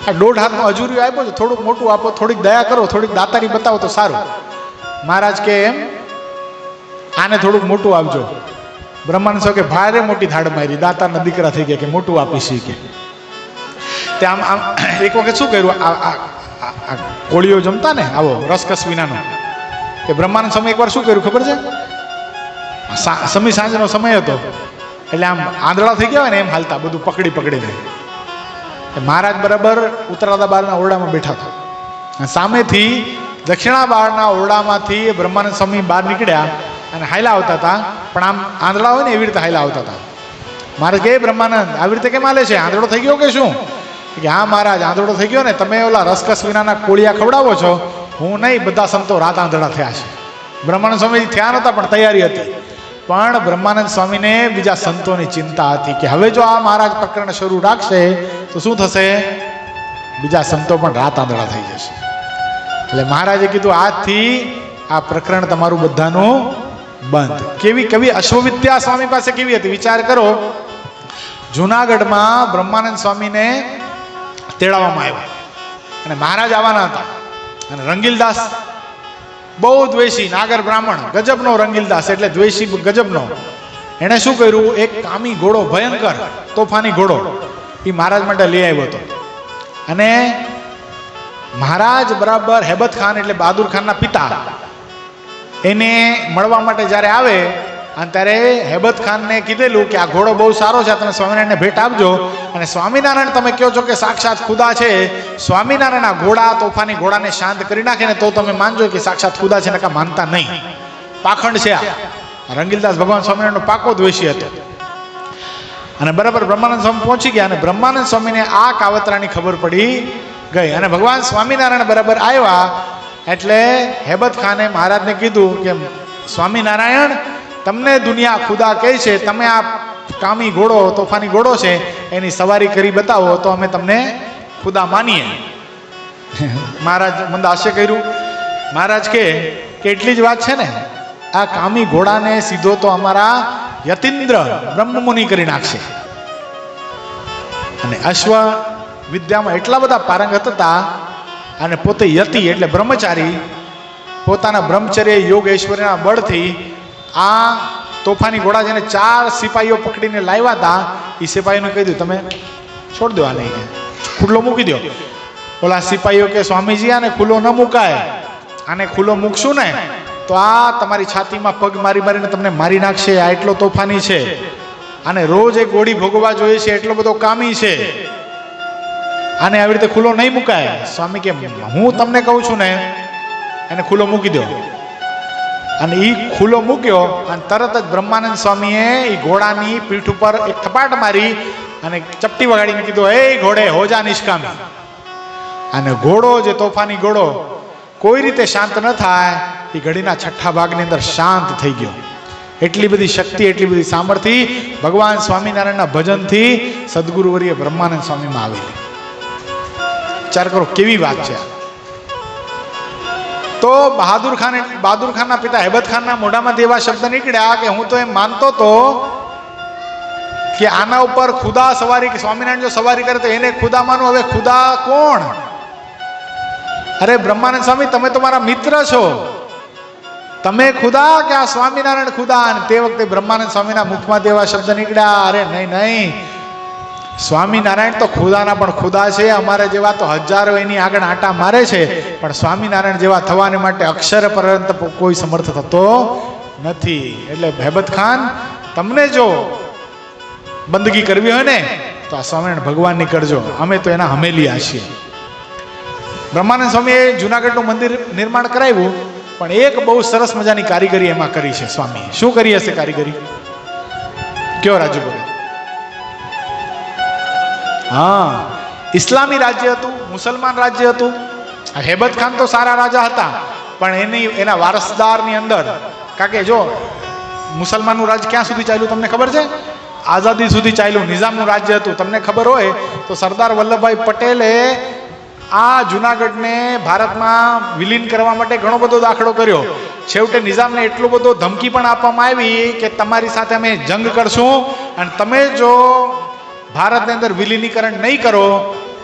આ 1.5 હાથનો હજુરી આપ્યો છે, થોડુંક મોટું આપો, થોડીક દયા કરો, થોડીક દાતારી બતાવો તો સારું. મહારાજ કે એમ આને થોડુંક મોટું આપજો. બ્રહ્માનંદ સ્વામી કે ભારે મોટી ધાડ મારી, દાતારના દીકરા થઈ ગયા કે મોટું આપીશ. કે તે આમ આમ એક વખત શું કર્યું, આ કોળીઓ જમતા ને આવો રસકસ વિનાનો, કે બ્રહ્માનંદ સ્વામી એકવાર શું કર્યું ખબર છે? સાંજનો સમય હતો એટલે આમ આંધળા થઈ ગયા હોય ને એમ હાલતા, બધું પકડી પકડીને. મહારાજ બરાબર ઉત્તરાદા બારના ઓરડામાં બેઠા હતા. સામેથી દક્ષિણા બારના ઓરડામાંથી બ્રહ્માનંદ સ્વામી બહાર નીકળ્યા અને હાયલા આવતા હતા. પણ આમ આંધળા હોય ને એવી રીતે હાયલા આવતા હતા. મહારાજ કે બ્રહ્માનંદ આવી રીતે કેમ હાલે છે? આંધળો થઈ ગયો કે શું? કે હા મહારાજ, આંધળો થઈ ગયો ને, તમે ઓલા રસકસ વિનાના કોળિયા ખવડાવો છો, હું નહીં, બધા સંતો રાત આંધળા થયા છે. બ્રહ્માનંદ સ્વામી થયા નહોતા પણ તૈયારી હતી. પણ બ્રહ્માનંદ સ્વામીને બીજા સંતોની ચિંતા હતી કે હવે જો આ મહારાજ પ્રકરણ શરૂ રાખશે તો શું થશે? બીજા સંતો પણ રાત આંધળા થઈ જશે. એટલે મહારાજે કીધું આજથી આ પ્રકરણ તમારું બધાનું બંધ. કેવી કવિ અશ્વવિદ્યા સ્વામી પાસે કેવી હતી વિચાર કરો. જુનાગઢમાં બ્રહ્માનંદ સ્વામીને તેડાવવામાં આવ્યા અને મહારાજ આવવાના હતા. અને રંગીલદાસ બહુ દ્વેષી, નાગર બ્રાહ્મણ, ગજબનો રંગીલદાસ, એટલે દ્વેષી ગજબનો. એણે શું કર્યું, એક કામી ઘોડો, ભયંકર તોફાની ઘોડો, એ મહારાજ માટે લઈ આવ્યો હતો. અને મહારાજ બરાબર હેબત ખાન એટલે બહાદુર ખાનના પિતા એને મળવા માટે જ્યારે આવે અને ત્યારે હેબત ખાનને કીધેલું કે આ ઘોડો બહુ સારો છે, તમે સ્વામિનારાયણને ભેટ આપજો. અને સ્વામિનારાયણ તમે કહો છો કે સાક્ષાત ખુદા છે, સ્વામિનારાયણ આ ઘોડા, તોફાની ઘોડાને શાંત કરી નાખે ને તો તમે માનજો કે સાક્ષાત ખુદા છે, નકા માનતા નહીં. પાખંડ છે આ. રંગીલદાસ ભગવાન સ્વામિનારાયણનો પાકો દ્વેષી હતો. અને બરાબર બ્રહ્માનંદ સ્વામી પહોંચી ગયા અને બ્રહ્માનંદ સ્વામીને આ કાવતરાની ખબર પડી ગઈ. અને ભગવાન સ્વામિનારાયણ બરાબર આવ્યા એટલે હેબત ખાને મહારાજને કીધું કે સ્વામિનારાયણ, તમને દુનિયા ખુદા કહે છે, તમે આ કામી ઘોડો, તોફાની ઘોડો છે, એની સવારી કરી બતાવો તો અમે તમને ખુદા માનીએ. મહારાજ મંદ હાસ્ય કર્યું. મહારાજ કે એટલી જ વાત છે ને, આ કામી ઘોડાને સીધો તો અમારા યતીન્દ્ર બ્રહ્મમુનિ કરી નાખશે. અને અશ્વ વિદ્યામાં એટલા બધા પારંગત હતા, અને પોતે યતિ એટલે બ્રહ્મચારી, પોતાના બ્રહ્મચર્ય યોગ ઐશ્વર્યના બળથી આ તોફાની ઘોડા જેને 4 સિપાહીઓ પકડીને લાવ્યા હતા, એ સિપાહીઓને કહી દીધું તમે છોડ દો, આ નહીં ખુલ્લો મૂકી દો. ઓલા સિપાહીઓ કે સ્વામીજી આને ખુલ્લો ન મુકાય, આને ખુલ્લો મૂકશું ને તો આ તમારી છાતીમાં પગ મારી મારીને તમને મારી નાખશે, આ એટલો તોફાની છે, આને રોજ એક ગોળી ભોગવવા જોઈએ છે, એટલો બધો કામી છે, આને આવી રીતે ખુલ્લો નહીં મુકાય. સ્વામી કે હું તમને કહું છું ને એને ખુલ્લો મૂકી દો. અને એ ખુલ્લો મૂક્યો, અને તરત જ બ્રહ્માનંદ સ્વામીએ એ ઘોડાની પીઠ ઉપર એક થપાટ મારી અને ચપટી વગાડીને કીધું, હે ઘોડે હો જા નિષ્કામી. અને ઘોડો જે તોફાની ઘોડો કોઈ રીતે શાંત ન થાય, એ ઘડીના 6ઠ્ઠા ભાગની અંદર શાંત થઈ ગયો. એટલી બધી શક્તિ, એટલી બધી સામર્થ્ય ભગવાન સ્વામિનારાયણના ભજનથી સદગુરુવર્ય બ્રહ્માનંદ સ્વામીમાં આવેલી. વિચાર કરો કેવી વાત છે. તો બહાદુર ખાનના પિતા હેબત ખાનના મોઢામાંથી એવા શબ્દ નીકળ્યા કે હું તો એમ માનતો હતો કે આના ઉપર ખુદા સવારી, કે સ્વામિનારાયણ જો સવારી કરે તો એને ખુદા માનું. હવે ખુદા કોણ? અરે બ્રહ્માનંદ સ્વામી તમે તો મારા મિત્ર છો, તમે ખુદા કે આ સ્વામિનારાયણ ખુદા? અને તે વખતે બ્રહ્માનંદ સ્વામીના મુખમાંથી એવા શબ્દ નીકળ્યા, અરે નહીં નહીં, સ્વામિનારાયણ તો ખુદાના પણ ખુદા છે, અમારે જેવા તો હજારો એની આગળ આટા મારે છે, પણ સ્વામિનારાયણ જેવા થવાને માટે અક્ષર પર્યંત કોઈ સમર્થ થતો નથી. એટલે હેબત ખાન તમને જો બંદગી કરવી હોય ને તો આ સ્વામિનારાયણ ભગવાનની કરજો, અમે તો એના હમેલિયા છીએ. બ્રહ્માનંદ સ્વામીએ જુનાગઢનું મંદિર નિર્માણ કરાવ્યું, પણ એક બહુ સરસ મજાની કારીગરી એમાં કરી છે સ્વામી. શું કરી હશે કારીગરી? કયો રાજુભાઈ? હા, ઇસ્લામી રાજ્ય હતું, મુસલમાન રાજ્ય હતું. હેબત ખાન તો સારા રાજા હતા, પણ એના વારસદારની અંદર, કારણ કે જો મુસલમાનનું રાજ ક્યાં સુધી ચાલ્યું તમને ખબર છે? આઝાદી સુધી ચાલ્યું. નિઝામનું રાજ્ય હતું. તમને ખબર હોય તો સરદાર વલ્લભભાઈ પટેલે આ જુનાગઢને ભારતમાં વિલીન કરવા માટે ઘણો બધો દાખલો કર્યો. છેવટે નિઝામને એટલો બધો ધમકી પણ આપવામાં આવી કે તમારી સાથે અમે જંગ કરશું, અને તમે જો ભારતની અંદર વિલીનીકરણ નહીં કરો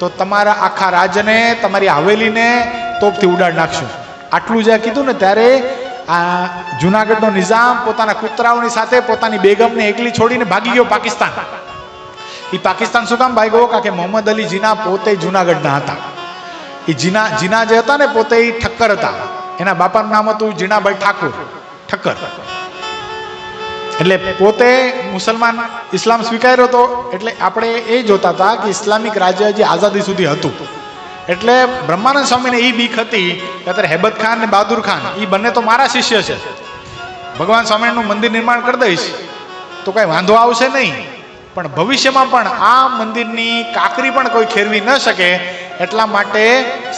તો તમારા આખા રાજ્યને, તમારી હવેલીને તોપથી ઉડાડ નાખશું. આટલું જ્યાં કીધું ને ત્યારે આ જુનાગઢનો નિઝામ પોતાના કૂતરાઓની સાથે પોતાની બેગમને એકલી છોડીને ભાગી ગયો પાકિસ્તાન. એ પાકિસ્તાન શું કામ ભાગ્યો? કારણ કે મોહમ્મદ અલી જીના પોતે જુનાગઢના હતા. એ જીના જે હતા ને પોતે એ ઠક્કર હતા. એના બાપાનું નામ હતું જીણાભાઈ ઠક્કર. એટલે પોતે મુસલમાન, ઇસ્લામ સ્વીકાર્યો હતો. એટલે આપણે એ જોતા હતા કે ઇસ્લામિક રાજ્ય જે આઝાદી સુધી હતું. એટલે બ્રહ્માનંદ સ્વામીને એ બીક હતી કે અત્યારે હેબત ખાન ને બહાદુર ખાન એ બંને તો મારા શિષ્ય છે, ભગવાન સ્વામિનારાયણનું મંદિર નિર્માણ કરી દઈશ તો કઈ વાંધો આવશે નહીં, પણ ભવિષ્યમાં પણ આ મંદિરની કાંકરી પણ કોઈ ખેરવી ન શકે. એટલા માટે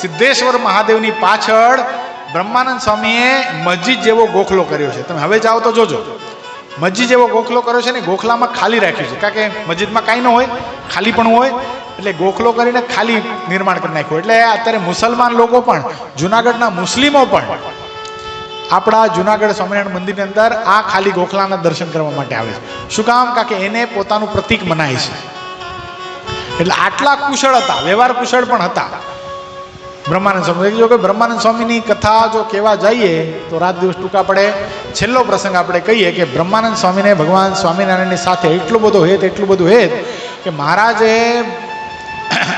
સિદ્ધેશ્વર મહાદેવની પાછળ બ્રહ્માનંદ સ્વામીએ મસ્જિદ જેવો ગોખલો કર્યો છે. તમે હવે જાઓ તો જોજો, મસ્જિદ જેવો ગોખલો કર્યો છે ને, ગોખલામાં ખાલી રાખ્યું છે, કારણ કે મસ્જિદમાં કાંઈ ન હોય, ખાલી પણ હોય, એટલે ગોખલો કરીને ખાલી નિર્માણ કરી નાખ્યું. એટલે અત્યારે મુસલમાન લોકો પણ, જુનાગઢના મુસ્લિમો પણ આપણા જુનાગઢ સ્વામિનારાયણ મંદિરની અંદર આ ખાલી ગોખલાના દર્શન કરવા માટે આવે છે. શું કામ? કારણ કે એને પોતાનું પ્રતીક મનાય છે. એટલે આટલા કુશળ હતા, વ્યવહાર કુશળ પણ હતા બ્રહ્માનંદ સ્વામી. જો કે બ્રહ્માનંદ સ્વામીની કથા જો કહેવા જઈએ તો રાત દિવસ ટૂંકા પડે. છેલ્લો પ્રસંગ આપણે કહીએ કે બ્રહ્માનંદ સ્વામીને ભગવાન સ્વામિનારાયણની સાથે એટલું બધું હેત કે મહારાજે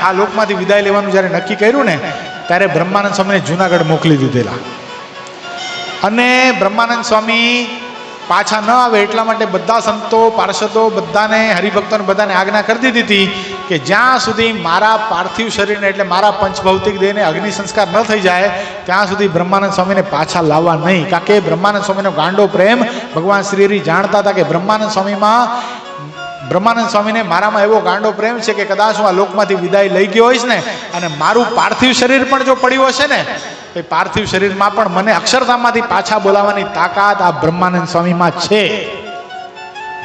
આ લોકમાંથી વિદાય લેવાનું જ્યારે નક્કી કર્યું ને ત્યારે બ્રહ્માનંદ સ્વામીને જુનાગઢ મોકલી દીધેલા. અને બ્રહ્માનંદ સ્વામી પાછા ન આવે એટલા માટે બધા સંતો, પાર્ષદો, બધાને, હરિભક્તોને બધાને આજ્ઞા કરી દીધી હતી કે જ્યાં સુધી મારા પાર્થિવ શરીરને, એટલે મારા પંચભૌતિક દેહને અગ્નિ સંસ્કાર ન થઈ જાય ત્યાં સુધી બ્રહ્માનંદ સ્વામીને પાછા લાવવા નહીં. કારણ કે બ્રહ્માનંદ સ્વામીનો ગાંડો પ્રેમ ભગવાન શ્રી હરિ જાણતા હતા કે બ્રહ્માનંદ સ્વામીને મારામાં એવો ગાંડો પ્રેમ છે કે કદાચ હું આ લોકમાંથી વિદાય લઈ ગયો હોઈશ ને અને મારું પાર્થિવ શરીર પણ જો પડ્યું હશે ને એ પાર્થિવ શરીરમાં પણ મને અક્ષરધામમાંથી પાછા બોલાવવાની તાકાત આ બ્રહ્માનંદ સ્વામીમાં છે.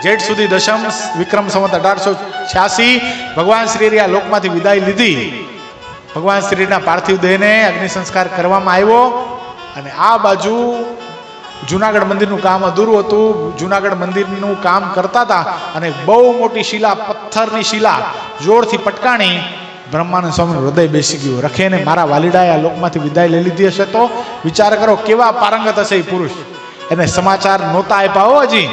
જેઠ સુધી દશમ વિક્રમ સંવત 1886 ભગવાન શ્રી આ લોકમાંથી વિદાય લીધી. ભગવાન શ્રીના પાર્થિવ દેહને અગ્નિ સંસ્કાર કરવામાં આવ્યો અને આ બાજુ જુનાગઢ મંદિરનું કામ અધૂરું હતું. જુનાગઢ મંદિરનું કામ કરતા હતા અને બહુ મોટી શિલા, પથ્થરની શિલા જોરથી પટકાણી. બ્રહ્માનંદ સ્વામીનું હૃદય બેસી ગયું. રખે ને મારા વાલીડાએ આ લોકમાંથી વિદાય લઈ લીધી હશે તો વિચાર કરો કેવા પારંગત હશે એ પુરુષ. એને સમાચાર નહોતા આપ્યા હો હજી.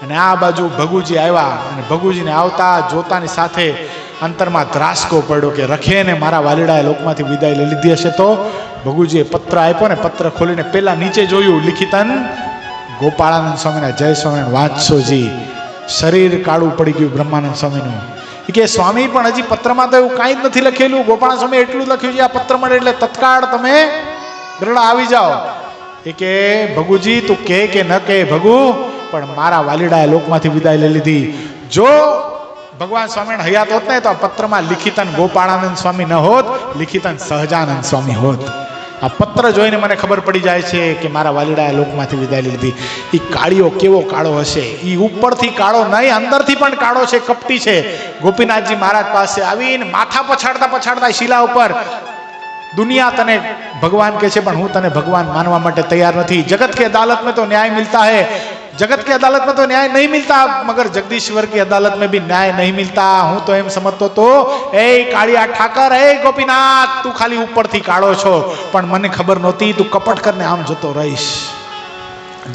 અને આ બાજુ ભગુજી આવ્યા અને ભગુજીને આવતા જોતાની સાથે અંતરમાં ધ્રાસકો પડ્યો કે રખે ને મારા વાલીડાએ લોકમાંથી વિદાય લઈ લીધી હશે તો. ભગુજીએ પત્ર આપ્યો ને પત્ર ખોલીને પેલા નીચે જોયું, લિખિતન ગોપાળાનંદ સ્વામીના જય સ્વામિનારાયણ વાંચસોજી. શરીર કાળું પડી ગયું બ્રહ્માનંદ સ્વામીનું. કે સ્વામી પણ હજી પત્રમાં તો એવું કાંઈ જ નથી લખેલું. ગોપાળાનંદ સ્વામી એટલું જ લખ્યું છે આ પત્ર મળે એટલે તત્કાળ તમે ગરડા આવી જાઓ. એ કે ભગુજી તું કે ન કે ભગુ, પણ મારા વાલીડાએ લોકમાંથી વિદાય લઈ લીધી. જો ભગવાન સ્વામિનારાયણ હયાત હોત ને તો આ પત્રમાં લિખિતન ગોપાળાનંદ સ્વામી ન હોત, લિખિતન સહજાનંદ સ્વામી હોત. આ પત્ર જોઈને મને ખબર પડી જાય છે કે મારા વાલીડાએ લોકમાંથી વિદાય લઈ લીધી. એ કાળિયો કેવો કાળો હશે! એ ઉપરથી કાળો નહીં, અંદરથી પણ કાળો છે, કપટી છે. ગોપીનાથજી મહારાજ પાસે આવીને માથા પછાડતા પછાડતા શિલા ઉપર, દુનિયા તને ભગવાન કે છે પણ હું તને ભગવાન માનવા માટે તૈયાર નથી. જગત કે અદાલત में तो न्याय मिलता है, जगत की अदालत में तो न्याय नहीं मिलता, मगर जगदीश्वर की अदालत में भी न्याय नहीं मिलता. હું તો એમ સમજતો તો એ કાળિયા ઠાકર, એ ગોપીનાથ તું ખાલી ઉપરથી કાળો છો, પણ મને ખબર નહોતી તું કપટ કરીને આમ જતો રહીશ.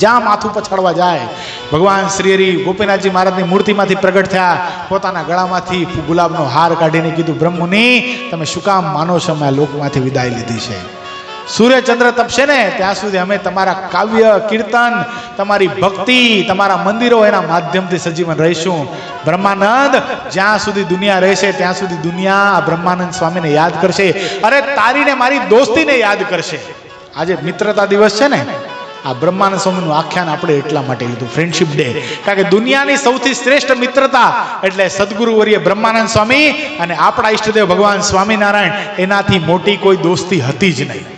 જ્યાં માથું પછાડવા જાય ભગવાન શ્રી હરિ ગોપીનાથજી મહારાજની મૂર્તિમાંથી પ્રગટ થયા. પોતાના ગળામાંથી ગુલાબનો હાર કાઢીને કીધું, બ્રહ્મુનિ તમે શું કામ માનો છો મેં લોકમાંથી વિદાય લીધી છે? સૂર્યચંદ્ર તપશે ને ત્યાં સુધી અમે તમારા કાવ્ય કીર્તન, તમારી ભક્તિ, તમારા મંદિરો એના માધ્યમથી સજીવન રહીશું. બ્રહ્માનંદ જ્યાં સુધી દુનિયા રહેશે ત્યાં સુધી દુનિયા આ બ્રહ્માનંદ સ્વામીને યાદ કરશે. અરે તારીને મારી દોસ્તીને યાદ કરશે. આજે મિત્રતા દિવસ છે ને, આ બ્રહ્માનંદ સ્વામીનું આખ્યાન આપણે એટલા માટે લીધું, ફ્રેન્ડશિપ ડે. કારણ કે દુનિયાની સૌથી શ્રેષ્ઠ મિત્રતા એટલે સદગુરુ વર્ય બ્રહ્માનંદ સ્વામી અને આપણા ઈષ્ટદેવ ભગવાન સ્વામિનારાયણ, એનાથી મોટી કોઈ દોસ્તી હતી જ નહીં.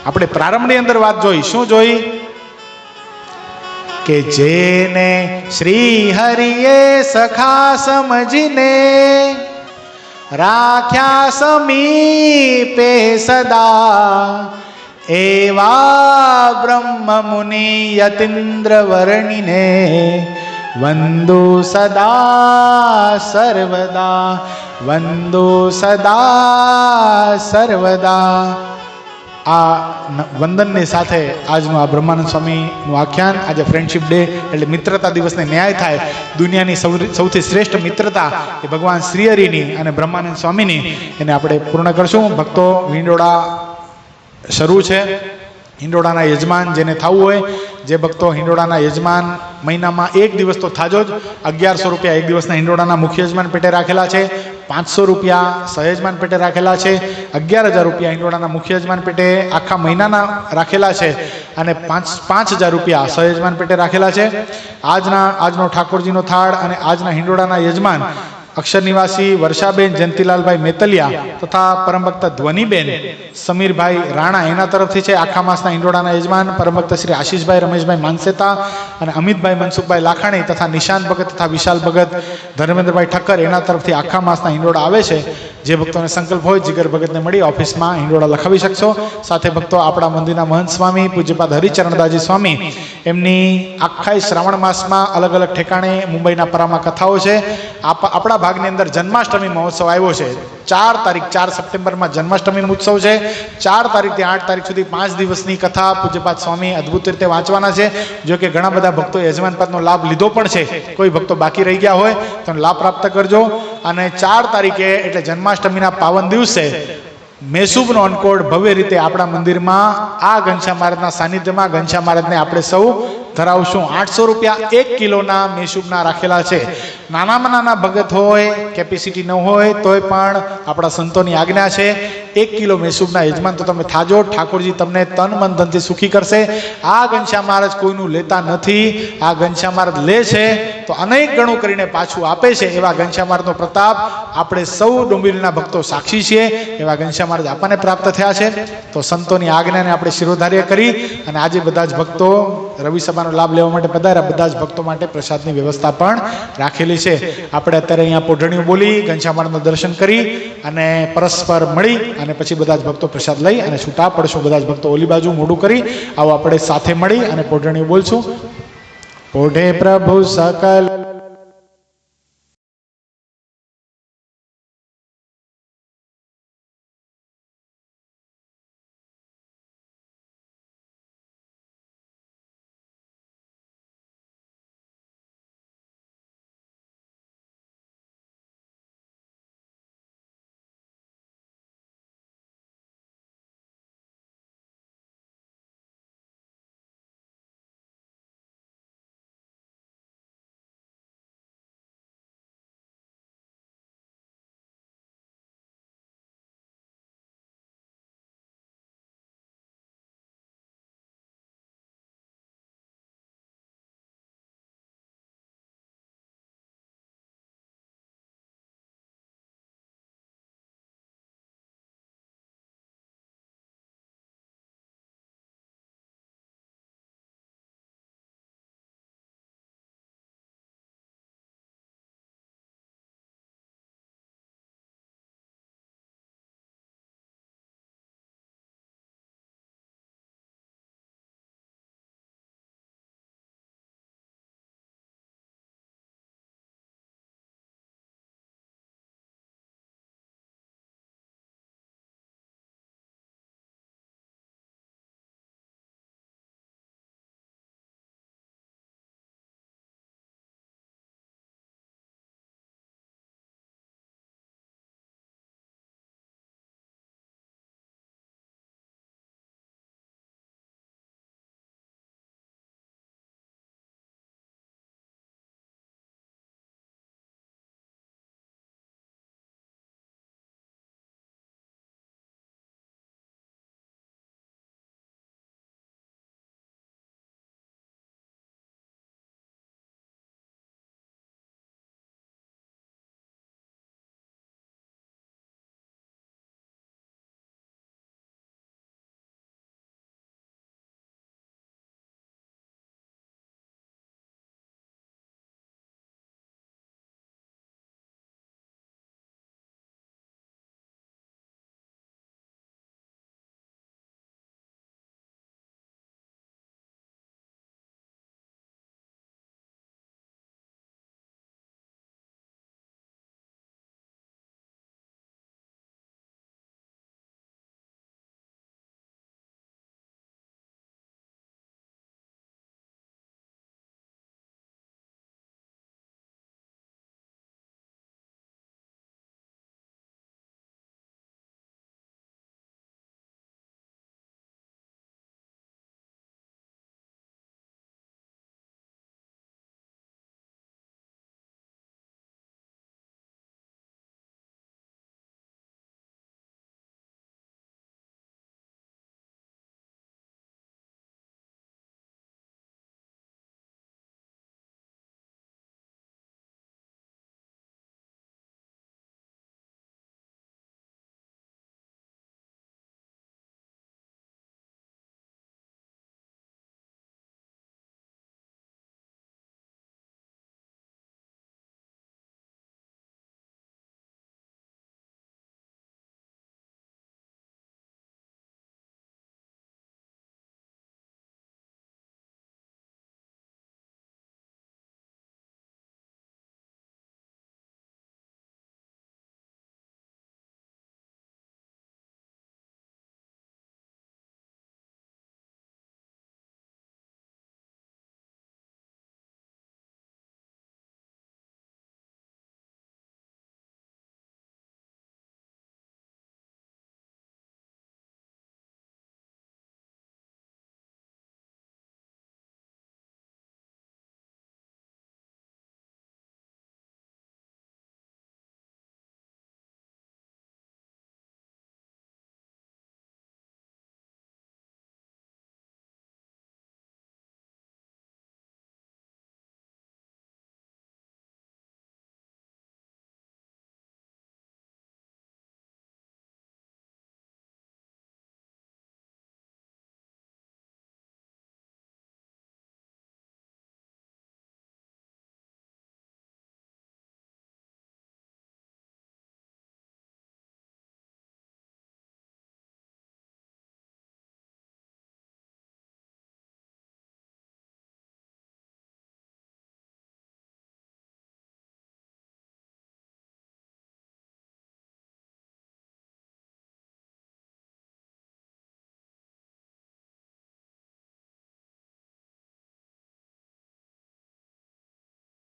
આપણે પ્રારંભની અંદર વાત જોઈ, શું જોઈ? કે જેને શ્રી હરિએ સખા સમજીને રાખ્યા સમીપે સદા, એવા બ્રહ્મ મુનિ યતીન્દ્ર વર્ણિને વંદો સદા સર્વદા, વંદો સદા સર્વદા. આ વંદનની સાથે આજનું આ બ્રહ્માનંદ સ્વામીનું આખ્યાન, આજે ફ્રેન્ડશિપ ડે એટલે મિત્રતા દિવસને ન્યાય થાય. દુનિયાની સૌથી શ્રેષ્ઠ મિત્રતા એ ભગવાન શ્રી હરિની અને બ્રહ્માનંદ સ્વામીની, એને આપણે પૂર્ણ કરશું. ભક્તો, હિંડોળા શરૂ છે. હિંડોળાના યજમાન જેને થવું હોય, જે ભક્તો હિંડોળાના યજમાન મહિનામાં એક દિવસ તો થાજો જ. 1100 રૂપિયા એક દિવસના હિંડોળાના મુખ્ય યજમાન પેટે રાખેલા છે. 500 રૂપિયા સહયજમાન પેટે રાખેલા છે. 11,000 રૂપિયા હિંડોળાના મુખ્ય યજમાન પેટે આખા મહિનાના રાખેલા છે. અને 5,000 રૂપિયા સહયજમાન પેટે રાખેલા છે. આજનો ઠાકોરજીનો થાળ અને આજના હિંડોળાના યજમાન અક્ષર નિવાસી વર્ષાબેન જયંતિલાલભાઈ મેતલિયા તથા પરમભક્ત ધ્વનિબેન સમીરભાઈ રાણા, એના તરફથી છે. આખા માસના હિંડોળાના યજમાન પરમભક્ત શ્રી આશીષભાઈ રમેશભાઈ માનસેતા અને અમિતભાઈ મનસુખભાઈ લાખાણી તથા નિશાંત ભગત તથા વિશાલ ભગત, ધર્મેન્દ્રભાઈ ઠક્કર, એના તરફથી આખા માસના હિંડોળા આવે છે. જે ભક્તોને સંકલ્પ હોય જીગર ભગતને મળી ઓફિસમાં હિંડોળા લખાવી શકશો. સાથે ભક્તો, આપણા મંદિરના મહંત સ્વામી પૂજ્યપાદ હરિચરણદાસજી સ્વામી, એમની આખા શ્રાવણ માસમાં અલગ અલગ ઠેકાણે મુંબઈના પરામાં કથાઓ છે. આપણા ભાગની અંદર જન્માષ્ટમી મહોત્સવ આવ્યો છે. 4 તારીખ 4 સપ્ટેમ્બરમાં જન્માષ્ટમી ઉત્સવ છે. 4 તારીખથી 8 તારીખ સુધી 5 દિવસની કથા પૂજ્યપાદ સ્વામી અદ્ભુત રીતે વાંચવાના છે. જો કે ઘણા બધા ભક્તો યજમાન પદનો લાભ લીધો પણ છે. કોઈ ભક્તો બાકી રહી ગયા હોય તો લાભ પ્રાપ્ત કરજો. અને 4 તારીખે એટલે જન્માષ્ટમીના પાવન દિવસે મેસુબનો અનકોડ ભવ્ય રીતે આપણા મંદિરમાં આ ઘનશ્યામ મહારાજના સાનિધ્યમાં ઘનશ્યામ મહારાજને આપણે સૌ ધરાવશું. 800 રૂપિયા 1 કિલોના મેસુબના રાખેલા છે. નાનામાં નાના ભગત હોય, કેપેસિટી ન હોય તોય પણ આપણા સંતોની આજ્ઞા છે. 1 કિલો મેસુબના યજમાન તો તમે થાજો. ઠાકોરજી તમને તન મન ધનથી સુખી કરશે. આ ઘનશ્યામ મહારાજ કોઈનું લેતા નથી. આ ઘનશ્યામ મહારાજ લે છે તો અનેક ગણું કરીને પાછું આપે છે. એવા ઘનશ્યામ મહારાજનો પ્રતાપ આપણે સૌ ડુંબીરીના ભક્તો સાક્ષી છીએ. એવા ઘનશ્યામ મહારાજ આપણને પ્રાપ્ત થયા છે. તો સંતોની આજ્ઞાને આપણે શિરોધાર્ય કરી અને આજે બધા જ ભક્તો રવિ સભા સભાનો લાભ લેવા માટે પધાર્યા બધા જ ભક્તો માટે પ્રસાદની વ્યવસ્થા પણ રાખેલી છે. આપણે અત્યારે અહીંયા પોઢણીઓ બોલી ઘનશ્યામનું દર્શન કરી અને પરસ્પર મળી અને પછી બધા જ ભક્તો પ્રસાદ લઈ અને છૂટા પડશું. બધા જ ભક્તો ઓલી બાજુ મોઢું કરી આવો આપણે સાથે મળી અને પોઢણીઓ બોલશું. પોઢે પ્રભુ સકલ